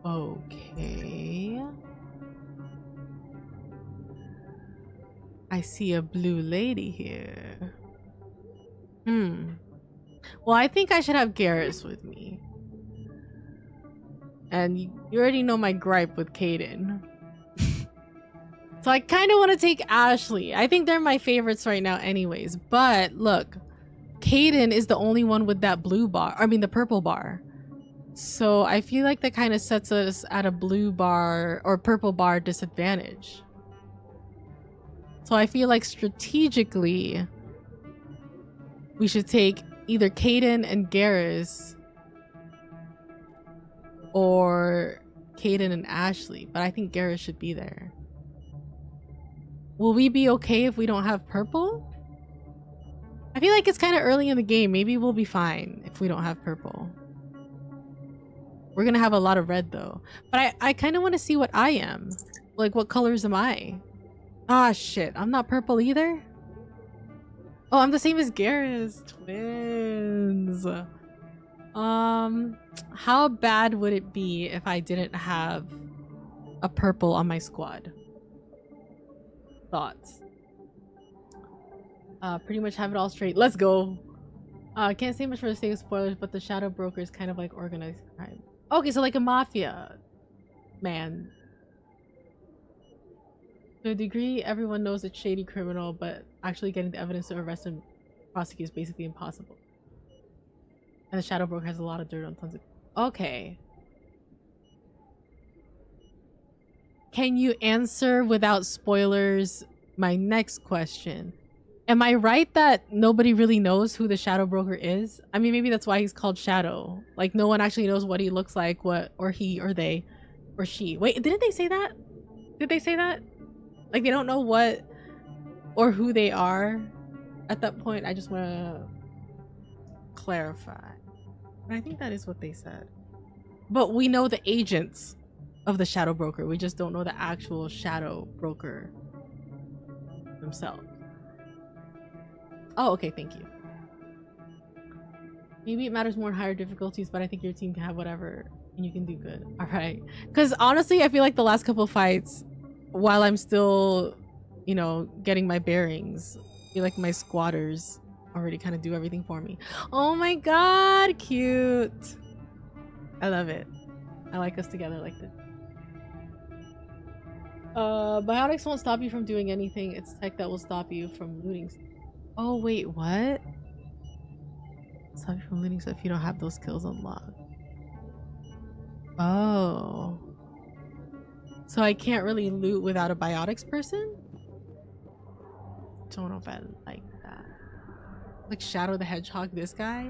Okay. I see a blue lady here. Well, I think I should have Garrus with me. And you already know my gripe with Kaidan. So I kind of want to take Ashley. I think they're my favorites right now anyways. But look, Kaidan is the only one with that blue bar. I mean the purple bar. So I feel like that kind of sets us at a blue bar or purple bar disadvantage. So I feel like strategically we should take either Kaidan and Garrus or Kaidan and Ashley. But I think Garrus should be there. Will we be okay if we don't have purple? I feel like it's kind of early in the game. Maybe we'll be fine if we don't have purple. We're gonna have a lot of red though. But I kind of want to see what I am. Like, what colors am I? Ah, shit. I'm not purple either? Oh, I'm the same as Garrus. Twins. How bad would it be if I didn't have a purple on my squad? Thoughts? Pretty much have it all straight. Let's go. Can't say much for the sake of spoilers, but the Shadow Broker is kind of like organized crime. Okay, so like a mafia man. To a degree, everyone knows it's shady criminal, but actually getting the evidence to arrest and prosecute is basically impossible. And the Shadow Broker has a lot of dirt on tons of... Okay. Can you answer without spoilers my next question? Am I right that nobody really knows who the Shadow Broker is? I mean, maybe that's why he's called Shadow. Like, no one actually knows what he looks like, what, or he, or they, or she. Wait, didn't they say that? Did they say that? Like, they don't know what or who they are at that point. I just want to clarify. And I think that is what they said. But we know the agents of the Shadow Broker. We just don't know the actual Shadow Broker themselves. Oh, okay, thank you. Maybe it matters more in higher difficulties, but I think your team can have whatever and you can do good. All right. Because honestly, I feel like the last couple of fights, while I'm still, you know, getting my bearings, I feel like my squatters already kind of do everything for me. Oh my god, cute. I love it. I like us together like this. Biotics won't stop you from doing anything. It's tech that will stop you from looting. Oh wait, what? Stop you from looting stuff if you don't have those skills unlocked. Oh. So I can't really loot without a biotics person? Don't know if I like that. Like Shadow the Hedgehog, this guy?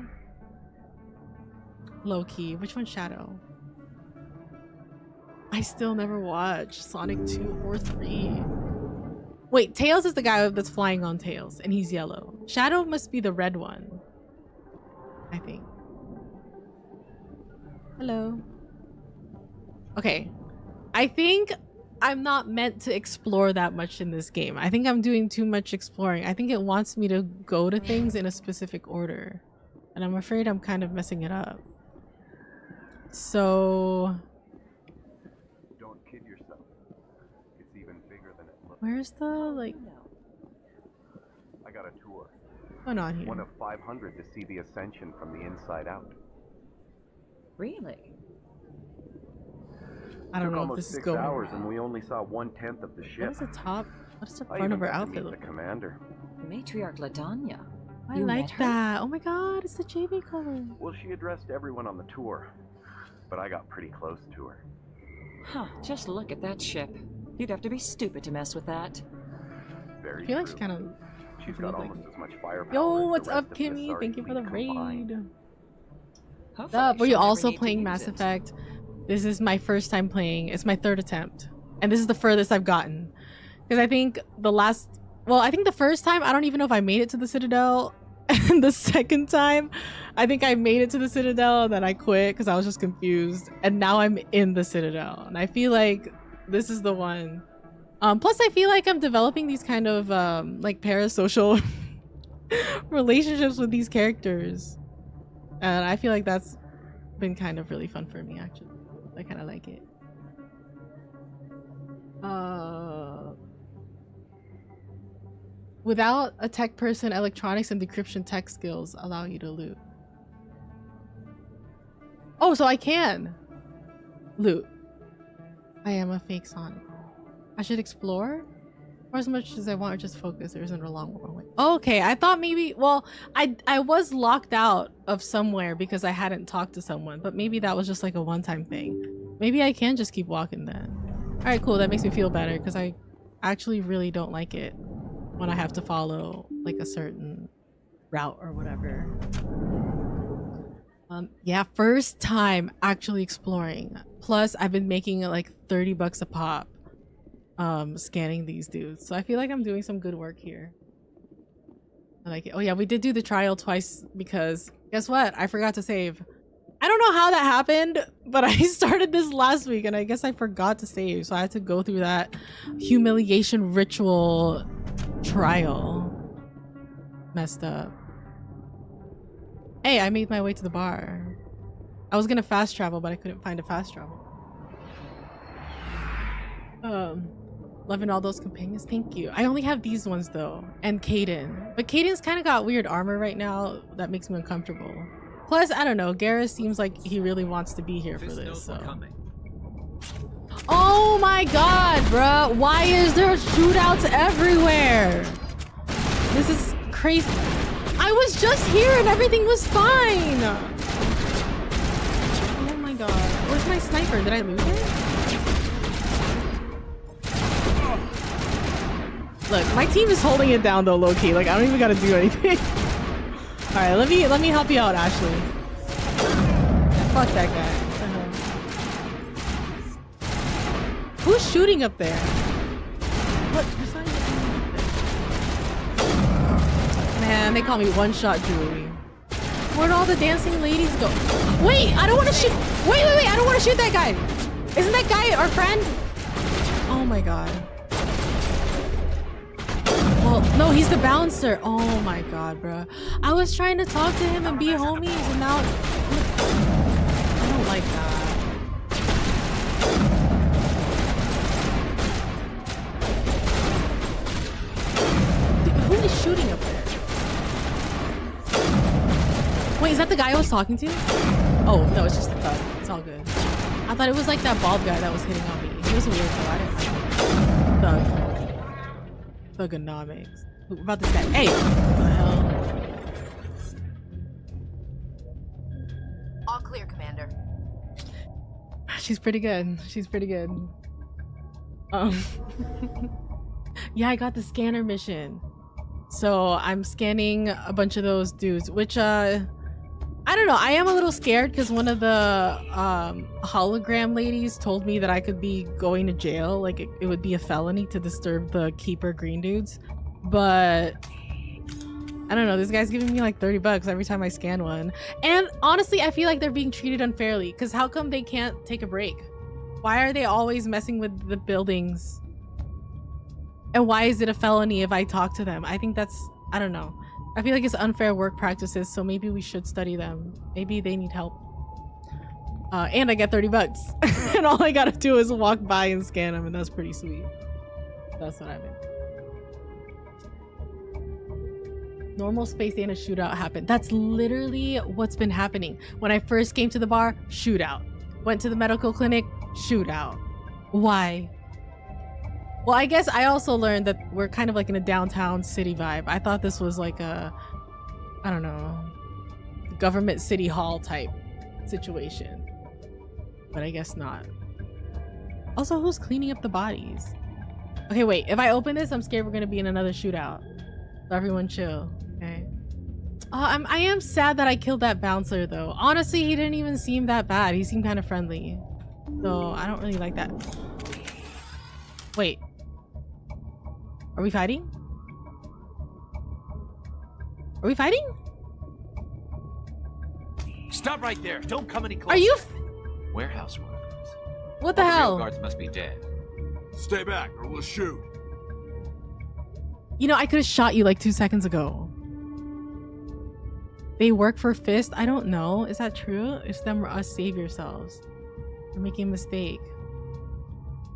Low key. Which one's Shadow? I still never watched Sonic 2 or 3. Wait, Tails is the guy that's flying on Tails, and he's yellow. Shadow must be the red one, I think. Hello. Okay. I think I'm not meant to explore that much in this game. I think I'm doing too much exploring. I think it wants me to go to things in a specific order. And I'm afraid I'm kind of messing it up. So... Don't kid yourself. It's even bigger than it looks. where's the, like... I got a tour. What's going on here? One of 500 to see the Ascension from the inside out. Really? I don't know if almost this is 6 going hours well. and we only saw 1/10 of the ship. What is the top? What is the I front even of her got to outfit meet look the like? commander. Matriarch Ladanya. I You like met her? that. Oh my god, it's the JB color. Well, she addressed everyone on the tour, but I got pretty close to her. Huh, just look at that ship. You'd have to be stupid to mess with that. Very I feel like true. she kind of... She's got almost as much firepower. Yo, as what's the rest up, of the Kimmy? Asari Thank you for the fleet raid. combined. What's up? Were you she'll never also need to playing use Mass it. Effect? This is my first time playing. It's my 3rd attempt. And this is the furthest I've gotten. Because I think the last... Well, I think the first time, I don't even know if I made it to the Citadel. And the second time, I think I made it to the Citadel and then I quit because I was just confused. And now I'm in the Citadel. And I feel like this is the one. Plus, I feel like I'm developing these kind of like parasocial relationships with these characters. And I feel like that's been kind of really fun for me, actually. I kind of like it. Without a tech person, electronics and decryption tech skills allow you to loot. Oh, so I can loot. I am a fake Sonic. I should explore? Or as much as I want, or just focus. There isn't a long way. Okay, I thought maybe... Well, I was locked out of somewhere because I hadn't talked to someone. But maybe that was just like a one-time thing. Maybe I can just keep walking then. Alright, cool. That makes me feel better because I actually really don't like it when I have to follow like a certain route or whatever. Yeah, first time actually exploring. Plus, I've been making like 30 bucks a pop scanning these dudes. So I feel like I'm doing some good work here. I like it. Oh yeah, we did do the trial twice because guess what? I forgot to save. I don't know how that happened, but I started this last week and I guess I forgot to save. So I had to go through that humiliation ritual trial. Messed up. Hey, I made my way to the bar. I was gonna fast travel, but I couldn't find a fast travel. Loving all those companions. Thank you. I only have these ones though, and Kaidan. But Kaidan's kind of got weird armor right now that makes me uncomfortable. Plus, I don't know. Garrus seems like he really wants to be here for this. So. Oh my god, bruh! Why is there shootouts everywhere? This is crazy. I was just here and everything was fine. Oh my god. Where's my sniper? Did I lose it? Look, my team is holding it down though, low-key. Like, I don't even gotta do anything. Alright, let me help you out, Ashley. Fuck that guy. Who's shooting up there? What? Man, they call me one-shot Juli. Where'd all the dancing ladies go? Wait, I don't want to shoot. Wait, I don't want to shoot that guy. Isn't that guy our friend? Oh my god. Well, no, he's the bouncer. Oh my god, bro. I was trying to talk to him and be homies, and now I don't like that. Dude, who is shooting up there? Wait, is that the guy I was talking to? Oh, no, it's just the thug. It's all good. I thought it was like that bald guy that was hitting on me. He was weird though. I didn't like him. Thug. Thugonomics. What about this guy? Hey! What the hell? All clear, Commander. She's pretty good. She's pretty good. Yeah, I got the scanner mission. So I'm scanning a bunch of those dudes, which I don't know. I am a little scared because one of the hologram ladies told me that I could be going to jail. Like it would be a felony to disturb the Keeper green dudes. But I don't know. This guy's giving me like $30 every time I scan one. And honestly, I feel like they're being treated unfairly because how come they can't take a break? Why are they always messing with the buildings? And why is it a felony if I talk to them? I think that's, I don't know. I feel like it's unfair work practices, so maybe we should study them. Maybe they need help. And I get $30. And all I gotta do is walk by and scan them, and that's pretty sweet. That's what I meant. Normal space and a shootout happened. That's literally what's been happening. When I first came to the bar, shootout. Went to the medical clinic, shootout. Why? Well, I guess I also learned that we're kind of like in a downtown city vibe. I thought this was like a, I don't know, government city hall type situation. But I guess not. Also, who's cleaning up the bodies? Okay, wait. If I open this, I'm scared we're gonna be in another shootout. So everyone chill, okay? I am sad that I killed that bouncer though. Honestly, he didn't even seem that bad. He seemed kind of friendly. So I don't really like that. Wait. Are we fighting? Are we fighting? Stop right there. Don't come any closer. Are you? Warehouse workers. What the All hell? guards must be dead. Stay back or we'll shoot. You know, I could have shot you like 2 seconds ago. They work for Fist? I don't know. Is that true? It's them or us. Save yourselves. You're making a mistake.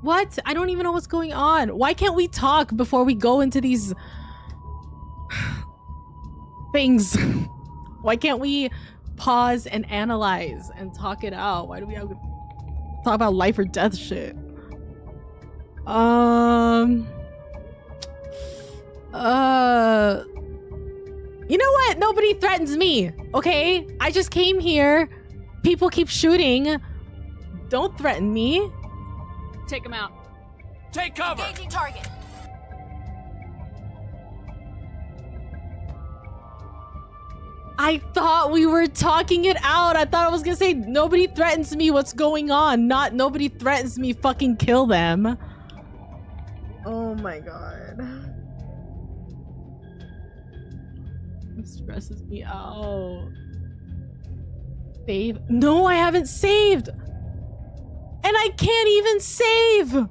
What? I don't even know what's going on. Why can't we talk before we go into these things? Why can't we pause and analyze and talk it out? Why do we have to talk about life or death shit? You know what? Nobody threatens me, okay? I just came here. People keep shooting. Don't threaten me. Take him out. Take cover! Engaging target. I thought we were talking it out. I thought I was gonna say nobody threatens me. What's going on? Not nobody threatens me. Fucking kill them. Oh my god. It stresses me out. Save? No, I haven't saved. And I can't even save.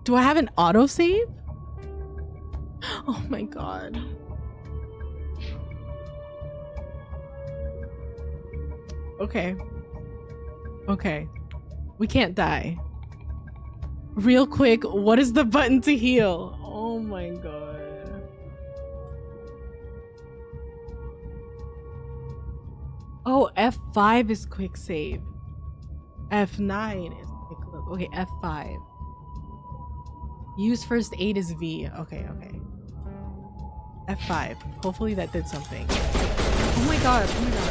Do I have an autosave? Oh my god. Okay. Okay. We can't die. Real quick, what is the button to heal? Oh my god. Oh, F5 is quick save. F9 is quick look. Okay, F5. Use first aid is V. Okay, okay. F5. Hopefully that did something. Oh my god. Oh my god.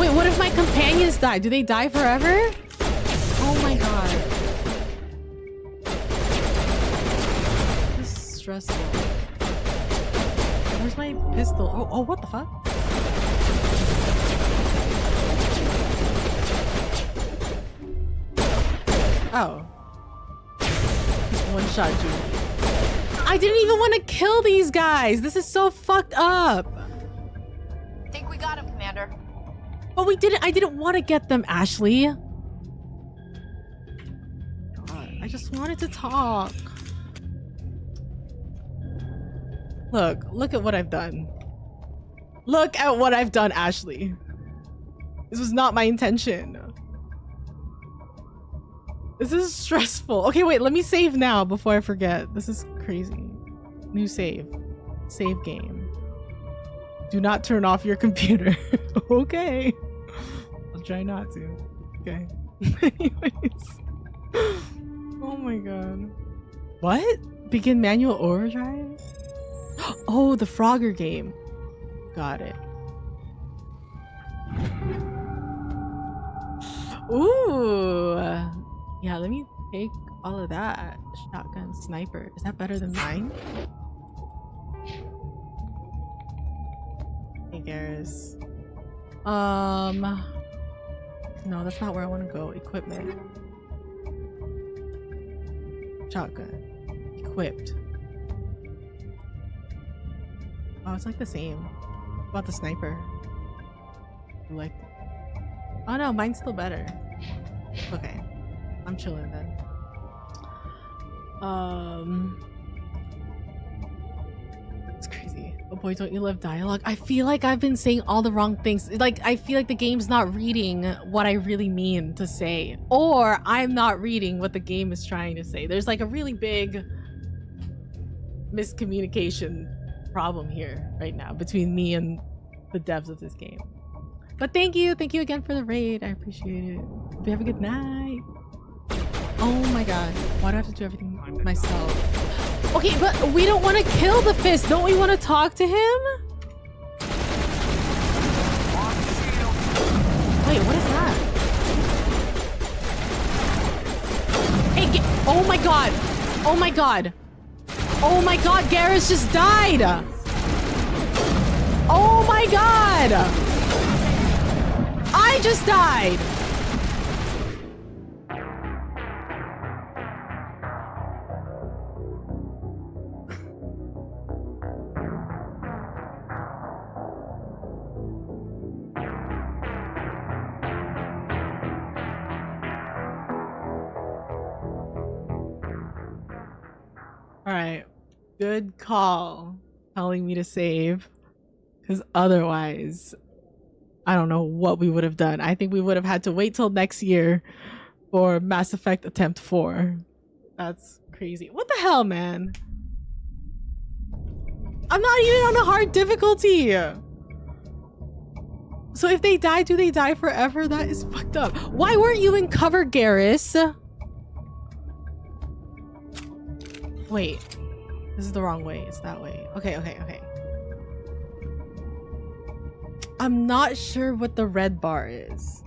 Wait, what if my companions die? Do they die forever? Oh my god. This is stressful. Where's my pistol? Oh, what the fuck? Oh. One shot Juli. I didn't even want to kill these guys. This is so fucked up. Think we got him, Commander. But Oh, I didn't want to get them, Ashley. God, I just wanted to talk. Look at what I've done. Look at what I've done, Ashley. This was not my intention. This is stressful. Okay, wait, let me save now before I forget. This is crazy. New save. Save game. Do not turn off your computer. Okay. I'll try not to. Okay. Anyways. Oh my god. What? Begin manual overdrive? Oh, the Frogger game. Got it. Ooh. Yeah, let me take all of that. Shotgun sniper. Is that better than mine? Hey, Garrus. No, that's not where I want to go. Equipment. Shotgun. Equipped. Oh, it's like the same. What about the sniper? I like it. Oh no, mine's still better. Okay. I'm chilling then. It's crazy. Oh boy, don't you love dialogue? I feel like I've been saying all the wrong things. Like, I feel like the game's not reading what I really mean to say. Or I'm not reading what the game is trying to say. There's like a really big miscommunication problem here right now between me and the devs of this game. But thank you again for the raid. I appreciate it. Hope you have a good night. Oh my god, why do I have to do everything myself? Okay, but we don't want to kill the fist. Don't we want to talk to him? Wait, what is that? Hey, oh my god. Oh my god. Oh my god, Garrus just died. Oh my god. I just died. Alright, good call telling me to save, because otherwise I don't know what we would have done. I think we would have had to wait till next year for Mass Effect Attempt 4. That's crazy. What the hell, man? I'm not even on a hard difficulty. So if they die, do they die forever? That is fucked up. Why weren't you in cover, Garrus? Wait, this is the wrong way. It's that way. Okay. I'm not sure what the red bar is,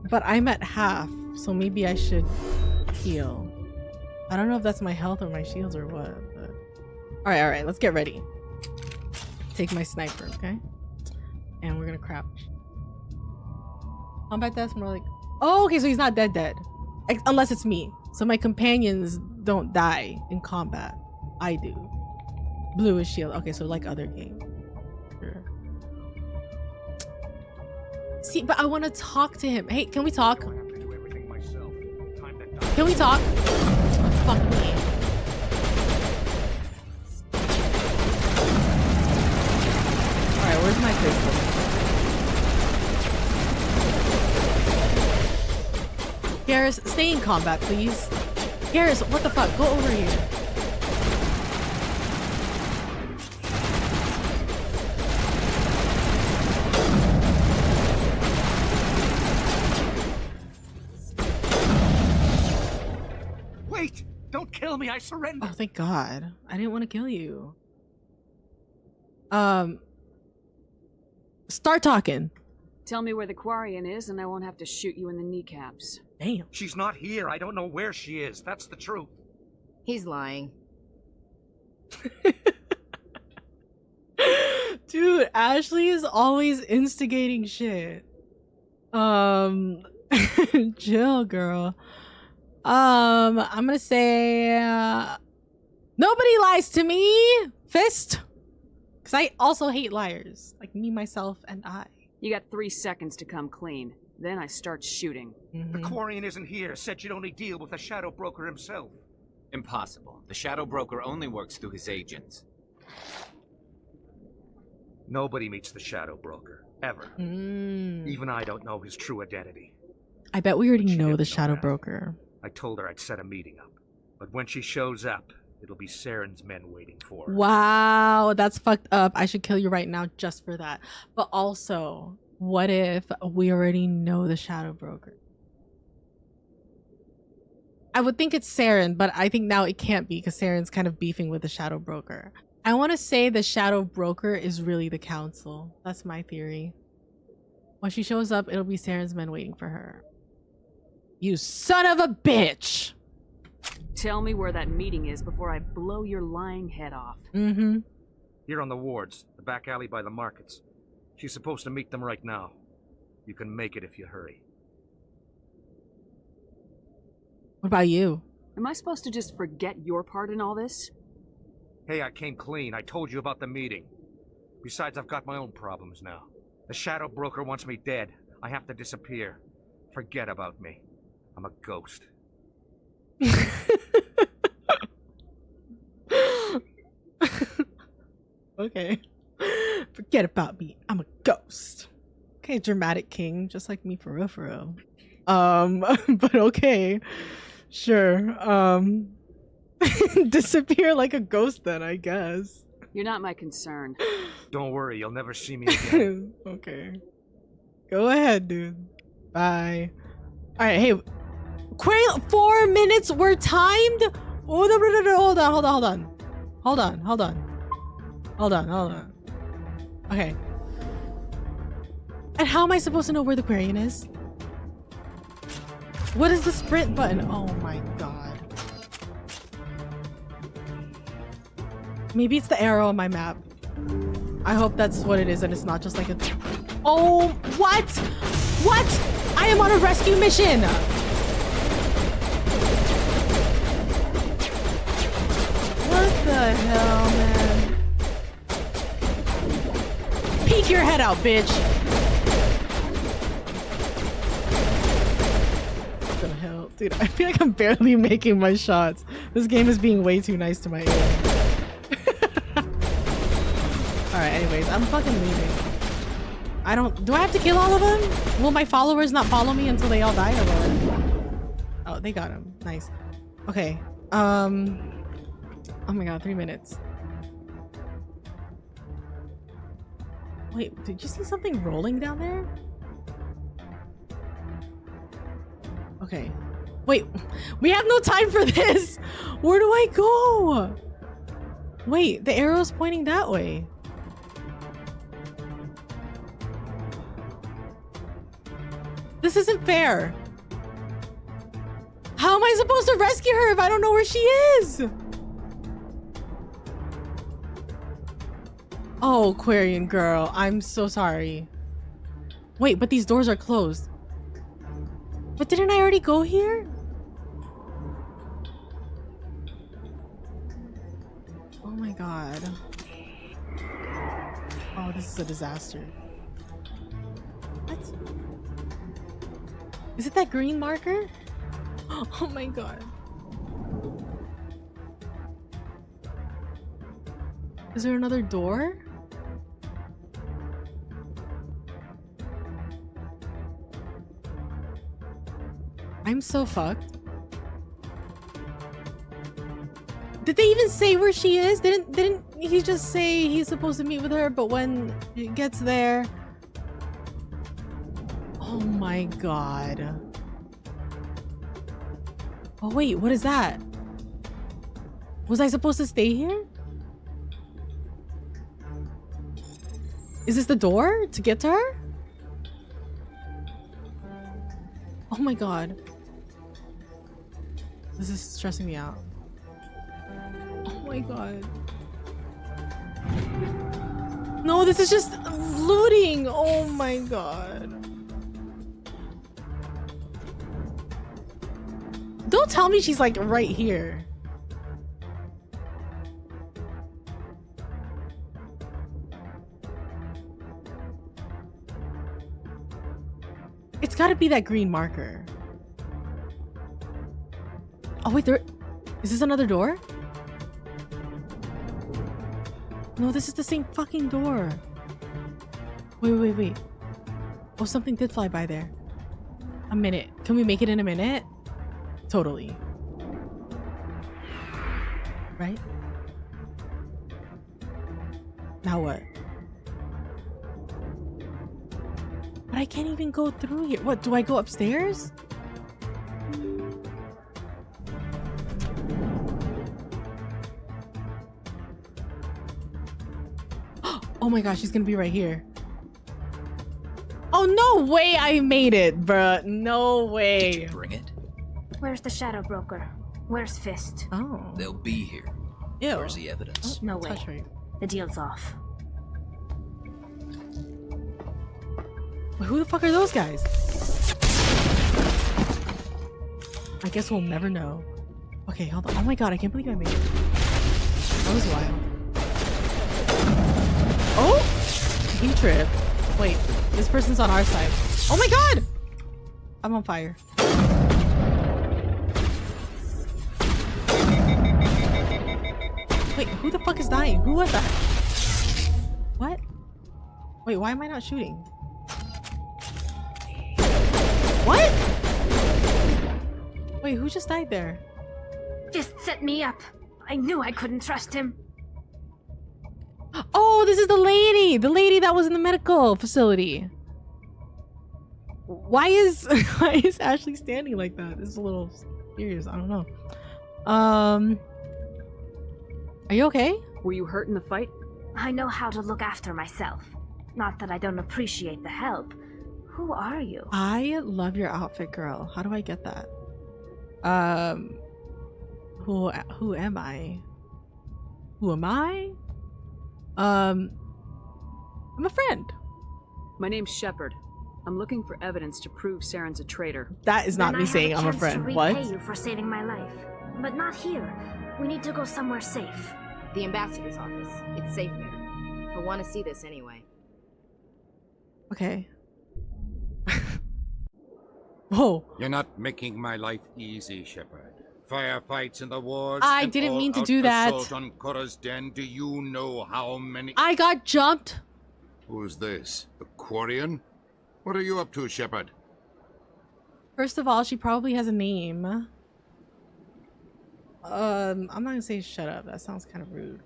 but I'm at half, so maybe I should heal. I don't know if that's my health or my shields or what, but... Alright, let's get ready. Take my sniper, okay? And we're gonna crouch. Combat death, more like... Oh, okay, so he's not dead. Unless it's me. So my companions don't die in combat. I do. Blue is shield. Okay, so like other games. Sure. See, but I want to talk to him. Hey, can we talk? Can we talk? Oh, fuck me. Alright, where's my pistol? Garrus, stay in combat, please. Garrus, what the fuck? Go over here. Wait! Don't kill me, I surrender! Oh, thank God. I didn't want to kill you. Start talking. Tell me where the Quarian is and I won't have to shoot you in the kneecaps. Damn. She's not here. I don't know where she is. That's the truth. He's lying. Dude, Ashley is always instigating shit. Chill, girl. I'm gonna say nobody lies to me, Fist. Because I also hate liars. Like me, myself, and I. You got 3 seconds to come clean. Then I start shooting. The Quarian isn't here. Said you'd only deal with the Shadow Broker himself. Impossible. The Shadow Broker only works through his agents. Nobody meets the Shadow Broker, ever. Even I don't know his true identity. I bet we already know the Shadow Broker. I told her I'd set a meeting up. But when she shows up, it'll be Saren's men waiting for her. Wow, that's fucked up. I should kill you right now just for that. But also, what if we already know the Shadow Broker? I would think it's Saren, but I think now it can't be because Saren's kind of beefing with the Shadow Broker. I want to say the Shadow Broker is really the Council. That's my theory. When she shows up, it'll be Saren's men waiting for her. You son of a bitch! Tell me where that meeting is before I blow your lying head off. Here on the wards, the back alley by the markets. She's supposed to meet them right now. You can make it if you hurry. What about you? Am I supposed to just forget your part in all this? Hey, I came clean. I told you about the meeting. Besides, I've got my own problems now. The Shadow Broker wants me dead. I have to disappear. Forget about me. I'm a ghost. Okay. Forget about me. I'm a ghost. Okay, dramatic king, just like me for real. But okay. Sure. Disappear like a ghost then, I guess. You're not my concern. Don't worry, you'll never see me again. Okay. Go ahead, dude. Bye. Alright, hey. 4 minutes were timed? Hold on. Okay. And how am I supposed to know where the Quarian is? What is the sprint button? Oh my god. Maybe it's the arrow on my map. I hope that's what it is and it's not just like a... Oh, what? What? I am on a rescue mission! What the hell, man? Peek your head out, bitch! What the hell? Dude, I feel like I'm barely making my shots. This game is being way too nice to my aim. Alright, anyways, I'm fucking leaving. Do I have to kill all of them? Will my followers not follow me until they all die or what? Oh, they got him. Nice. Okay. Oh my god, 3 minutes. Wait, did you see something rolling down there? Okay. Wait, we have no time for this! Where do I go? Wait, the arrow's pointing that way. This isn't fair. How am I supposed to rescue her if I don't know where she is? Oh, Quarian girl, I'm so sorry. Wait, but these doors are closed. But didn't I already go here? Oh my god. Oh, this is a disaster. What? Is it that green marker? Oh my god. Is there another door? I'm so fucked. Did they even say where she is? Didn't he just say he's supposed to meet with her, but when it gets there... Oh my god. Oh wait, what is that? Was I supposed to stay here? Is this the door to get to her? Oh my god. This is stressing me out. Oh my god. No, this is just looting. Oh my god. Don't tell me she's like right here. It's got to be that green marker. Oh wait, is this another door? No, this is the same fucking door. Wait. Oh, something did fly by there. A minute. Can we make it in a minute? Totally. Right? Now what? But I can't even go through here. What, do I go upstairs? Oh my gosh, he's gonna be right here. Oh, no way I made it, bruh. No way. Did you bring it? Where's the Shadow Broker? Where's Fist? Oh. They'll be here. Ew. Where's the evidence? No way. The deal's off. Wait, who the fuck are those guys? I guess we'll never know. Okay, hold on. Oh my god, I can't believe I made it. That was wild. Oh! He tripped. Wait, this person's on our side. Oh my god! I'm on fire. Wait, who the fuck is dying? Who was that? What? Wait, why am I not shooting? What? Wait, who just died there? Just set me up. I knew I couldn't trust him. Oh, this is the lady that was in the medical facility. Why is Ashley standing like that? This is a little serious. I don't know. Are you okay? Were you hurt in the fight? I know how to look after myself. Not that I don't appreciate the help. Who are you? I love your outfit, girl. How do I get that? Who am I? Who am I? I'm a friend. My name's Shepard. I'm looking for evidence to prove Saren's a traitor. That is not me saying I'm a friend. What? I have a chance to repay you for saving my life. But not here. We need to go somewhere safe. The ambassador's office. It's safe there. He'll want to see this anyway. Okay. Whoa. You're not making my life easy, Shepard. Firefights in the wars. I didn't mean to do that. Assault on Chora's den. Do you know how many? I got jumped. Who's this? The Quarian? What are you up to, Shepard? First of all, she probably has a name. I'm not gonna say shut up. That sounds kind of rude.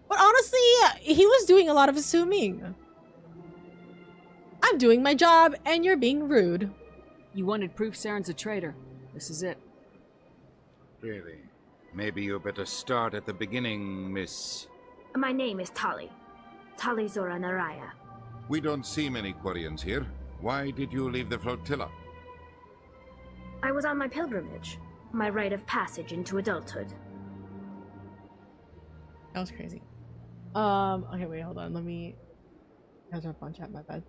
But honestly, he was doing a lot of assuming. I'm doing my job, and you're being rude. You wanted proof Saren's a traitor. This is it. Really? Maybe you better start at the beginning, Miss... My name is Tali. Tali'Zorah Rayya. We don't see many Quarians here. Why did you leave the flotilla? I was on my pilgrimage. My rite of passage into adulthood. That was crazy. Okay, wait, hold on. Let me catch up on chat, my bad.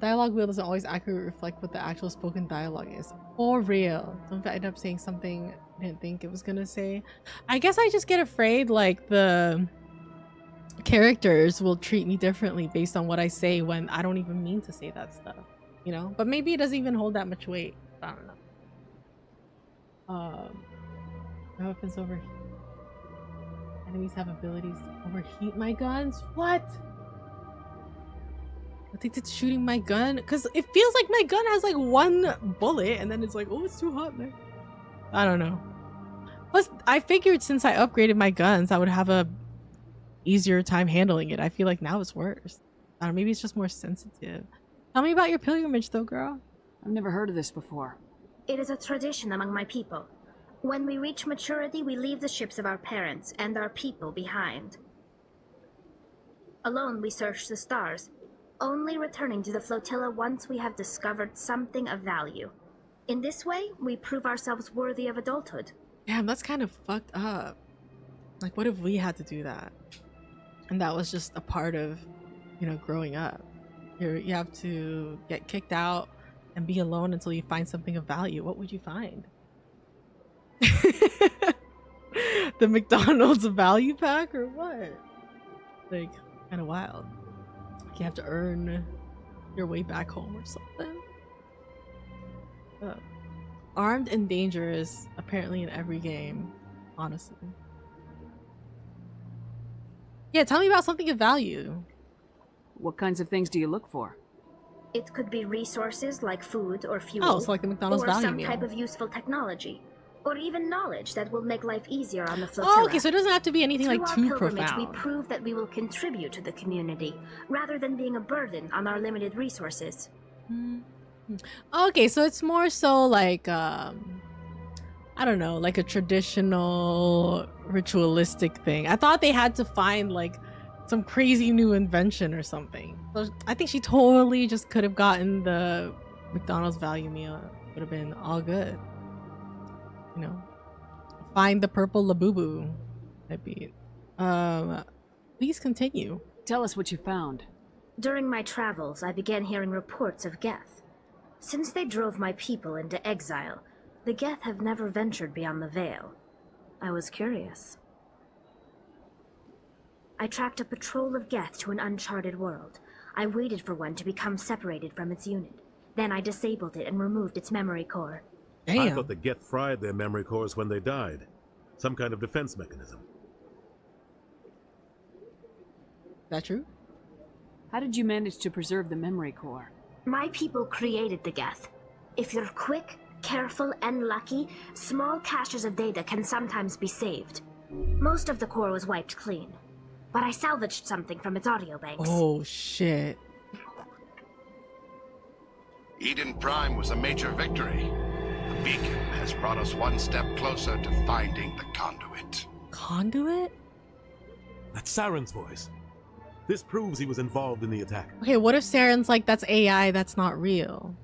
Dialogue wheel doesn't always accurately reflect what the actual spoken dialogue is. For real. Don't end up saying something I didn't think it was gonna say. I guess I just get afraid like the characters will treat me differently based on what I say when I don't even mean to say that stuff. You know? But maybe it doesn't even hold that much weight. I don't know. My weapons overheat. Enemies have abilities to overheat my guns? What? I think it's shooting my gun because it feels like my gun has like one bullet and then it's like, oh, it's too hot there. I don't know. Plus, I figured since I upgraded my guns, I would have a easier time handling it. I feel like now it's worse. I don't know, maybe it's just more sensitive. Tell me about your pilgrimage though, girl. I've never heard of this before. It is a tradition among my people. When we reach maturity, we leave the ships of our parents and our people behind. Alone, we search the stars, only returning to the flotilla once we have discovered something of value. In this way, we prove ourselves worthy of adulthood. Damn, that's kind of fucked up. Like, what if we had to do that? And that was just a part of, you know, growing up. You have to get kicked out and be alone until you find something of value. What would you find? The McDonald's value pack or what? Like, kind of wild. You have to earn your way back home or something. Armed and dangerous, apparently in every game, honestly. Yeah, tell me about something of value. What kinds of things do you look for? It could be resources like food or fuel. Oh, it's like the McDonald's or value some meal. type of useful technology. Or even knowledge that will make life easier on the flotilla. Oh, okay, so it doesn't have to be anything Through like our too pilgrimage, profound. we prove that we will contribute to the community, rather than being a burden on our limited resources. Okay, so it's more so like I don't know, like a traditional ritualistic thing. I thought they had to find like some crazy new invention or something. So I think she totally just could have gotten the McDonald's value meal. Would have been all good. You know, find the purple labubu. That'd be it. Please continue. Tell us what you found. During my travels, I began hearing reports of Geth. Since they drove my people into exile, the Geth have never ventured beyond the Veil. I was curious. I tracked a patrol of Geth to an uncharted world. I waited for one to become separated from its unit. Then I disabled it and removed its memory core. I thought the Geth fried their memory cores when they died. Some kind of defense mechanism. That true? How did you manage to preserve the memory core? My people created the Geth. If you're quick, careful, and lucky, small caches of data can sometimes be saved. Most of the core was wiped clean, but I salvaged something from its audio banks. Oh shit. Eden Prime was a major victory. The beacon has brought us one step closer to finding the conduit. Conduit? That's Saren's voice. This proves he was involved in the attack. Okay, what if Saren's like, that's AI, that's not real?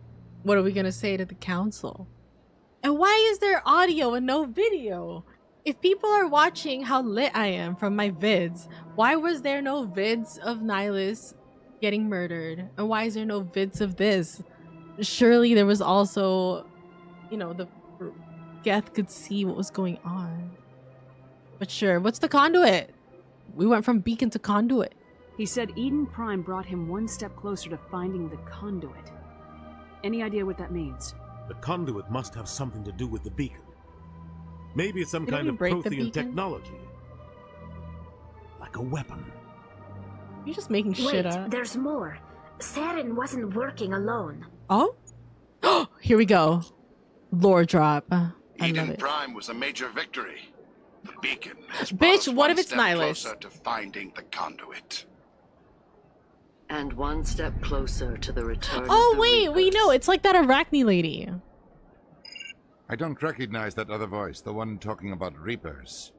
What are we gonna say to the council? And why is there audio and no video? If people are watching how lit I am from my vids, why was there no vids of Nihilus getting murdered? And why is there no vids of this? Surely there was also, you know, the Geth could see what was going on. But sure, what's the conduit? We went from beacon to conduit. He said Eden Prime brought him one step closer to finding the conduit. Any idea what that means? The conduit must have something to do with the beacon. Maybe it's some kind of break the Prothean beacon? technology. Like a weapon. You're just making shit Wait, up. there's more. Saren wasn't working alone. Oh? Here we go. Lore drop. I love Eden it. Prime was a major victory. The beacon has brought Bitch, us what one if it's step Nihilus? closer to finding the conduit. And one step closer to the return Oh of the wait, we know. It's like that Arachne lady. I don't recognize that other voice, the one talking about Reapers.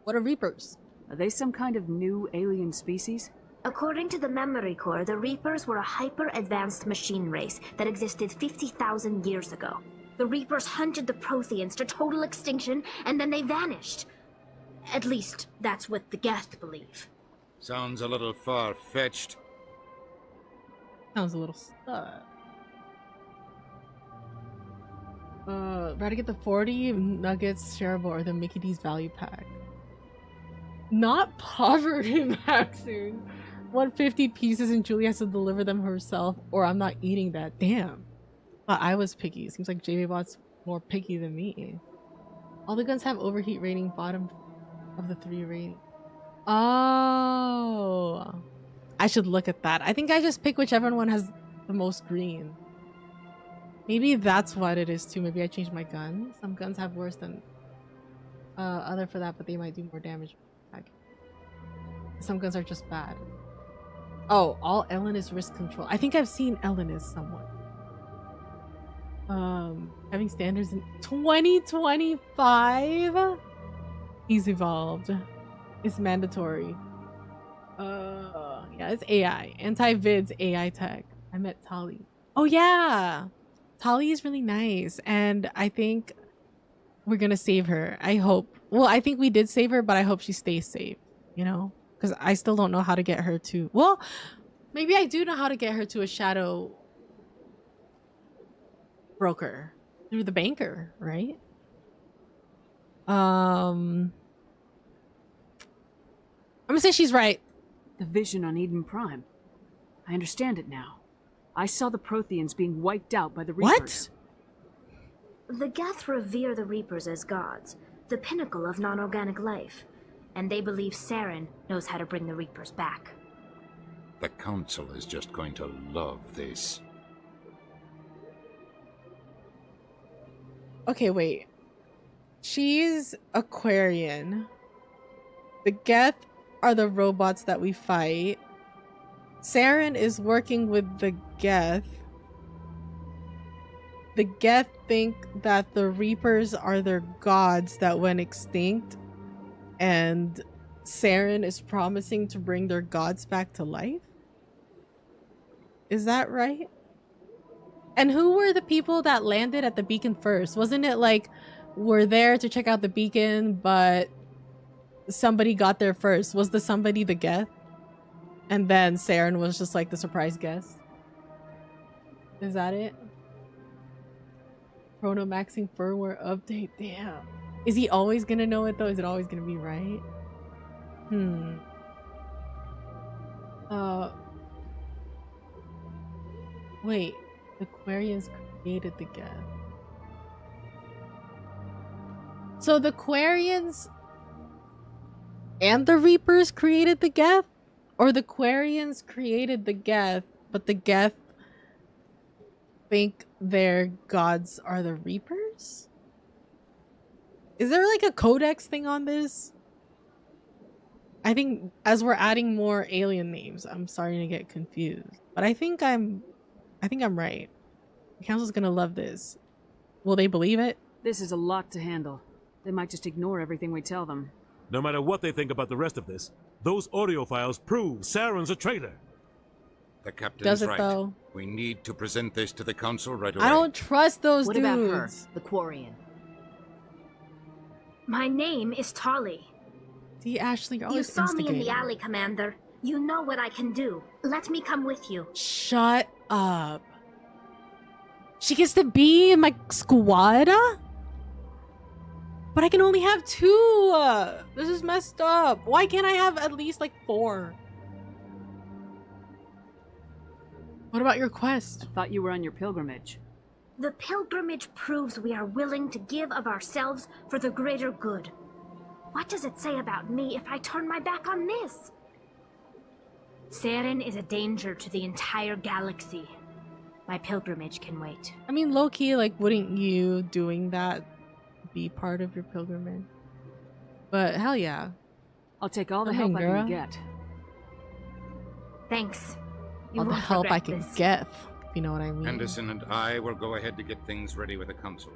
What are Reapers? Are they some kind of new alien species? According to the memory core, the Reapers were a hyper-advanced machine race that existed 50,000 years ago. The Reapers hunted the Protheans to total extinction, and then they vanished. At least, that's what the Geth believe. Sounds a little far-fetched. Sounds a little stuck. Try to get the 40 nuggets shareable or the Mickey D's value pack. Not poverty maxing. 150 pieces and Juli has to deliver them herself, or I'm not eating that. Damn. Thought I was picky. Seems like JBot's more picky than me. All the guns have overheat rating, bottom of the 3 rating. Oh. I should look at that. I think I just pick whichever one has the most green. Maybe that's what it is too. Maybe I changed my gun. Some guns have worse than other for that, but they might do more damage. Some guns are just bad. Oh, all Ellen is risk control. I think I've seen Ellen as someone. Having standards in 2025. He's evolved. It's mandatory. Yeah, it's AI. Anti-vids AI tech. I met Tali. Oh yeah, Tali is really nice, and I think we're gonna save her. I hope. Well, I think we did save her, but I hope she stays safe. You know, because I still don't know how to get her to. Well, maybe I do know how to get her to a shadow broker through the banker, right? I'm gonna say she's right. The vision on Eden Prime. I understand it now. I saw the Protheans being wiped out by the Reapers. What? The Geth revere the Reapers as gods, the pinnacle of non-organic life. And they believe Saren knows how to bring the Reapers back. The Council is just going to love this. Okay, wait. She's Aquarian. The Geth are the robots that we fight. Saren is working with the Geth. The Geth think that the Reapers are their gods that went extinct. And Saren is promising to bring their gods back to life? Is that right? And who were the people that landed at the beacon first? Wasn't it like we're there to check out the beacon, but somebody got there first? Was the somebody the Geth? And then Saren was just like the surprise guest? Is that it? Chronomaxing firmware update. Damn. Is he always gonna know it though? Is it always gonna be right? Wait. The Quarians created the Geth. So the Quarians and the Reapers created the Geth? Or the Quarians created the Geth, but the Geth think their gods are the Reapers? Is there like a Codex thing on this? I think as we're adding more alien names, I'm starting to get confused. But I think I'm right. The Council's gonna love this. Will they believe it? This is a lot to handle. They might just ignore everything we tell them. No matter what they think about the rest of this, those audio files prove Saren's a traitor. The captain's Does it right. though? We need to present this to the Council right away. I don't trust those what dudes. What about her, the Quarian? My name is Tali. See, Ashley, you're You always saw me in instigating. the alley, Commander. You know what I can do. Let me come with you. Shut up. She gets to be in my squad? But I can only have 2. This is messed up. Why can't I have at least like 4? What about your quest? I thought you were on your pilgrimage. The pilgrimage proves we are willing to give of ourselves for the greater good. What does it say about me if I turn my back on this? Saren is a danger to the entire galaxy. My pilgrimage can wait. I mean, low-key, like, wouldn't you doing that be part of your pilgrimage? But hell yeah. I'll take all the Come help on, I can girl. get. Thanks. You All the won't help I regret can this. get, if you know what I mean. Henderson and I will go ahead to get things ready with the Council.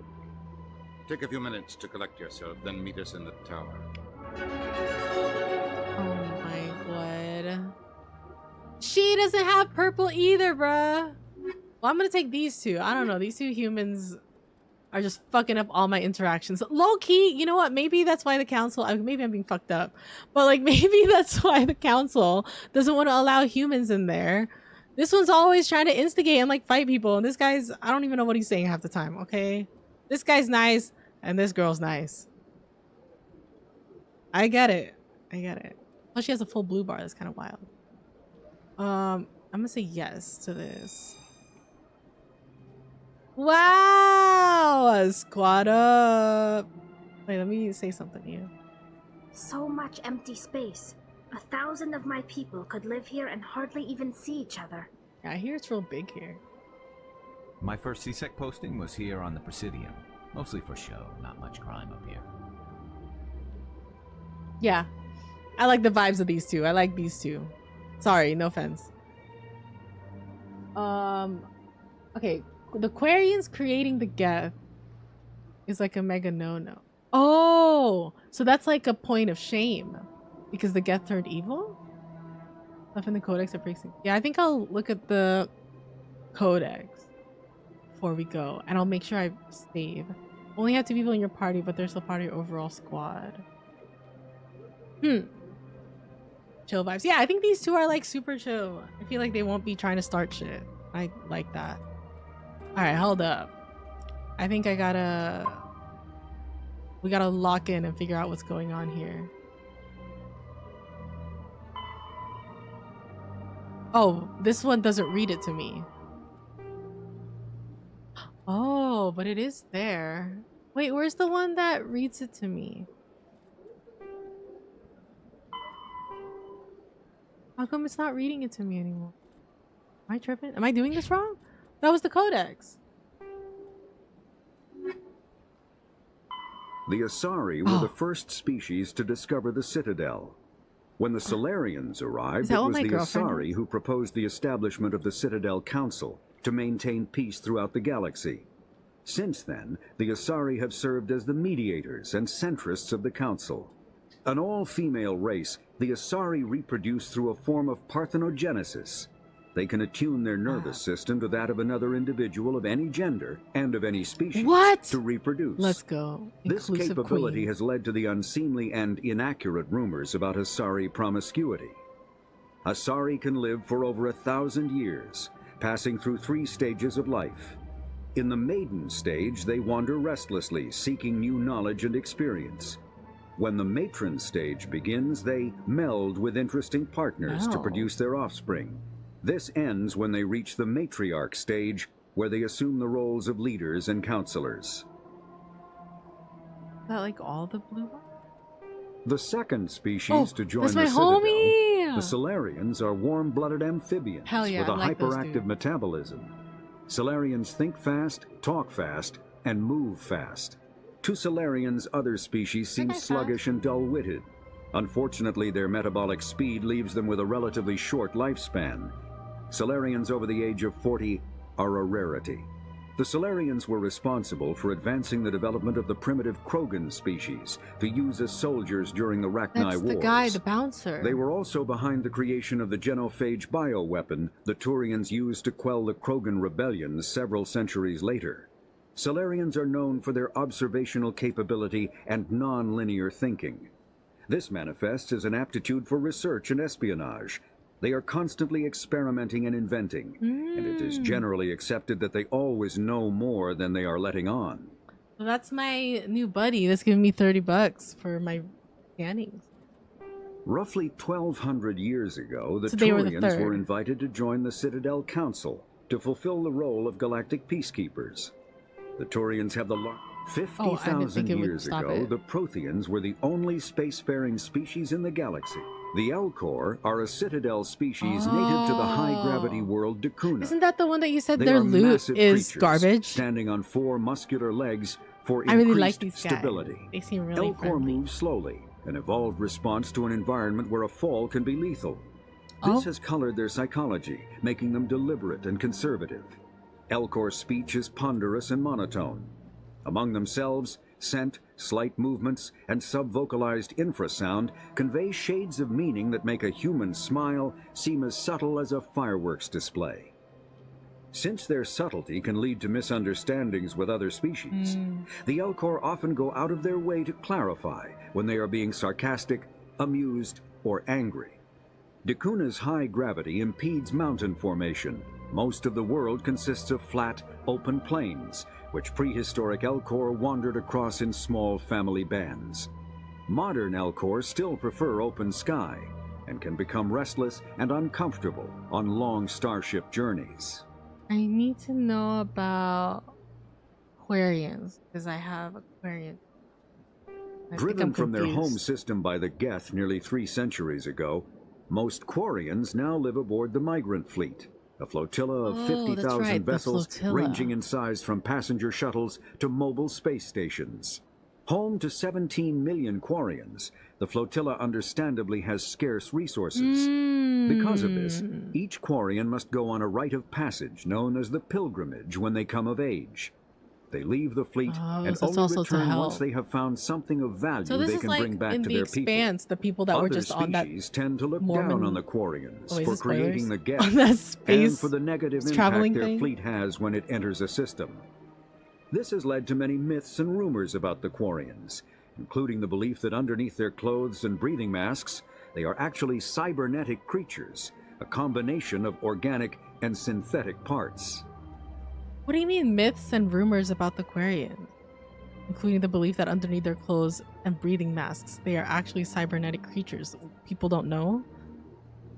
Take a few minutes to collect yourself, then meet us in the tower. Oh my god. She doesn't have purple either, bruh. Well, I'm gonna take these 2. I don't know. These 2 humans are just fucking up all my interactions. Low key, you know what? Maybe that's why the Council, maybe I'm being fucked up, but like maybe that's why the Council doesn't want to allow humans in there. This one's always trying to instigate and like fight people. And this guy's, I don't even know what he's saying half the time, okay? This guy's nice and this girl's nice. I get it. I get it. Plus she has a full blue bar. That's kind of wild. I'm gonna say yes to this. Wow! Squad up. Wait, let me say something here. So much empty space. 1,000 of my people could live here and hardly even see each other. Yeah, I hear it's real big here. My first CSEC posting was here on the Presidium. Mostly for show, not much crime up here. Yeah. I like the vibes of these 2. I like these 2. Sorry, no offense. Okay. The Quarians creating the Geth is like a mega no-no. Oh! So that's like a point of shame. Because the Geth turned evil? Stuff in the Codex are pretty. Yeah, I think I'll look at the Codex before we go. And I'll make sure I save. Only have 2 people in your party, but they're still part of your overall squad. Chill vibes. Yeah, I think these 2 are like super chill. I feel like they won't be trying to start shit. I like that. Alright, hold up. I think we gotta lock in and figure out what's going on here. Oh, this one doesn't read it to me. Oh, but it is there. Wait, where's the one that reads it to me? How come it's not reading it to me anymore? Am I tripping? Am I doing this wrong? That was the Codex. The Asari were the first species to discover the Citadel. When the Solarians arrived, it was the Asari who proposed the establishment of the Citadel Council to maintain peace throughout the galaxy. Since then, the Asari have served as the mediators and centrists of the Council. An all-female race, the Asari reproduce through a form of parthenogenesis. They can attune their nervous system to that of another individual of any gender and of any species to reproduce. Let's go. This capability has led to the unseemly and inaccurate rumors about Asari promiscuity. Asari can live for over 1,000 years, passing through 3 stages of life. In the maiden stage, they wander restlessly, seeking new knowledge and experience. When the matron stage begins, they meld with interesting partners to produce their offspring. This ends when they reach the matriarch stage, where they assume the roles of leaders and counselors. Is that like all the blue ones? The second species to join the Citadel, the Solarians, are warm-blooded amphibians with a hyperactive metabolism. Solarians think fast, talk fast, and move fast. To Solarians, other species seem sluggish and dull-witted. Unfortunately, their metabolic speed leaves them with a relatively short lifespan. Solarians over the age of 40 are a rarity. The Solarians were responsible for advancing the development of the primitive Krogan species to use as soldiers during the Rachni Wars. That's the guy, the bouncer. They were also behind the creation of the genophage bioweapon the Turians used to quell the Krogan rebellions several centuries later. Solarians are known for their observational capability and non-linear thinking. This manifests as an aptitude for research and espionage. They are constantly experimenting and inventing, and it is generally accepted that they always know more than they are letting on. So that's my new buddy that's giving me $30 for my scannings. Roughly 1,200 years ago, the Turians were invited to join the Citadel Council to fulfill the role of galactic peacekeepers. The Turians have the 50,000 years ago, the Protheans were the only spacefaring species in the galaxy. The Elcor are a Citadel species native to the high-gravity world Dakuna. Isn't that the one that you said their loot is garbage? Standing on 4 muscular legs for I really increased like these stability. Guys. They seem really Elcor friendly. moves slowly, an evolved response to an environment where a fall can be lethal. This has colored their psychology, making them deliberate and conservative. Elcor's speech is ponderous and monotone. Among themselves, scent, slight movements, and sub-vocalized infrasound convey shades of meaning that make a human smile seem as subtle as a fireworks display. Since their subtlety can lead to misunderstandings with other species, the Elcor often go out of their way to clarify when they are being sarcastic, amused, or angry. Dakuna's high gravity impedes mountain formation. Most of the world consists of flat, open plains, which prehistoric Elcor wandered across in small family bands. Modern Elcor still prefer open sky, and can become restless and uncomfortable on long starship journeys. I need to know about Aquarians, because I have Aquarians. Driven from their home system by the Geth nearly 3 centuries ago, most Quarians now live aboard the Migrant Fleet, a flotilla of 50,000 vessels ranging in size from passenger shuttles to mobile space stations. Home to 17 million Quarians, the flotilla understandably has scarce resources. Because of this, each Quarian must go on a rite of passage known as the pilgrimage when they come of age. They leave the fleet and only return once they have found something of value they can bring back to their people. The people that were just on that species tend to look down on the Quarians for creating the gap and for the negative impact their fleet has when it enters a system. This has led to many myths and rumors about the Quarians, including the belief that underneath their clothes and breathing masks, they are actually cybernetic creatures, a combination of organic and synthetic parts. What do you mean myths and rumors about the Quarians? Including the belief that underneath their clothes and breathing masks, they are actually cybernetic creatures. People don't know?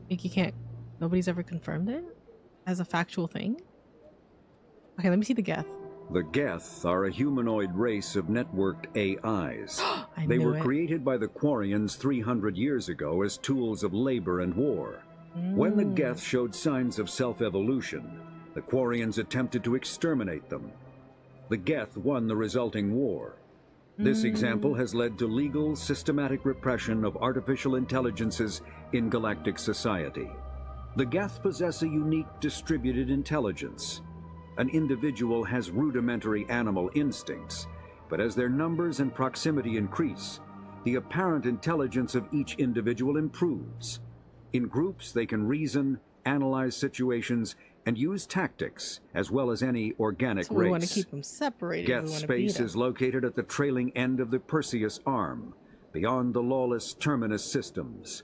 Like nobody's ever confirmed it as a factual thing? Okay, let me see the Geth. The Geth are a humanoid race of networked AIs. They were created by the Quarians 300 years ago as tools of labor and war. When the Geth showed signs of self-evolution, the Quarians attempted to exterminate them. The Geth won the resulting war. This example has led to legal, systematic repression of artificial intelligences in galactic society. The Geth possess a unique distributed intelligence. An individual has rudimentary animal instincts, but as their numbers and proximity increase, the apparent intelligence of each individual improves. In groups, they can reason, analyze situations, and use tactics, as well as any organic So race. we want to keep them separated. Geth space is located at the trailing end of the Perseus Arm, beyond the lawless Terminus systems.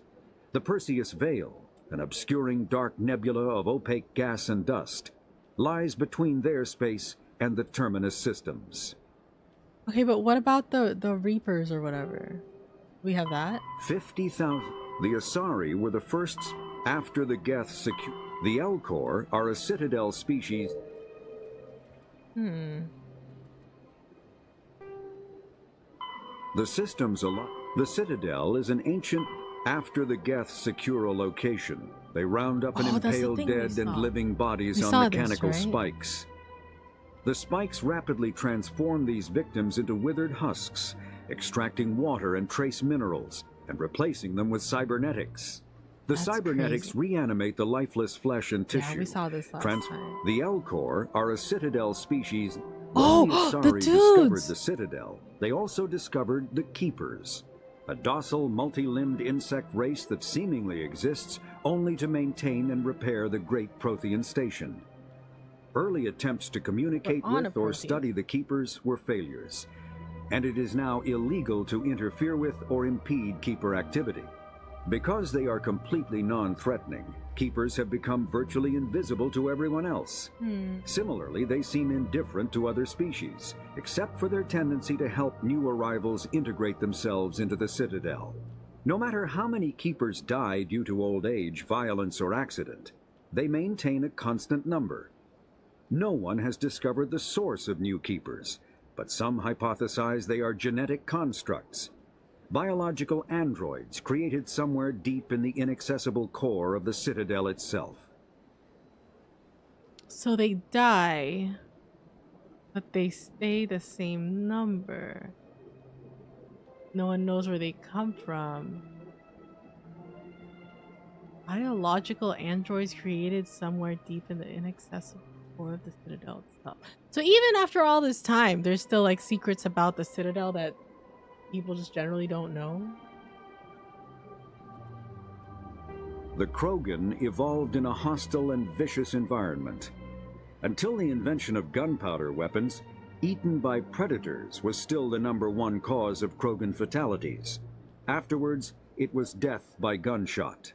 The Perseus Veil, an obscuring dark nebula of opaque gas and dust, lies between their space and the Terminus systems. Okay, but what about the Reapers or whatever? We have that? 50,000. The Asari were the first after the Geth secure. The Elcor are a Citadel species. The systems The Citadel is an ancient. After the Geth secure a location, they round up and impale dead and living bodies on mechanical spikes. The spikes rapidly transform these victims into withered husks, extracting water and trace minerals, and replacing them with cybernetics. The cybernetics reanimate the lifeless flesh and tissue. Yeah, we saw this last time. The Elcor are a Citadel species. Oh, when the Asari discovered the Citadel, they also discovered the Keepers, a docile, multi-limbed insect race that seemingly exists only to maintain and repair the Great Prothean Station. Early attempts to communicate with or study the Keepers were failures, and it is now illegal to interfere with or impede Keeper activity. Because they are completely non-threatening, Keepers have become virtually invisible to everyone else. Similarly, they seem indifferent to other species, except for their tendency to help new arrivals integrate themselves into the Citadel. No matter how many Keepers die due to old age, violence, or accident, they maintain a constant number. No one has discovered the source of new Keepers, but some hypothesize they are genetic constructs. Biological androids created somewhere deep in the inaccessible core of the Citadel itself. So they die, but they stay the same number. No one knows where they come from. Biological androids created somewhere deep in the inaccessible core of the Citadel itself. So even after all this time, there's still like secrets about the Citadel that people just generally don't know. The Krogan evolved in a hostile and vicious environment. Until the invention of gunpowder weapons, eaten by predators was still the #1 cause of Krogan fatalities. Afterwards, it was death by gunshot.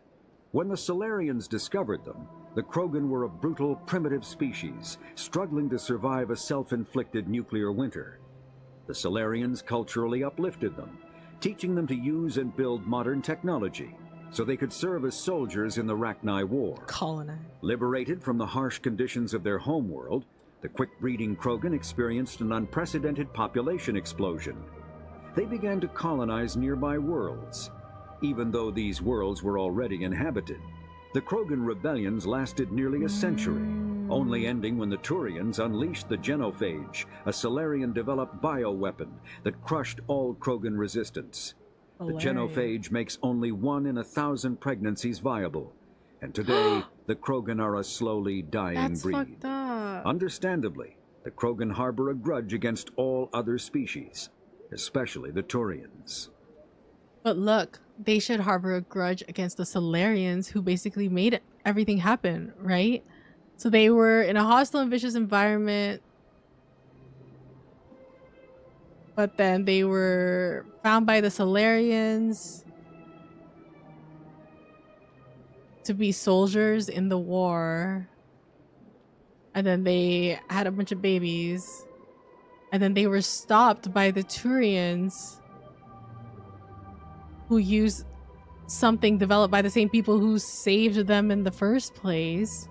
When the Solarians discovered them, the Krogan were a brutal, primitive species, struggling to survive a self-inflicted nuclear winter. The Solarians culturally uplifted them, teaching them to use and build modern technology, so they could serve as soldiers in the Rachni War. Liberated from the harsh conditions of their homeworld, the quick-breeding Krogan experienced an unprecedented population explosion. They began to colonize nearby worlds. Even though these worlds were already inhabited, the Krogan rebellions lasted nearly a century, only ending when the Turians unleashed the Genophage, a Solarian-developed bioweapon that crushed all Krogan resistance. The Genophage makes only 1 in 1,000 pregnancies viable, and today the Krogan are a slowly dying breed. Fucked up. Understandably, the Krogan harbor a grudge against all other species, especially the Turians. But look, they should harbor a grudge against the Solarians who basically made everything happen, right? So they were in a hostile and vicious environment, but then they were found by the Solarians to be soldiers in the war, and then they had a bunch of babies, and then they were stopped by the Turians, who used something developed by the same people who saved them in the first place.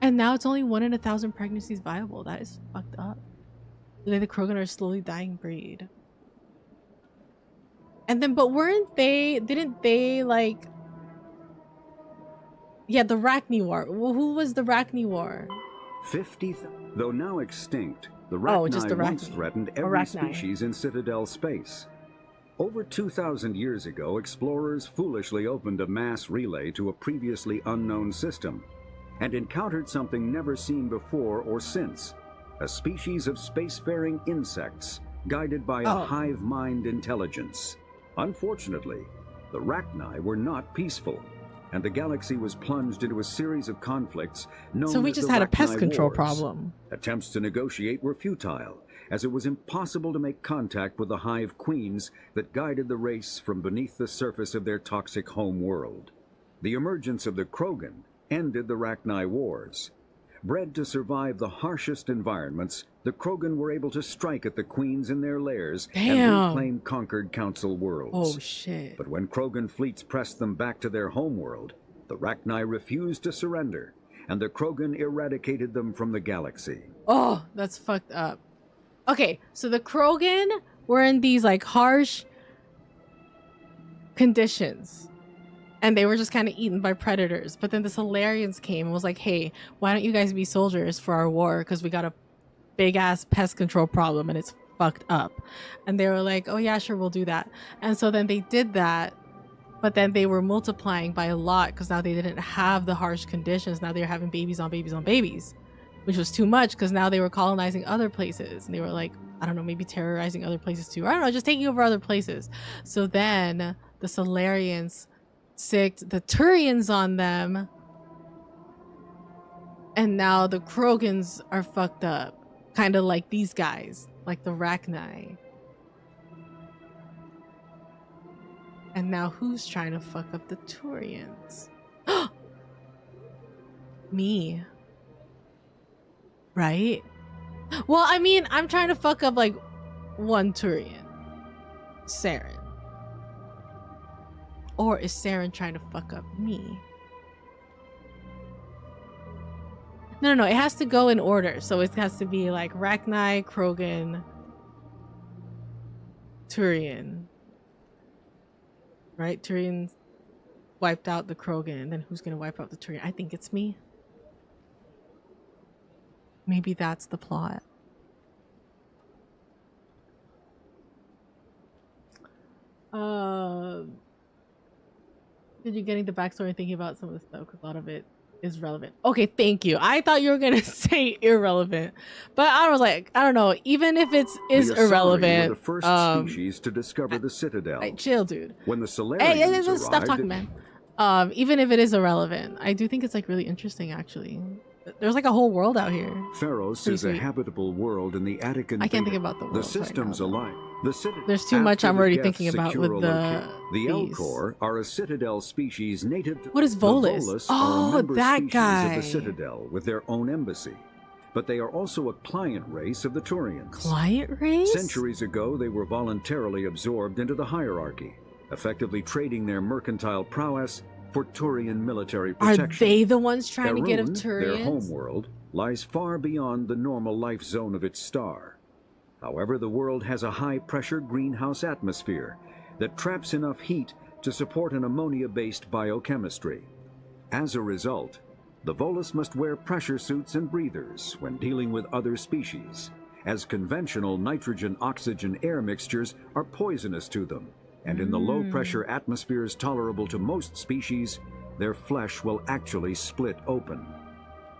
And now it's only 1 in 1,000 pregnancies viable. That is fucked up. The Krogan are a slowly dying breed. And then, but didn't they like... Yeah, the Rachni War. Well, who was the Rachni War? 50, though now extinct, the just the Rachni once Rachni. threatened Or every Rachni. species in Citadel space. Over 2,000 years ago, explorers foolishly opened a mass relay to a previously unknown system and encountered something never seen before or since, a species of spacefaring insects guided by a hive mind intelligence. Unfortunately, the Rachni were not peaceful, and the galaxy was plunged into a series of conflicts known So we as just the had a pest Rachni control Wars. problem. Attempts to negotiate were futile, as it was impossible to make contact with the hive queens that guided the race from beneath the surface of their toxic home world. The emergence of the Krogan ended the Rachni Wars. Bred to survive the harshest environments, the Krogan were able to strike at the queens in their lairs and reclaim conquered council worlds. Oh shit. But when Krogan fleets pressed them back to their homeworld, the Rachni refused to surrender, and the Krogan eradicated them from the galaxy. Oh, that's fucked up. Okay, so the Krogan were in these like harsh conditions. And they were just kind of eaten by predators. But then the Solarians came and was like, hey, why don't you guys be soldiers for our war? Because we got a big ass pest control problem and it's fucked up. And they were like, oh yeah, sure, we'll do that. And so then they did that. But then they were multiplying by a lot because now they didn't have the harsh conditions. Now they were having babies on babies on babies, which was too much because now they were colonizing other places. And they were like, I don't know, maybe terrorizing other places too. Or I don't know, just taking over other places. So then the Solarians sicked the Turians on them, and now the Krogans are fucked up, kind of like these guys, like the Rachni. And now who's trying to fuck up the Turians? Me, right? Well, I mean, I'm trying to fuck up like one Turian, Saren. Or is Saren trying to fuck up me? No, it has to go in order. So it has to be like Rachni, Krogan, Turian. Right? Turian wiped out the Krogan, and then who's gonna wipe out the Turian? I think it's me. Maybe that's the plot. Did you getting the backstory and thinking about some of the stuff? Because a lot of it is relevant. Okay, thank you. I thought you were gonna say irrelevant, but I was like, I don't know. Even if it's irrelevant, were the first species to discover the Citadel. Like, chill, dude. When the Solarians Hey, arrived, stop talking, man. Even if it is irrelevant, I do think it's like really interesting. Actually, there's like a whole world out here. Pharos is a habitable world in the Attican. I can't think about the world. The systems align. There's too much I'm already thinking about with the Elcor are a Citadel species native to... What is Volus? The Volus Oh, are a member that species guy. of the Citadel with their own embassy. But they are also a client race of the Turians. Client race? Centuries ago, they were voluntarily absorbed into the hierarchy, effectively trading their mercantile prowess for Turian military protection. Are they the ones trying to get of Erun, Turians? their homeworld, lies far beyond the normal life zone of its star. However, the world has a high-pressure greenhouse atmosphere that traps enough heat to support an ammonia-based biochemistry. As a result, the Volus must wear pressure suits and breathers when dealing with other species, as conventional nitrogen-oxygen air mixtures are poisonous to them, and in the low-pressure atmospheres tolerable to most species, their flesh will actually split open.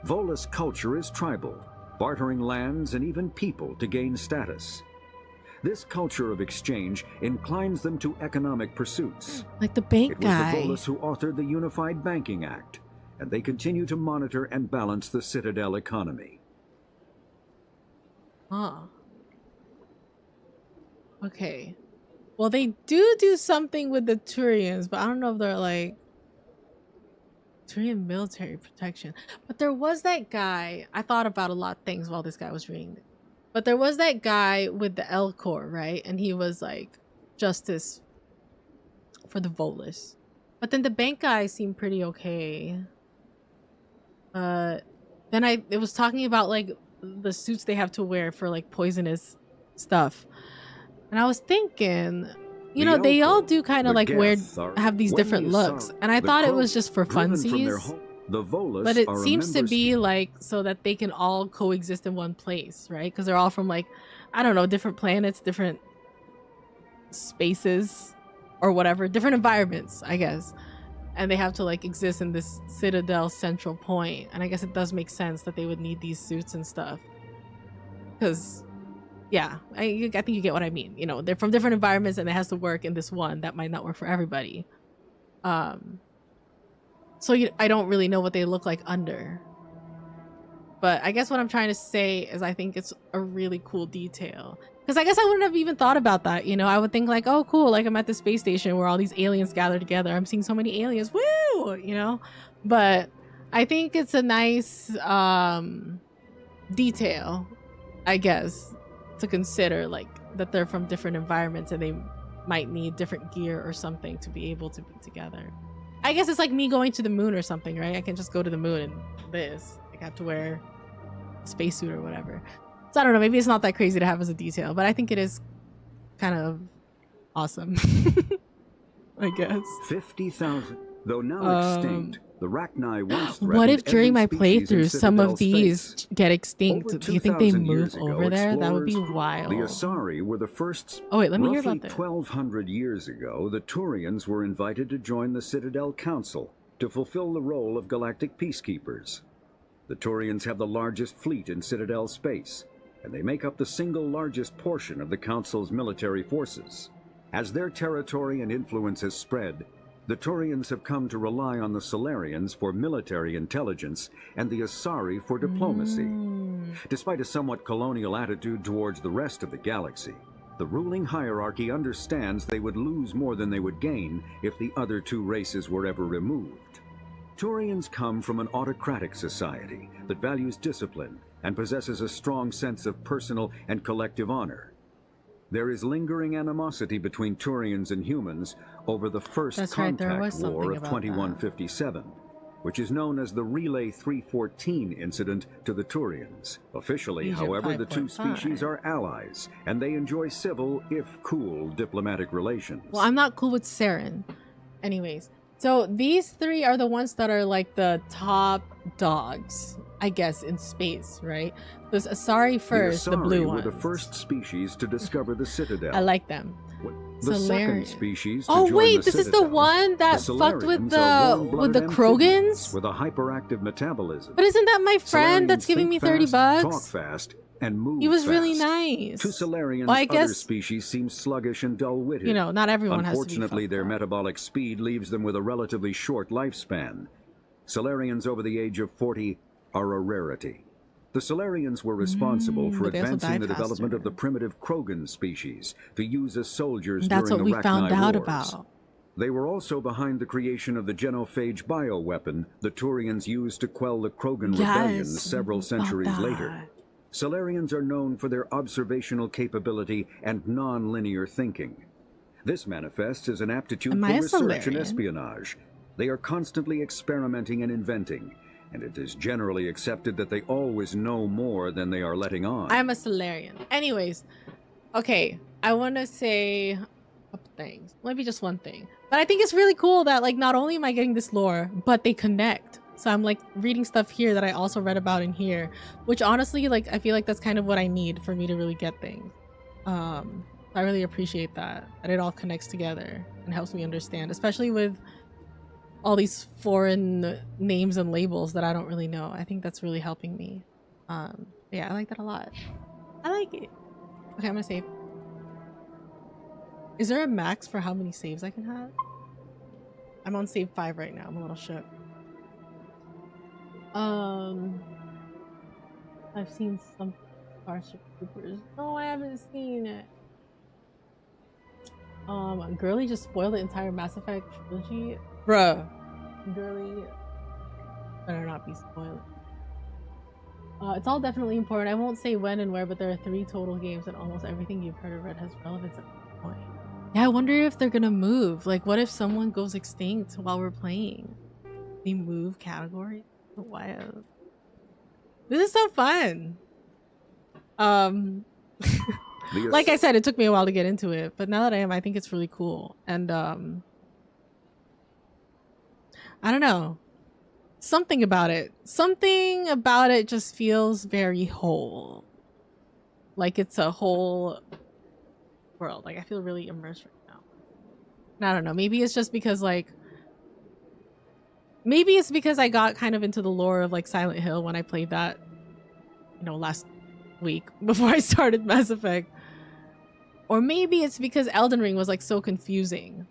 Volus culture is tribal, bartering lands and even people to gain status. This culture of exchange inclines them to economic pursuits. Like the bank guy. It was the Volus who authored the Unified Banking Act, and they continue to monitor and balance the Citadel economy. Huh. Okay. Well, they do something with the Turians, but I don't know if they're like Turian military protection. But there was that guy. I thought about a lot of things while this guy was reading it. But there was that guy with the Elcor, right? And he was like justice for the Volus. But then the bank guy seemed pretty okay. then it was talking about like the suits they have to wear for like poisonous stuff, and I was thinking, you know, they all do kind of like have these different looks, and I thought it was just for funsies. But it seems to be like so that they can all coexist in one place, right? Because they're all from like, I don't know, different planets, different spaces, or whatever, different environments, I guess. And they have to like exist in this Citadel central point. And I guess it does make sense that they would need these suits and stuff. Because, yeah, I think you get what I mean. You know, they're from different environments and it has to work in this one that might not work for everybody. So I don't really know what they look like under. But I guess what I'm trying to say is I think it's a really cool detail. Because I guess I wouldn't have even thought about that, you know? I would think like, oh, cool, like I'm at the space station where all these aliens gather together. I'm seeing so many aliens, woo! You know? But I think it's a nice detail, I guess, to consider, like, that they're from different environments and they might need different gear or something to be able to be together. I guess it's like me going to the moon or something, right? I can just go to the moon and this. Like, I have to wear a spacesuit or whatever. So I don't know, maybe it's not that crazy to have as a detail, but I think it is kind of awesome. I guess. 50,000, though now extinct, the Rachni once threatened. What if during my every species in playthrough some of Citadel these space? get extinct? Over Do you think they 2,000 move years ago, over there? That would be explorers- wild. The Asari were the first. Oh wait, let me hear Roughly about that. 1,200 years ago, the Turians were invited to join the Citadel Council to fulfill the role of galactic peacekeepers. The Turians have the largest fleet in Citadel space, and they make up the single largest portion of the Council's military forces. As their territory and influence has spread, the Turians have come to rely on the Solarians for military intelligence and the Asari for diplomacy. Despite a somewhat colonial attitude towards the rest of the galaxy, the ruling hierarchy understands they would lose more than they would gain if the other two races were ever removed. Turians come from an autocratic society that values discipline and possesses a strong sense of personal and collective honor. There is lingering animosity between Turians and humans over the first contact war of 2157, which is known as the Relay 314 incident to the Turians. Officially, Agent however, the two 5.5. species are allies, and they enjoy civil, if cool, diplomatic relations. Well, I'm not cool with Saren. Anyways, so these three are the ones that are like the top dogs, I guess, in space, right? There's Asari first, the blue Asari ones. were the first species to discover the Citadel. I like them. The second Solarian. species to Oh join wait, the this is the Citadel. one that The fucked with Solarians are the warm-blooded Krogans? amphibians with a hyperactive metabolism. But isn't that my friend Solarians that's giving me think 30 fast, bucks? talk fast, and move He was fast. really nice. To Solarians, Well, I other guess, species seem sluggish and dull-witted. you know, not everyone has to be Unfortunately, their metabolic speed leaves them with a relatively short lifespan. Solarians over the age of 40 are a rarity. The Solarians were responsible for but they also advancing die the development of the primitive Krogan species to use as soldiers That's during what the we found Rachni out Wars. about. They were also behind the creation of the genophage bioweapon the Turians used to quell the Krogan rebellions several centuries later. Solarians are known for their observational capability and non-linear thinking. This manifests as an aptitude Am for I a research and Solarian? espionage. They are constantly experimenting and inventing, and it is generally accepted that they always know more than they are letting on. I'm a Solarian. Anyways, okay, I want to say a couple things. Maybe just one thing. But I think it's really cool that, like, not only am I getting this lore, but they connect. So I'm, like, reading stuff here that I also read about in here, which honestly, like, I feel like that's kind of what I need for me to really get things. I really appreciate that it all connects together and helps me understand, especially with all these foreign names and labels that I don't really know. I think that's really helping me. Yeah, I like that a lot. I like it. Okay, I'm gonna save. Is there a max for how many saves I can have? I'm on save 5 right now. I'm a little shook. I've seen some Starship Troopers. No, I haven't seen it. Girly just spoiled the entire Mass Effect trilogy. Bruh. Girly better not be spoiled. It's all definitely important. I won't say when and where, but there are 3 total games and almost everything you've heard or read has relevance at this point. Yeah, I wonder if they're gonna move. Like, what if someone goes extinct while we're playing? They move categories? Wild. This is so fun. Like I said, it took me a while to get into it, but now that I am, I think it's really cool. And I don't know. Something about it just feels very whole. Like it's a whole world. Like I feel really immersed right now. And I don't know. Maybe it's just because I got kind of into the lore of like Silent Hill when I played that, last week before I started Mass Effect. Or maybe it's because Elden Ring was like so confusing.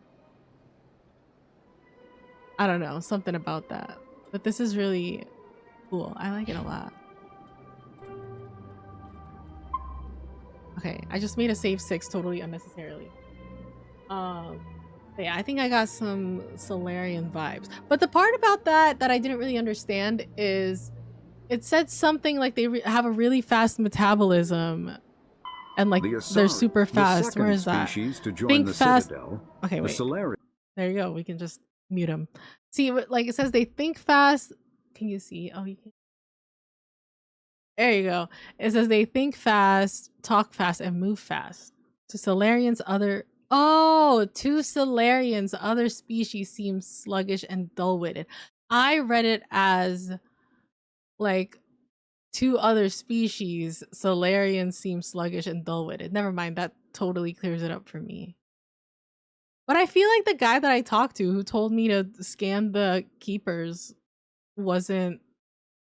I don't know, something about that. But this is really cool. I like it a lot. Okay, I just made a save 6 totally unnecessarily. Yeah, I think I got some Solarian vibes. But the part about that I didn't really understand is it said something like they have a really fast metabolism and like they're super fast. Where is that? Think fast. Citadel, Okay, wait. Solarian. There you go. We can just mute them. See, like it says they think fast. Can you see? Oh, you can. There you go. It says they think fast, talk fast, and move fast. To Solarians, other species seem sluggish and dull-witted. I read it as like to other species, Solarians seem sluggish and dull-witted. Never mind, that totally clears it up for me. But I feel like the guy that I talked to who told me to scan the keepers wasn't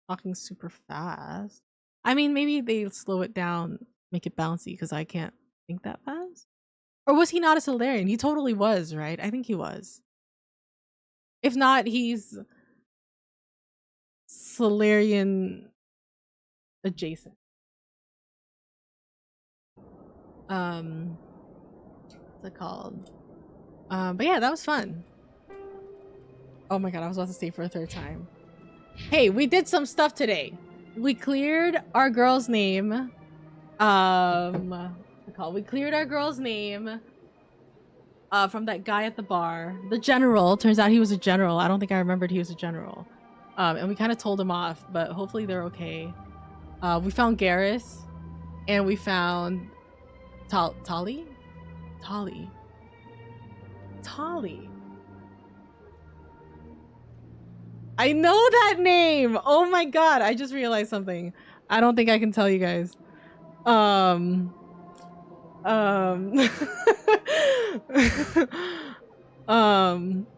talking super fast. I mean, maybe they slow it down, make it bouncy because I can't think that fast. Or was he not a Solarian? He totally was, right? I think he was. If not, he's Solarian adjacent. What's it called? But yeah, that was fun. Oh my god, I was about to say for a third time. Hey, we did some stuff today. We cleared our girl's name. We cleared our girl's name from that guy at the bar. The general. Turns out he was a general. I don't think I remembered he was a general. And we kind of told him off, but hopefully they're okay. We found Garrus, and we found Tali. I know that name. Oh my god, I just realized something. I don't think I can tell you guys.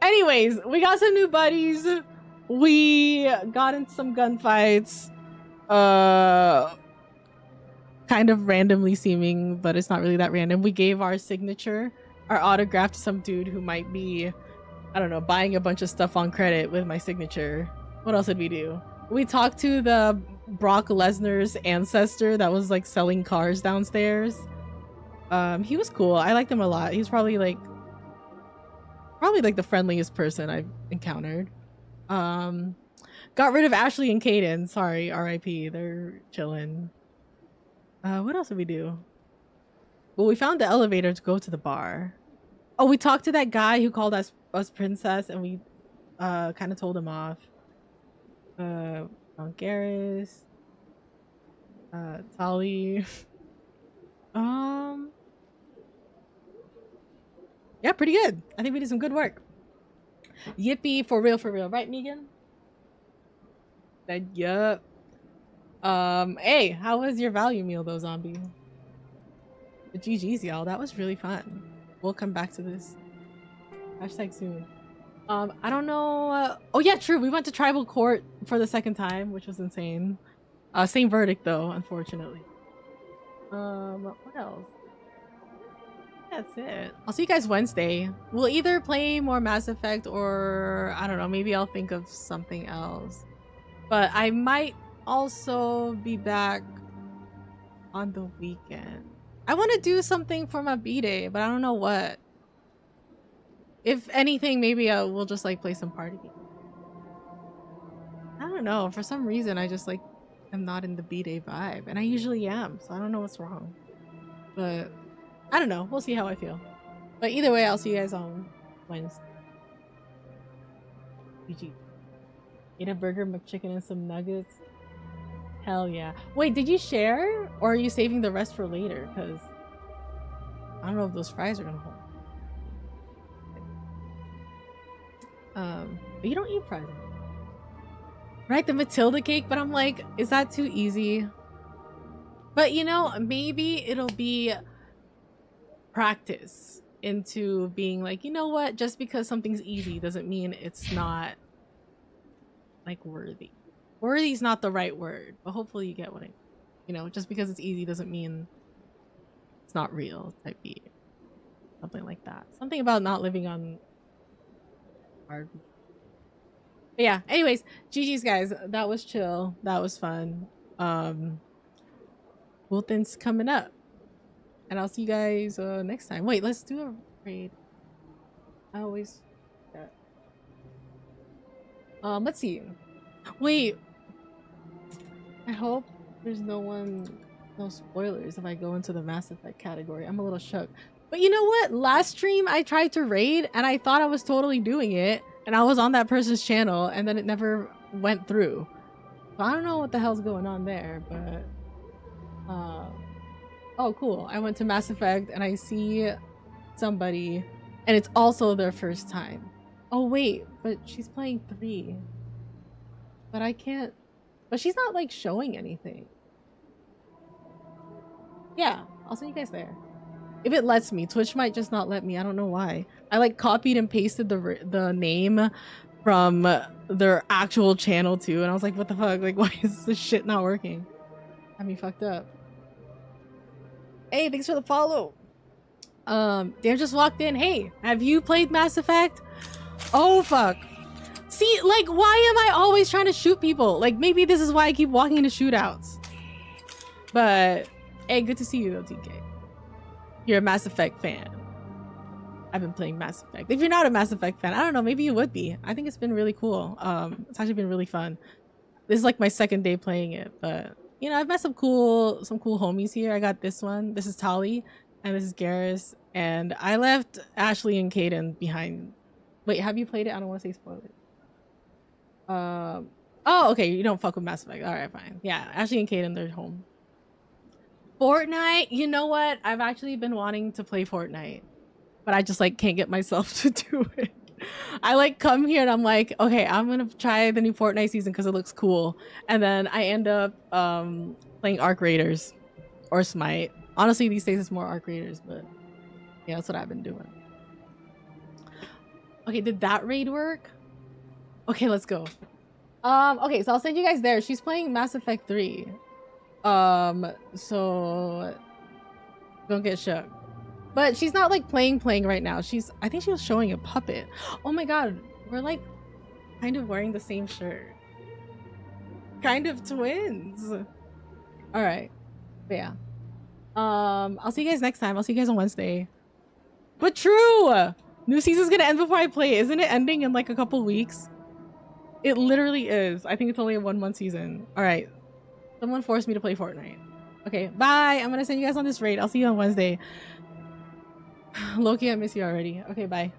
Anyways, we got some new buddies. We got in some gunfights. Kind of randomly seeming, but it's not really that random. We gave our signature, our autograph to some dude who might be, I don't know, buying a bunch of stuff on credit with my signature. What else did we do? We talked to the Brock Lesnar's ancestor that was like selling cars downstairs. He was cool. I liked him a lot. He's probably like the friendliest person I've encountered. Got rid of Ashley and Kaidan. Sorry, R.I.P. They're chilling. What else did we do? Well, we found the elevator to go to the bar. Oh, we talked to that guy who called us princess, and we kind of told him off. On Garrus. Tali. Yeah, pretty good. I think we did some good work. Yippee, for real, right, Megan? Yup. Hey, how was your value meal though, zombie? But GG's, y'all. That was really fun. We'll come back to this. Hashtag soon. I don't know. Oh yeah, true. We went to tribal court for the second time, which was insane. Same verdict though, unfortunately. What else? That's it. I'll see you guys Wednesday. We'll either play more Mass Effect or I don't know, maybe I'll think of something else. But I might also be back on the weekend. I want to do something for my B-Day, but I don't know what. If anything, maybe we'll just like play some party games. I don't know. For some reason, I just like am not in the B-Day vibe, and I usually am, so I don't know what's wrong. But I don't know. We'll see how I feel. But either way, I'll see you guys on Wednesday. GG. Eat a burger, McChicken, and some nuggets. Hell yeah. Wait, did you share? Or are you saving the rest for later? Because I don't know if those fries are gonna hold. But you don't eat fries. Right, the Matilda cake, but I'm like, is that too easy? But you know, maybe it'll be practice into being like, you know what, just because something's easy doesn't mean it's not like worthy. Worthy is not the right word, but hopefully you get what I mean. You know, just because it's easy doesn't mean it's not real type beat. Something like that. Something about not living on hard. But yeah, anyways, GG's guys. That was chill. That was fun. Cool things coming up. And I'll see you guys next time. Wait, let's do a raid. I always let's see. Wait. I hope there's no spoilers if I go into the Mass Effect category. I'm a little shook. But you know what? Last stream I tried to raid and I thought I was totally doing it. And I was on that person's channel and then it never went through. So I don't know what the hell's going on there, but oh cool. I went to Mass Effect and I see somebody and it's also their first time. Oh wait, but she's playing 3. But I can't, but she's not like showing anything. Yeah, I'll see you guys there. If it lets me. Twitch might just not let me. I don't know why. I like copied and pasted the name from their actual channel too, and I was like, what the fuck? Like, why is this shit not working? Got me fucked up. Hey, thanks for the follow. Dan just walked in. Hey, have you played Mass Effect? Oh fuck. See, like, why am I always trying to shoot people? Like, maybe this is why I keep walking into shootouts. But hey, good to see you though, TK. You're a Mass Effect fan. I've been playing Mass Effect. If you're not a Mass Effect fan, I don't know, maybe you would be. I think it's been really cool. It's actually been really fun. This is like my second day playing it, but you know, I've met some cool homies here. I got this one. This is Tali, and this is Garrus, and I left Ashley and Kaidan behind. Wait, have you played it? I don't want to say spoilers. Oh, okay, you don't fuck with Mass Effect. All right, fine. Yeah, Ashley and Kaidan, they're home. Fortnite, you know what? I've actually been wanting to play Fortnite, but I just like can't get myself to do it. I like come here and I'm like, okay, I'm gonna try the new Fortnite season because it looks cool, and then I end up playing Arc Raiders or Smite. Honestly, these days it's more Arc Raiders, but yeah, that's what I've been doing. Okay, did that raid work? Okay, let's go. Okay, so I'll send you guys there. She's playing Mass Effect 3. So don't get shook. But she's not like playing right now. I think she was showing a puppet. Oh my god, we're like kind of wearing the same shirt. Kind of twins. All right. But yeah. I'll see you guys next time. I'll see you guys on Wednesday. But true! New season's gonna end before I play it. Isn't it ending in like a couple weeks? It literally is. I think it's only a 1-month season. All right. Someone forced me to play Fortnite. Okay, bye. I'm gonna send you guys on this raid. I'll see you on Wednesday. Loki, I miss you already. Okay, bye.